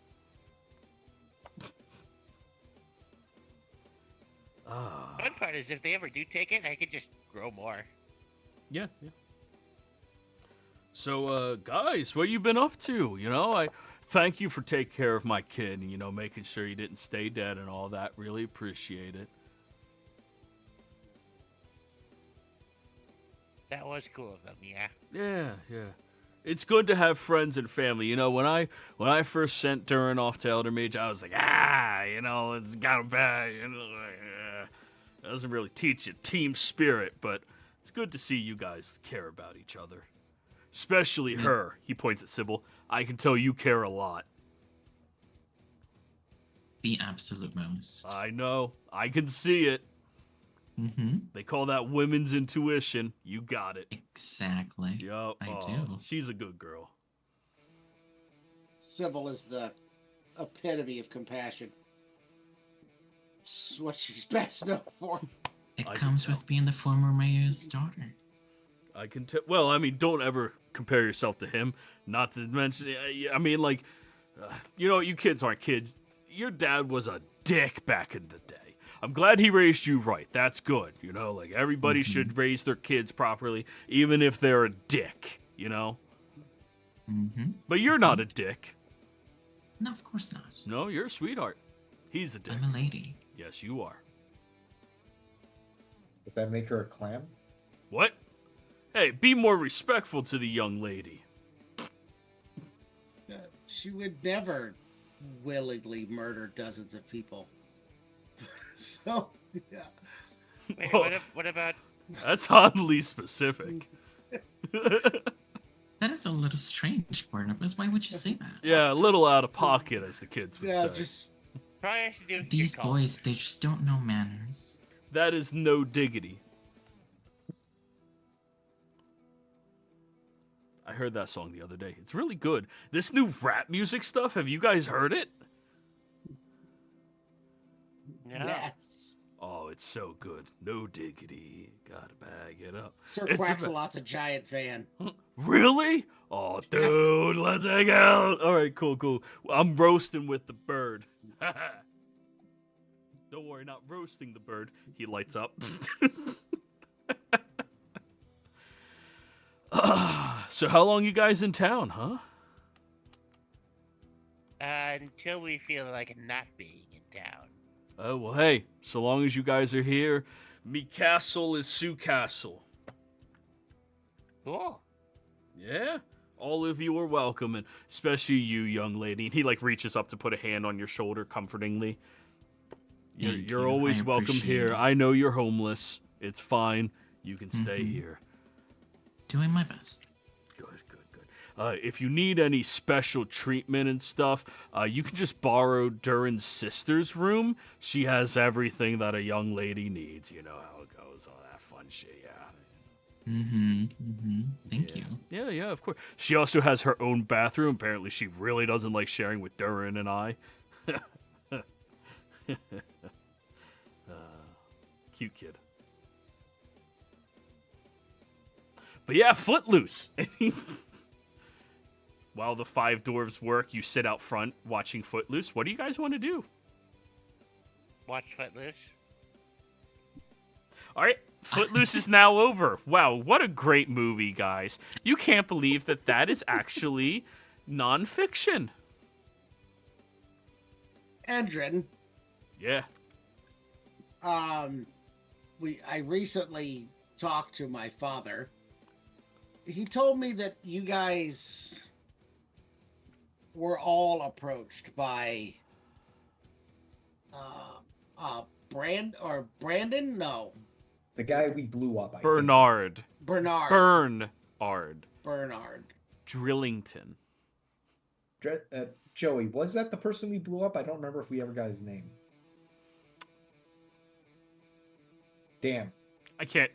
Fun part is if they ever do take it, I could just grow more. Yeah. So, guys, what you been up to? You know, I thank you for taking care of my kid and, you know, making sure he didn't stay dead and all that. Really appreciate it. That was cool of them, yeah. Yeah. It's good to have friends and family. You know, when I first sent Durin off to Elder Mage, I was like, you know, it's kind of bad. You know, it doesn't really teach you team spirit, but it's good to see you guys care about each other. Especially her. He points at Sybil. I can tell you care a lot. The absolute most. I know. I can see it. Mm-hmm. They call that women's intuition. You got it. Exactly. Yup. I do. She's a good girl. Sybil is the epitome of compassion. It's what she's best known for. It I comes can with being the former mayor's daughter. I can tell. Well, I mean, don't ever compare yourself to him. Not to mention, I mean, like, you know, you kids aren't kids. Your dad was a dick back in the day. I'm glad he raised you right. That's good. You know, like, everybody should raise their kids properly, even if they're a dick, you know? Mm-hmm. But you're not a dick. No, of course not. No, you're a sweetheart. He's a dick. I'm a lady. Yes, you are. Does that make her a clam? What? Hey, be more respectful to the young lady. She would never willingly murder dozens of people. So, yeah. Wait, Well- what about... That's oddly specific. That is a little strange, Barnabas. Why would you say that? Yeah, a little out of pocket, as the kids would Yeah, say. just Probably has to do with These your culture. boys, they just don't know manners. That is no diggity. I heard that song the other day. It's really good. This new rap music stuff, have you guys heard it? No. yes. Oh, it's so good. No diggity. Gotta bag it up. Sir It's Quack's a about- lots of giant fan. Really? Oh, dude, let's hang out. All right, cool. I'm roasting with the bird. Don't worry, not roasting the bird. He lights up. So how long you guys in town, huh? Until we feel like not being in town. Oh, well, hey, so long as you guys are here, me castle is Sue Castle. Cool. Yeah, all of you are welcome, and especially you, young lady. And he, like, reaches up to put a hand on your shoulder comfortingly. Thank You're you. always I welcome appreciate here. it. I know you're homeless. It's fine. You can stay Mhm. here. Doing my best. Good. If you need any special treatment and stuff, you can just borrow Durin's sister's room. She has everything that a young lady needs. You know how it goes, all that fun shit, yeah. Thank you. Yeah, of course. She also has her own bathroom. Apparently, she really doesn't like sharing with Durin and I. Cute kid. But yeah, Footloose. While the 5 dwarves work, you sit out front watching Footloose. What do you guys want to do? Watch Footloose. All right, Footloose is now over. Wow, what a great movie, guys. You can't believe that is actually nonfiction. Andrin, Yeah. I recently talked to my father. He told me that you guys were all approached by Brandon? No. The guy we blew up. I think. Bernard. Bernard. Bernard. Drillington. Joey, was that the person we blew up? I don't remember if we ever got his name. Damn. I can't.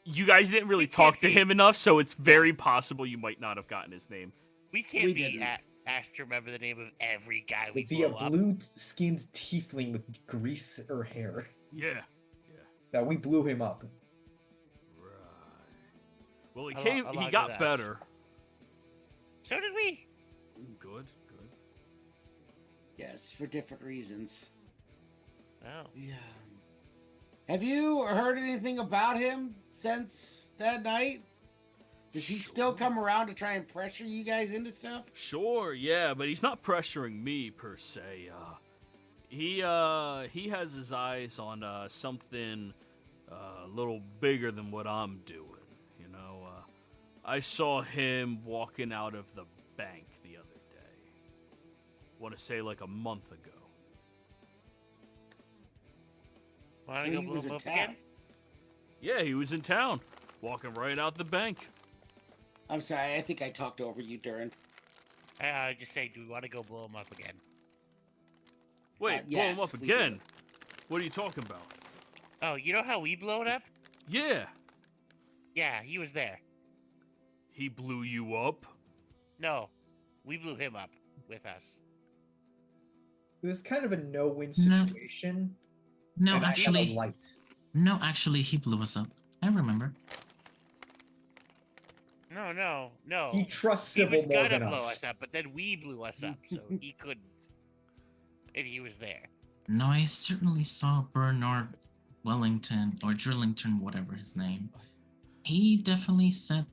You guys didn't really talk to him enough, so it's very possible you might not have gotten his name. We can't We be didn't. Asked to remember the name of every guy we Was he a blow up. blue-skinned tiefling with grease or hair? Yeah. That we blew him up. Right. Well, he Along got with us. better. So did we. Good. Yes, for different reasons. Oh. Yeah. Have you heard anything about him since that night? Does he still come around to try and pressure you guys into stuff? Sure, yeah, but he's not pressuring me per se. He has his eyes on something a little bigger than what I'm doing. You know, I saw him walking out of the bank the other day. Want to say like a month ago. Want to So go he blow was him in up town. again? Yeah, he was in town, walking right out the bank. I'm sorry, I think I talked over you, Durin. Just say, do we want to go blow him up again? Wait, blow yes, him up we again? do. What are you talking about? Oh, you know how we blow it up? Yeah, Yeah, he was there. he blew you up. No, we blew him up with us. It was kind of a no-win No. situation. No, and I have a actually, light. he blew us up. I remember. No. He trusts He Sybil was more gonna than blow us. us up, but then we blew us up, so he couldn't. And he was there. No, I certainly saw Bernard Wellington or Drillington, whatever his name. He definitely said.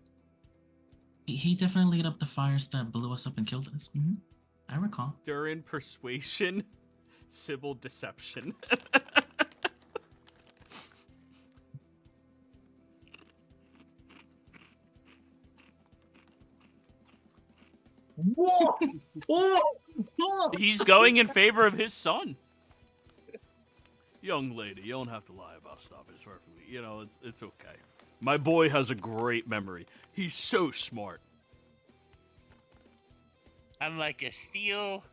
He definitely lit up the fires that blew us up and killed us. I recall. Durin persuasion, Sybil deception. Whoa! Whoa! He's going in favor of his son. Young lady, you don't have to lie about stuff. It's perfectly, it's okay. My boy has a great memory. He's so smart. I'm like a steel.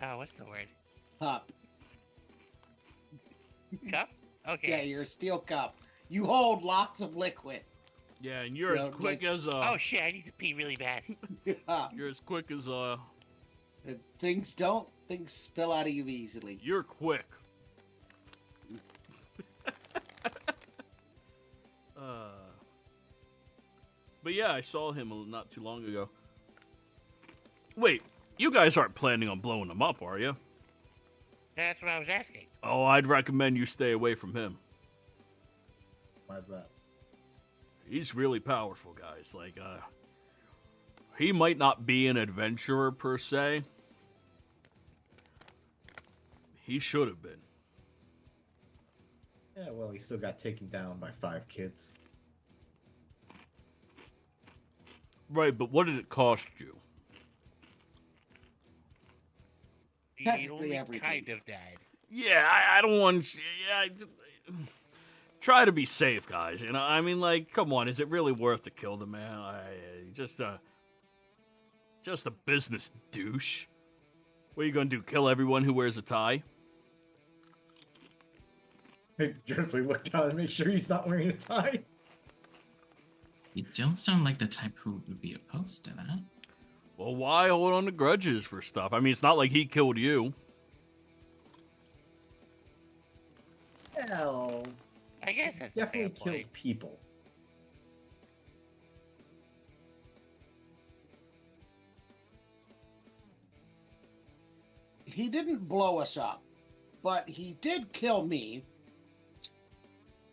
Oh, what's the word? Cup. Cup? Okay. Yeah, you're a steel cup. You hold lots of liquid. Yeah, and you're Yeah, as quick like- as Oh shit! I need to pee really bad. you're as quick as Things spill out of you easily. you're quick. But yeah, I saw him not too long ago. Wait, you guys aren't planning on blowing him up, are you? That's what I was asking. Oh, I'd recommend you stay away from him. Why's that? He's really powerful, guys. Like, he might not be an adventurer per se. He should have been. Yeah, well, he still got taken down by 5 kids. Right, but what did it cost you? He Technically only everything. kind of died. Yeah, I don't want. Try to be safe, guys. You know, I mean, like, come on, is it really worth to kill the man? Just a business douche. What are you gonna do? Kill everyone who wears a tie? Maybe Jersey look down and make sure he's not wearing a tie. You don't sound like the type who would be opposed to that. Well, why hold on to grudges for stuff? I mean, it's not like he killed you. Well, I guess that's a definitely fair killed point. people. He didn't blow us up, but he did kill me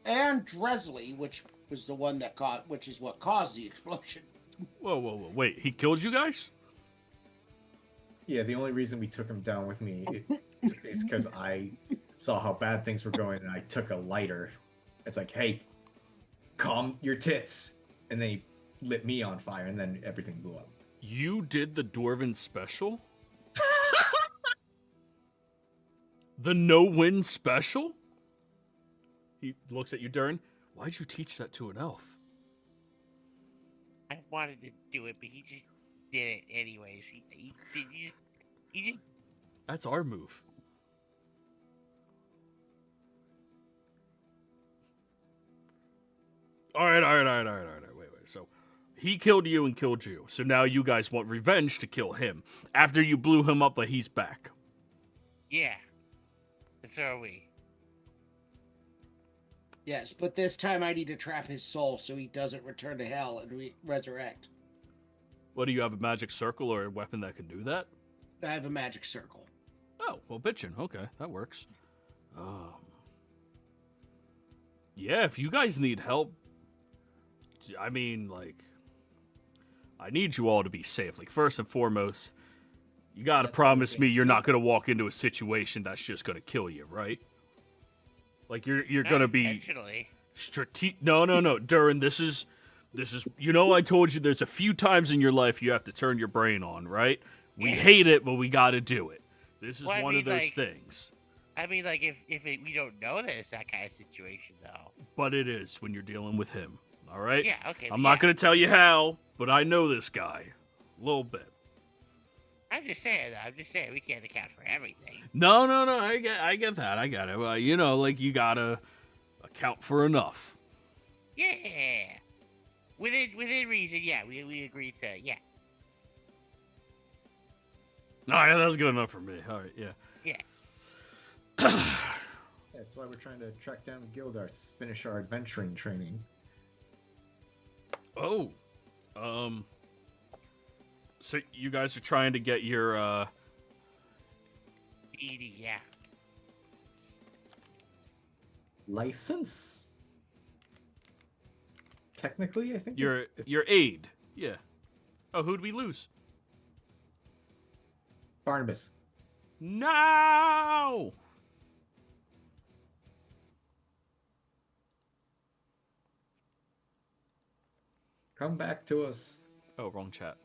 and Dresley, which was the one that which is what caused the explosion. Whoa. Wait, he killed you guys? Yeah, the only reason we took him down with me is because I saw how bad things were going, and I took a lighter. It's like, hey, calm your tits. And then he lit me on fire, and then everything blew up. You did the Dwarven special? The no-win special? He looks at you, Durin. Why'd you teach that to an elf? I wanted to do it, but he just did it anyways. He just That's our move. All right. Wait. So he killed you and killed you. So now you guys want revenge to kill him after you blew him up, but he's back. yeah. And so are we. Yes, but this time I need to trap his soul so he doesn't return to hell and resurrect. What, do you have a magic circle or a weapon that can do that? I have a magic circle. Oh, well, bitchin'. Okay, that works. Yeah, if you guys need help, I mean, like, I need you all to be safe. Like, first and foremost, you gotta promise me you're not gonna walk into a situation that's just gonna kill you, right? Like, you're Not gonna be intentionally. No, Durin, this is, you know, I told you there's a few times in your life you have to turn your brain on, right? We Yeah. hate it, but we gotta do it. This is Well, I one of mean, those like- things. I mean, like, we don't know that it's that kind of situation, though. But it is when you're dealing with him, all right? Yeah, okay. I'm not gonna tell you how, but I know this guy. A little bit. I'm just saying, we can't account for everything. No, I get that. I get it. Well, you know, like, you gotta account for enough. Yeah. Within reason, yeah, we agreed to, yeah. No, yeah, that's good enough for me. All right, yeah. Yeah. That's why we're trying to track down Guildarts, finish our adventuring training. Oh, so you guys are trying to get your ED, yeah. License? Technically, I think your aid. Yeah. Oh, who'd we lose? Barnabas. No. Come back to us. Oh, wrong chat.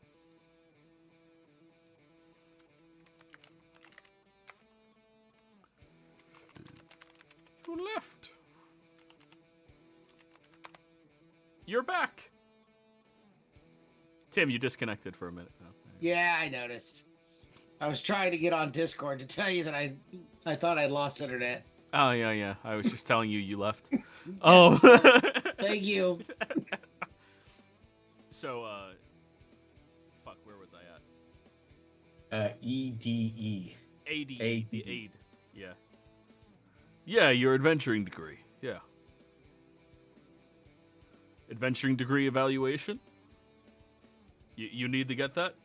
To left. You're back. Tim, you disconnected for a minute. Oh, Yeah, I noticed. I was trying to get on Discord to tell you that I thought I'd lost internet. oh yeah. I was just telling you left. Oh. Thank you. So, fuck, where was I at? EDE. AD. AD. The aid. Yeah. Yeah, your adventuring degree. Yeah. Adventuring degree evaluation? You need to get that?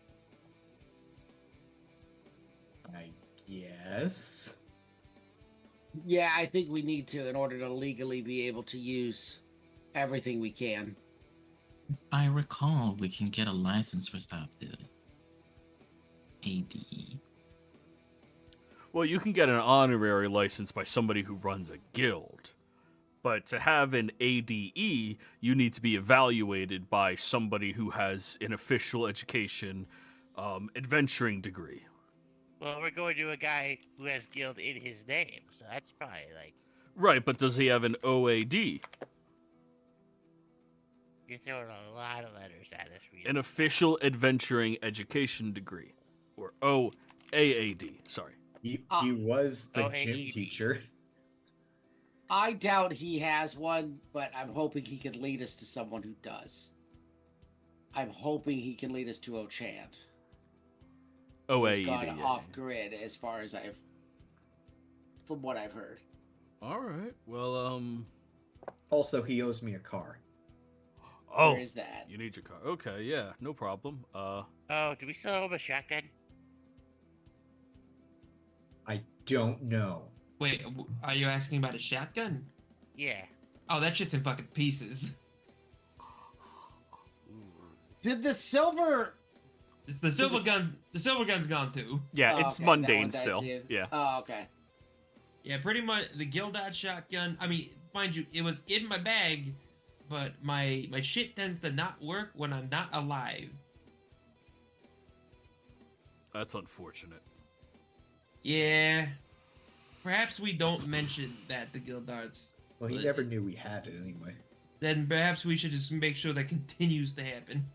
I guess. Yeah, I think we need to in order to legally be able to use everything we can. If I recall, we can get a license without the ADE. Well, you can get an honorary license by somebody who runs a guild. But to have an ADE, you need to be evaluated by somebody who has an official education adventuring degree. Well, we're going to a guy who has guild in his name, so that's probably like Right, but does he have an OAD? you're throwing a lot of letters at us. Really. An official adventuring education degree. Or OAAD, sorry. He was the gym AED. teacher. I doubt he has one, but I'm hoping he can lead us to someone who does. I'm hoping he can lead us to Ochant. OAED. He's gone yeah. off grid as far as from what I've heard. All right. Well, Also, he owes me a car. oh, Where is that? you need your car. Okay, yeah, no problem. Oh, do we still have a shotgun? I don't know. Wait, are you asking about a shotgun? Yeah. Oh, that shit's in fucking pieces. Did the silver? It's the silver gun. The silver gun's gone too. Yeah, Oh, it's okay, that one mundane died still. too. Yeah. Oh, okay. Yeah, pretty much the Gildad shotgun. I mean, mind you, it was in my bag, but my shit tends to not work when I'm not alive. That's unfortunate. Yeah. Perhaps we don't mention that to Gildards. Well, he never knew we had it anyway. Then perhaps we should just make sure that continues to happen.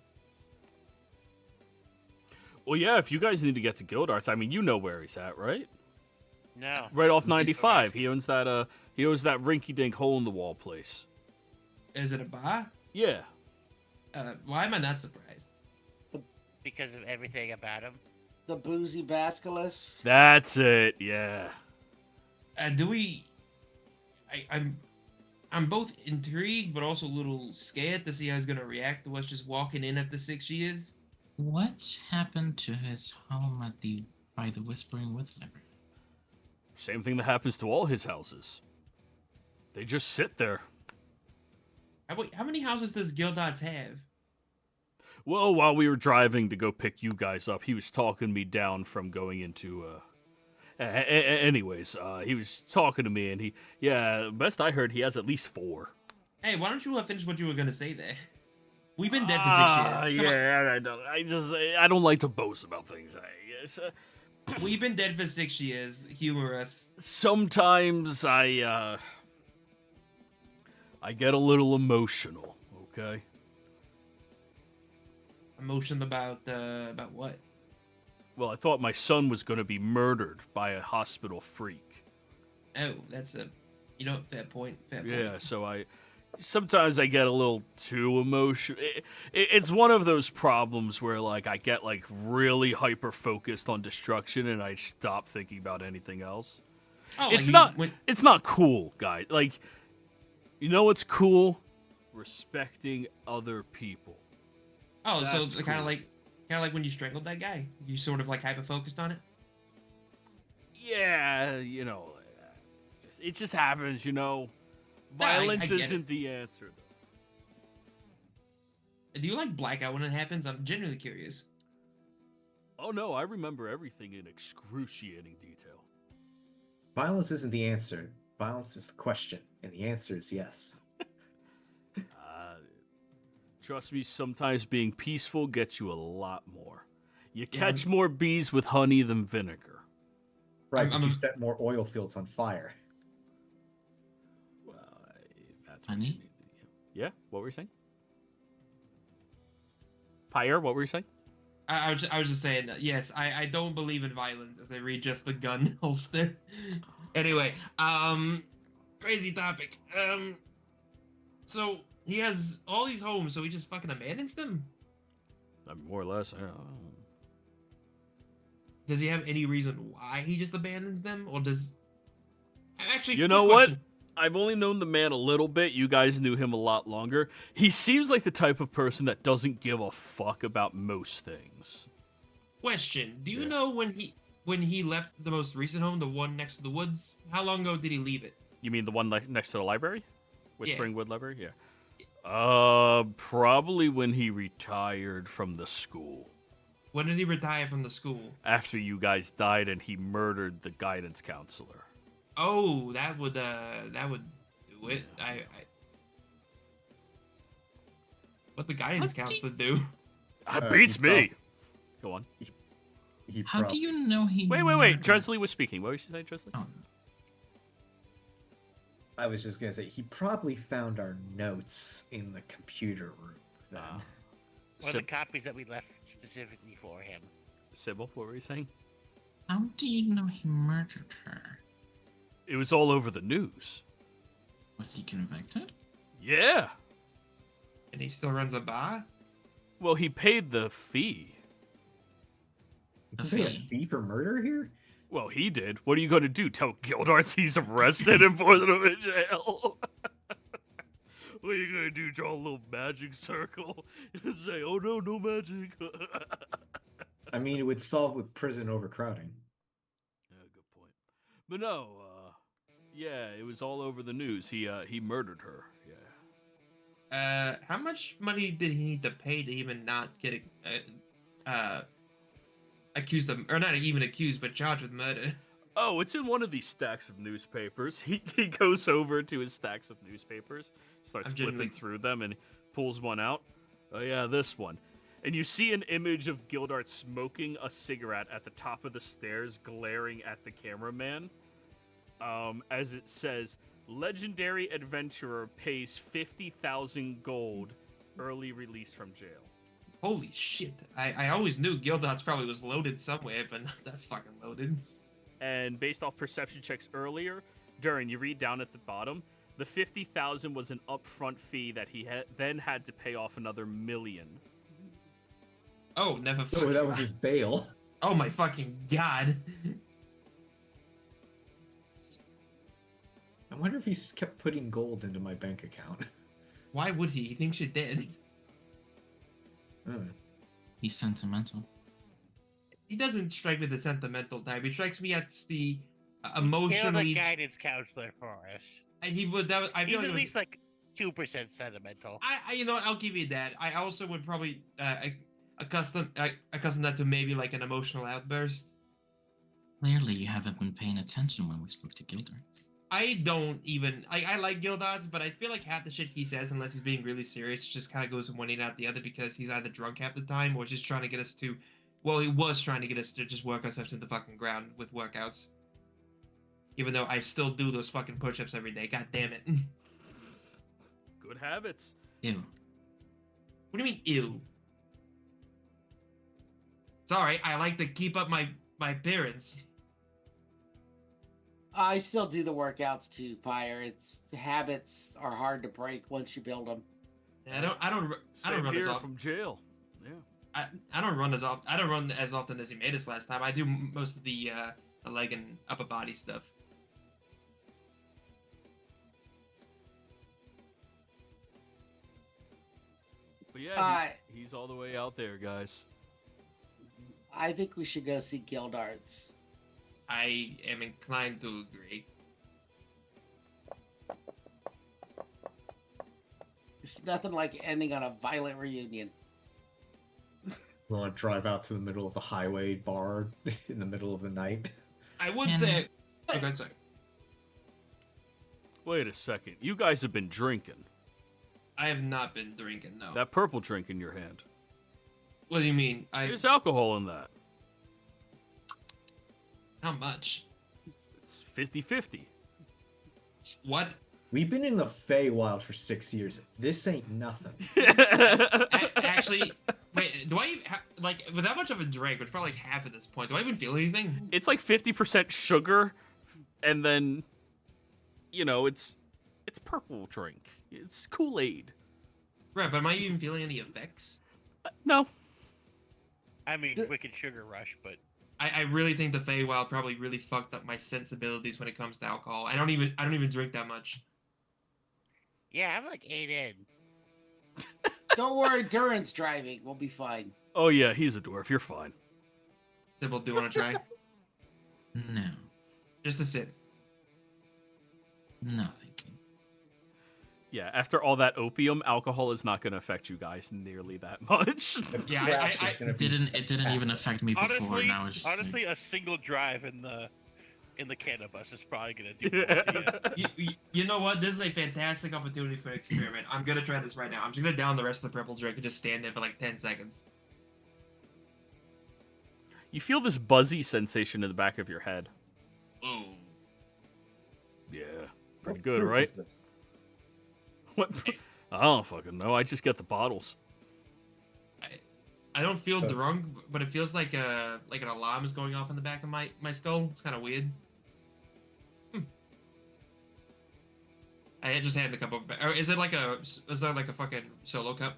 Well, yeah, if you guys need to get to Gildarts, I mean, you know where he's at, right? No. Right off 95. He owns that rinky-dink hole-in-the-wall place. Is it a bar? Yeah. Why am I not surprised? Because of everything about him. The boozy basilisk. That's it, yeah. Do we? I'm both intrigued, but also a little scared to see how he's gonna react to us just walking in after 6 years. What happened to his home by the Whispering Woods Library? Same thing that happens to all his houses. They just sit there. How many houses does Gildards have? Well, while we were driving to go pick you guys up, he was talking me down from going into, anyways, he was talking to me, and best I heard, he has at least 4. Hey, why don't you finish what you were gonna say there? We've been dead for 6 years. Come on. Yeah, I don't like to boast about things. We've been dead for 6 years. Humor us. Sometimes I get a little emotional, okay? Emotion about what? Well, I thought my son was going to be murdered by a hospital freak. Oh, that's fair point. Fair point. Yeah, so sometimes I get a little too emotional. It's one of those problems where, like, I get, like, really hyper-focused on destruction and I stop thinking about anything else. Oh, It's like not it's not cool, guys. Like, you know what's cool? Respecting other people. Oh, so That's kind cool. of like when you strangled that guy. You sort of like hyper focused on it. Yeah, you know, it just happens, you know. No, I Violence get it. isn't the answer, though. Do you like blackout when it happens? I'm genuinely curious. Oh no, I remember everything in excruciating detail. Violence isn't the answer. Violence is the question, and the answer is yes. Trust me, sometimes being peaceful gets you a lot more. You Yeah, catch more bees with honey than vinegar. Right, I'm but you a- set more oil fields on fire. Well, that's Honey? what you need to do. Yeah, what were you saying? Pyre, what were you saying? I was just saying that, yes, I don't believe in violence as I read just the gun holster. Anyway, crazy topic. So he has all these homes, so he just fucking abandons them? I mean, more or less. I don't know. Does he have any reason why he just abandons them, or does? Actually, You know quick what? question. I've only known the man a little bit. You guys knew him a lot longer. He seems like the type of person that doesn't give a fuck about most things. Question: do you Yeah. know when he left the most recent home, the one next to the woods? How long ago did he leave it? You mean the one next to the library? Whispering Yeah. Wood Library? Yeah. Probably when he retired from the school. When did he retire from the school? After you guys died and he murdered the guidance counselor. Oh, that would do it. I what the guidance counselor do? That Uh, beats he me. prob- Go on. he How do you know he? Wait. murdered- Dresley was speaking. What was she saying, Dresley? Oh, I was just gonna say he probably found our notes in the computer room. Then. One of the Sib- copies that we left specifically for him. Sybil, what were you saying? how do you know he murdered her? It was all over the news. Was he convicted? Yeah. And he still runs a bar? Well, he paid the fee. The You pay a fee. fee for murder here? Well, he did. What are you going to do? Tell Gildarts he's arrested and put him in jail? What are you going to do? Draw a little magic circle and say, oh no, no magic? I mean, it would solve with prison overcrowding. Yeah, good point. But no, yeah, it was all over the news. He murdered her. Yeah. How much money did he need to pay to even not get accused of, or not even accused, but charged with murder? Oh, it's in one of these stacks of newspapers. He goes over to his stacks of newspapers, starts I'm flipping genuinely- through them, and pulls one out. Oh yeah, this one. And you see an image of Gildart smoking a cigarette at the top of the stairs, glaring at the cameraman. As it says, legendary adventurer pays 50,000 gold, early release from jail. Holy shit. I always knew Gildots probably was loaded somewhere, but not that fucking loaded. And based off perception checks earlier, Durin, you read down at the bottom, the 50,000 was an upfront fee that he then had to pay off another 1 million. Oh, never Oh, fucking. that was his bail. Oh my fucking god. I wonder if he's kept putting gold into my bank account. Why would he? He thinks you're dead. Hmm. He's sentimental. He doesn't strike me the sentimental type. He strikes me as the He's a emotionally. guidance counselor for us. He would. That, I feel He's like at it was- least like 2% sentimental. you know what? I'll give you that. I also would probably accustom that to maybe like an emotional outburst. Clearly, you haven't been paying attention when we spoke to Gildarts. I don't even. I like Gildots, but I feel like half the shit he says, unless he's being really serious, just kind of goes from one ear out the other because he's either drunk half the time or just trying to get us to. Well, he was trying to get us to just work ourselves to the fucking ground with workouts. Even though I still do those fucking push-ups every day. God damn it. What Good habits. Ew. do you mean, ew? Sorry, I like to keep up my appearance. I still do the workouts too, Pyre. It's habits are hard to break once you build them. I don't Same run as here often. from jail. Yeah. I don't run as often. I don't run as often as he made us last time. I do most of the leg and upper body stuff. But yeah, he's all the way out there, guys. I think we should go see Gildarts. I am inclined to agree. There's nothing like ending on a violent reunion. We want to drive out to the middle of the highway bar in the middle of the night. I would And- say. Okay, sorry. Wait a second. You guys have been drinking. I have not been drinking. No. That purple drink in your hand. What do you mean? There's alcohol in that. How much? It's 50-50. What? We've been in the Feywild for 6 years. This ain't nothing. Actually, wait. Do I even like with that much of a drink, which is probably like half at this point? Do I even feel anything? It's like 50% sugar, and then, it's purple drink. It's Kool-Aid. Right, but am I even feeling any effects? No. I mean, Wicked Sugar Rush, but I really think the Feywild probably really fucked up my sensibilities when it comes to alcohol. I don't even drink that much. yeah, I'm like 8 in. Don't worry, Durin's driving. We'll be fine. Oh yeah, he's a dwarf. You're fine. Sybil, do you want to try? No. Just a sip. No, thank you. Yeah, after all that opium, alcohol is not going to affect you guys nearly that much. Yeah, Crash I- is gonna It be didn't even affect me before. Honestly, Now it's just like- honestly, a single drive in the cannabis is probably gonna do more to you. You know what? This is a fantastic opportunity for an experiment. I'm gonna try this right now. I'm just gonna down the rest of the purple drink and just stand there for like 10 seconds. You feel this buzzy sensation in the back of your head. Oh. Yeah, What pretty good, fruit right? is this? What? I don't fucking know. I just get the bottles. I don't feel Oh. drunk, but it feels like an alarm is going off in the back of my skull. It's kind of weird. I just had the cup of. Or is that like a fucking solo cup?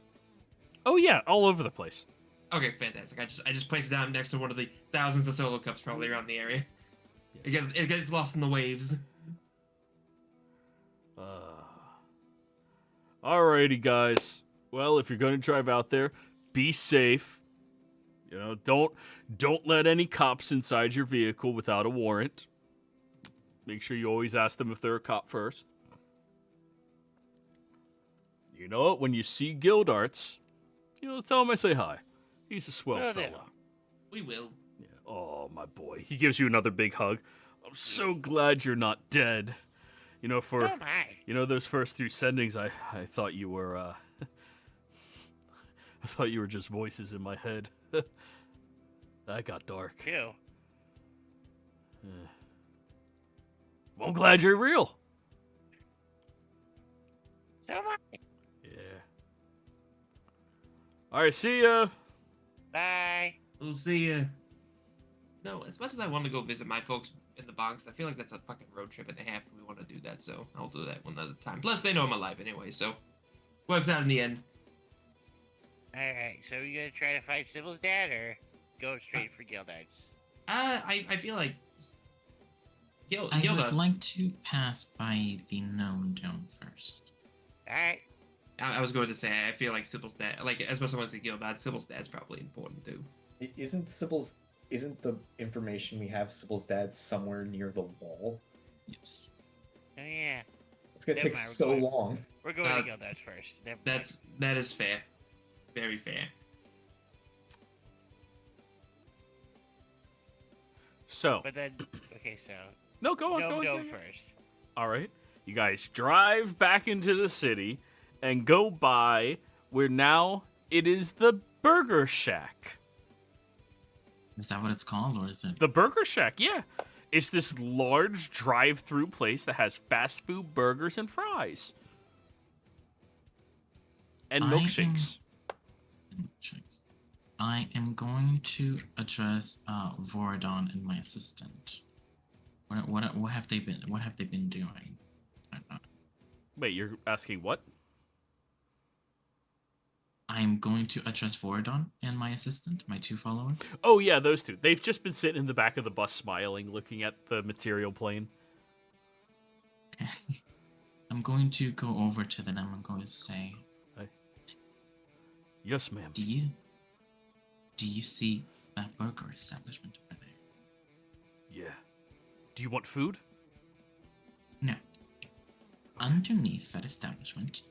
Oh yeah, all over the place. Okay, fantastic. I just placed it down next to one of the thousands of solo cups probably around the area. It gets lost in the waves. Alrighty, guys. Well, if you're gonna drive out there, be safe. You know, don't let any cops inside your vehicle without a warrant. Make sure you always ask them if they're a cop first. You know what? When you see Gildarts, tell him I say hi. He's a swell Will do. fella. We will. Yeah. Oh, my boy. He gives you another big hug. I'm so glad you're not dead. For Oh my. those first 2 sendings, I thought you were I thought you were just voices in my head. That got dark. Ew. Well, I'm glad you're real. So am I. Yeah. All right, see ya. Bye. We'll see you. No, as much as I want to go visit my folks in the Bronx, I feel like that's a fucking road trip and a half if we want to do that, so I'll do that one other time. Plus, they know I'm alive anyway, so works out in the end. Alright, so you gonna try to fight Sybil's dad or go straight for Gildarts? I feel like I Gilda. would like to pass by the known dome first. Alright. I was going to say I feel like Sybil's dad, like as much as I want to say Gilda, Sybil's dad's probably important too. Isn't the information we have Sybil's dad somewhere near the wall? Yes. Oh yeah. It's gonna Never take mind, we're so going. long. We're going to Gildarts first. Never mind. That is fair, very fair. So, But then, okay, so no, go on, Dome go on. Dome go on. first. All right. You guys drive back into the city and go by where now it is the Burger Shack. Is that what it's called, or is it? The Burger Shack, yeah. It's this large drive-through place that has fast food burgers and fries. And milkshakes. Milkshakes. I am going to address Voradon and my assistant. What have they been? What have they been doing? Wait, you're asking what? I'm going to address Voradon and my assistant, my 2 followers. Oh, yeah, those 2. They've just been sitting in the back of the bus smiling, looking at the material plane. I'm going to go over to them and I'm going to say, Yes, ma'am. Do you see that burger establishment over there? Yeah. Do you want food? No. Underneath that establishment,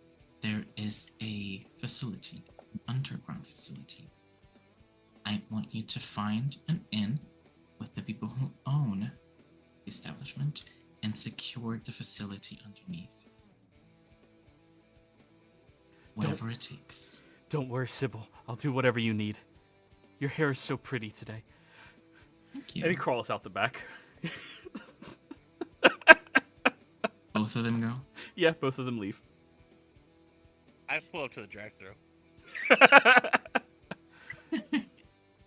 there is a facility, an underground facility. I want you to find an inn with the people who own the establishment and secure the facility underneath. Whatever it takes. Don't worry, Sybil. I'll do whatever you need. Your hair is so pretty today. Thank you. And he crawls out the back. Both of them go? Yeah, both of them leave. I pull up to the drive-thru.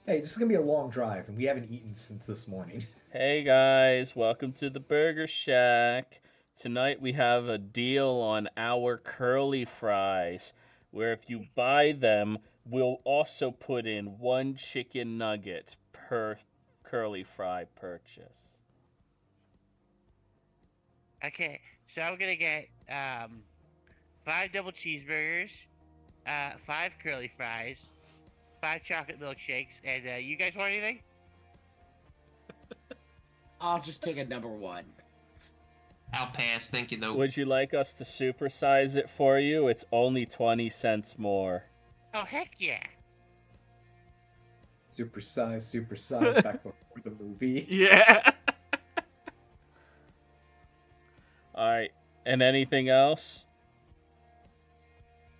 Hey, this is gonna be a long drive, and we haven't eaten since this morning. Hey guys, welcome to the Burger Shack. Tonight we have a deal on our curly fries, where if you buy them, we'll also put in 1 chicken nugget per curly fry purchase. Okay, so I'm gonna get 5 double cheeseburgers, 5 curly fries, 5 chocolate milkshakes, and you guys want anything? I'll just take a number 1. I'll pass. Thank you, though. Would you like us to supersize it for you? It's only 20 cents more. Oh heck yeah! Super size back before the movie. Yeah. Alright, and anything else?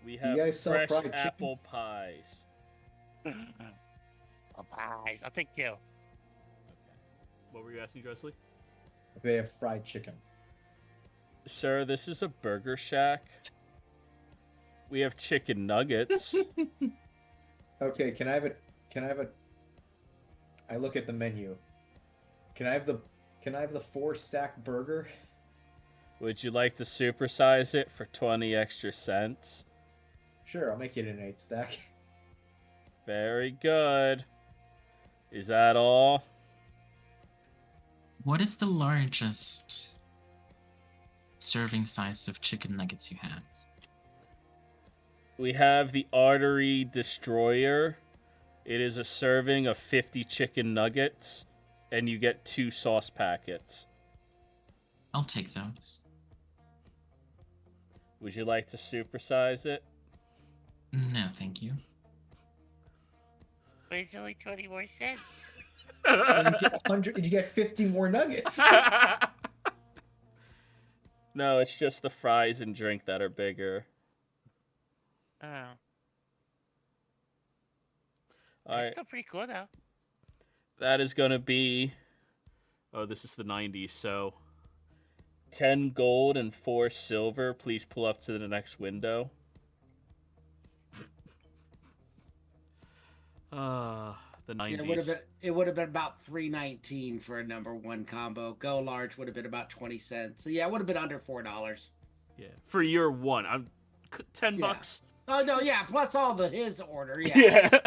We have you guys sell fresh fried chicken? apple pies. Oh, pies. I'll take 2. What were you asking, Dresley? They have fried chicken. Sir, this is a burger shack. We have chicken nuggets. Okay, can I have a I look at the menu. Can I have the 4-stack burger? Would you like to supersize it for 20 extra cents? Sure, I'll make it an 8-stack. Very good. Is that all? What is the largest serving size of chicken nuggets you have? We have the Artery Destroyer. It is a serving of 50 chicken nuggets, and you get 2 sauce packets. I'll take those. Would you like to supersize it? No, thank you. But it's only 20 more cents. And you get 100 and you get 50 more nuggets. No, it's just the fries and drink that are bigger. Oh. All That's right, still pretty cool, though. that is going to be... Oh, this is the 90s, so... 10 gold and 4 silver. Please pull up to the next window. The 90s. Yeah, it would have been about $3.19 for a number 1 combo. Go large would have been about 20 cents. So yeah, it would have been under $4. Yeah, for year 1, I'm 10 Yeah. bucks. Oh no, yeah, plus all his order, yeah. Yeah.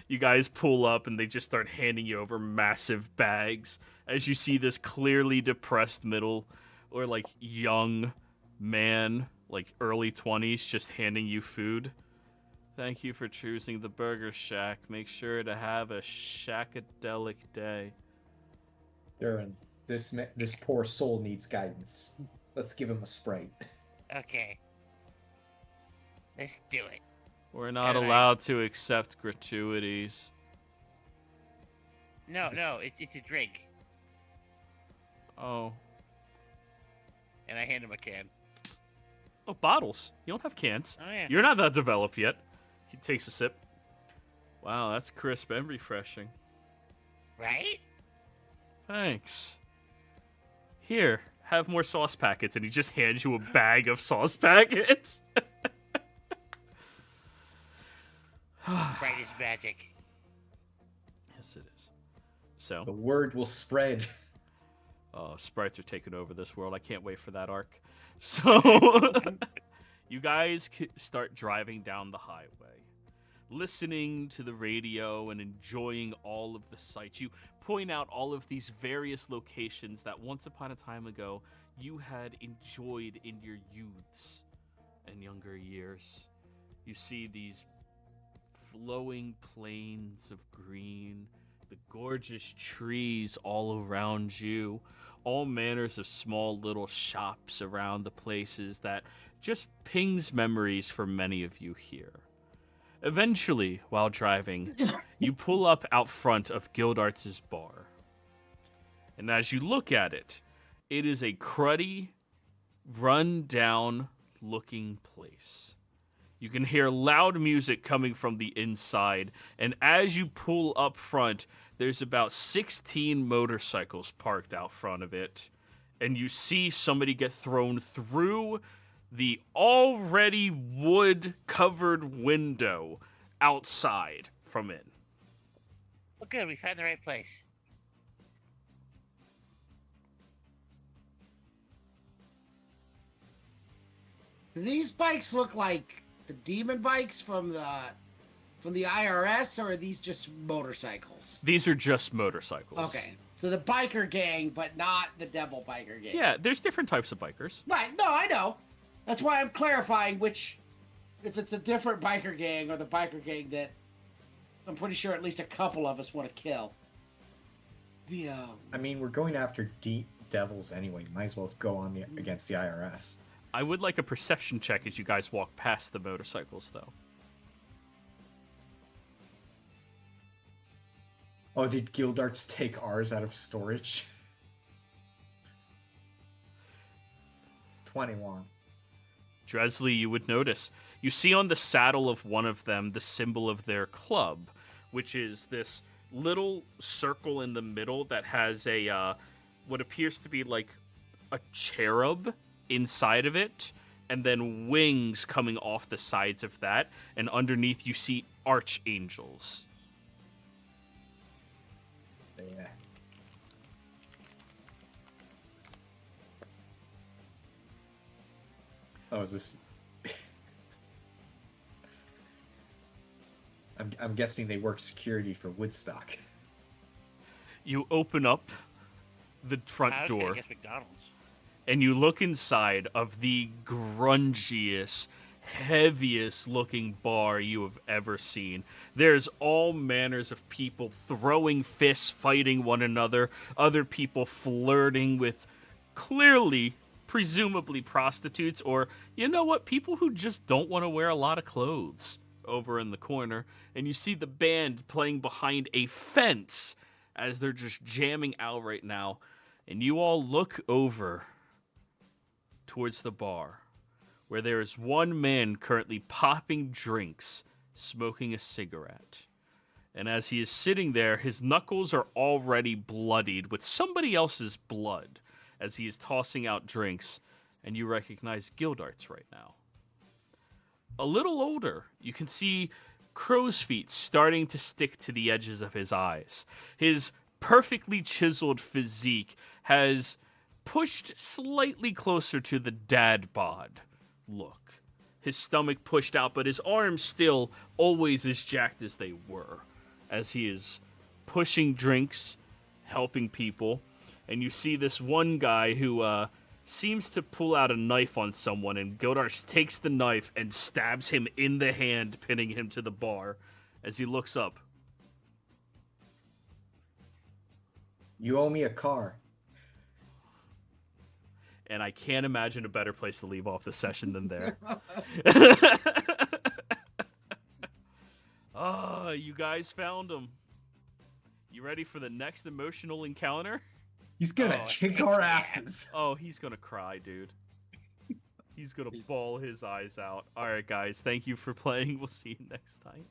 You guys pull up and they just start handing you over massive bags as you see this clearly depressed middle or like young man, like early 20s, just handing you food. Thank you for choosing the Burger Shack. Make sure to have a shackadelic day. Durin, this poor soul needs guidance. Let's give him a Sprite. Okay. Let's do it. We're not Alright. allowed to accept gratuities. No, it's a drink. Oh. And I hand him a can. Oh, bottles. You don't have cans. Oh, yeah. You're not that developed yet. He takes a sip. Wow, that's crisp and refreshing. Right? Thanks. Here, have more sauce packets, and he just hands you a bag of sauce packets. Sprite is magic. Yes, it is. So, The word will spread. sprites are taking over this world. I can't wait for that arc. So, you guys start driving down the highway, listening to the radio and enjoying all of the sights. You point out all of these various locations that once upon a time ago you had enjoyed in your youths and younger years. You see these flowing plains of green, the gorgeous trees all around you, all manners of small little shops around the places that just pings memories for many of you here. Eventually, while driving, you pull up out front of Gildarts' bar. And as you look at it, it is a cruddy, run-down looking place. You can hear loud music coming from the inside, and as you pull up front, there's about 16 motorcycles parked out front of it, and you see somebody get thrown through the already wood-covered window outside from in. Well, good. We found the right place. Do these bikes look like the demon bikes from the IRS, or are these just motorcycles? These are just motorcycles. Okay, so the biker gang, but not the devil biker gang. Yeah, there's different types of bikers. Right. No, I know. That's why I'm clarifying if it's a different biker gang or the biker gang that I'm pretty sure at least a couple of us want to kill. I mean, we're going after deep devils anyway. Might as well go on against the IRS. I would like a perception check as you guys walk past the motorcycles, though. Oh, did Gildarts take ours out of storage? 21. Dresley, you would notice. You see on the saddle of one of them the symbol of their club, which is this little circle in the middle that has a what appears to be like a cherub inside of it, and then wings coming off the sides of that, and underneath you see archangels. Yeah. Oh, is this? I'm guessing they work security for Woodstock. You open up the front I was door, gonna guess McDonald's. and you look inside of the grungiest, heaviest looking bar you have ever seen. There's all manners of people throwing fists, fighting one another, other people flirting with clearly, presumably prostitutes, or, you know what, people who just don't want to wear a lot of clothes over in the corner. And you see the band playing behind a fence as they're just jamming out right now. And you all look over towards the bar, where there is one man currently popping drinks, smoking a cigarette. And as he is sitting there, his knuckles are already bloodied with somebody else's blood as he is tossing out drinks, and you recognize Gildarts right now. A little older, you can see crow's feet starting to stick to the edges of his eyes. His perfectly chiseled physique has pushed slightly closer to the dad bod look. His stomach pushed out, but his arms still always as jacked as they were, as he is pushing drinks, helping people. And you see this one guy who seems to pull out a knife on someone, and Gildarts takes the knife and stabs him in the hand, pinning him to the bar as he looks up. You owe me a car. And I can't imagine a better place to leave off the session than there. Oh, you guys found him. You ready for the next emotional encounter? He's gonna kick our asses. Oh, he's gonna cry, dude. He's gonna bawl his eyes out. All right, guys. Thank you for playing. We'll see you next time.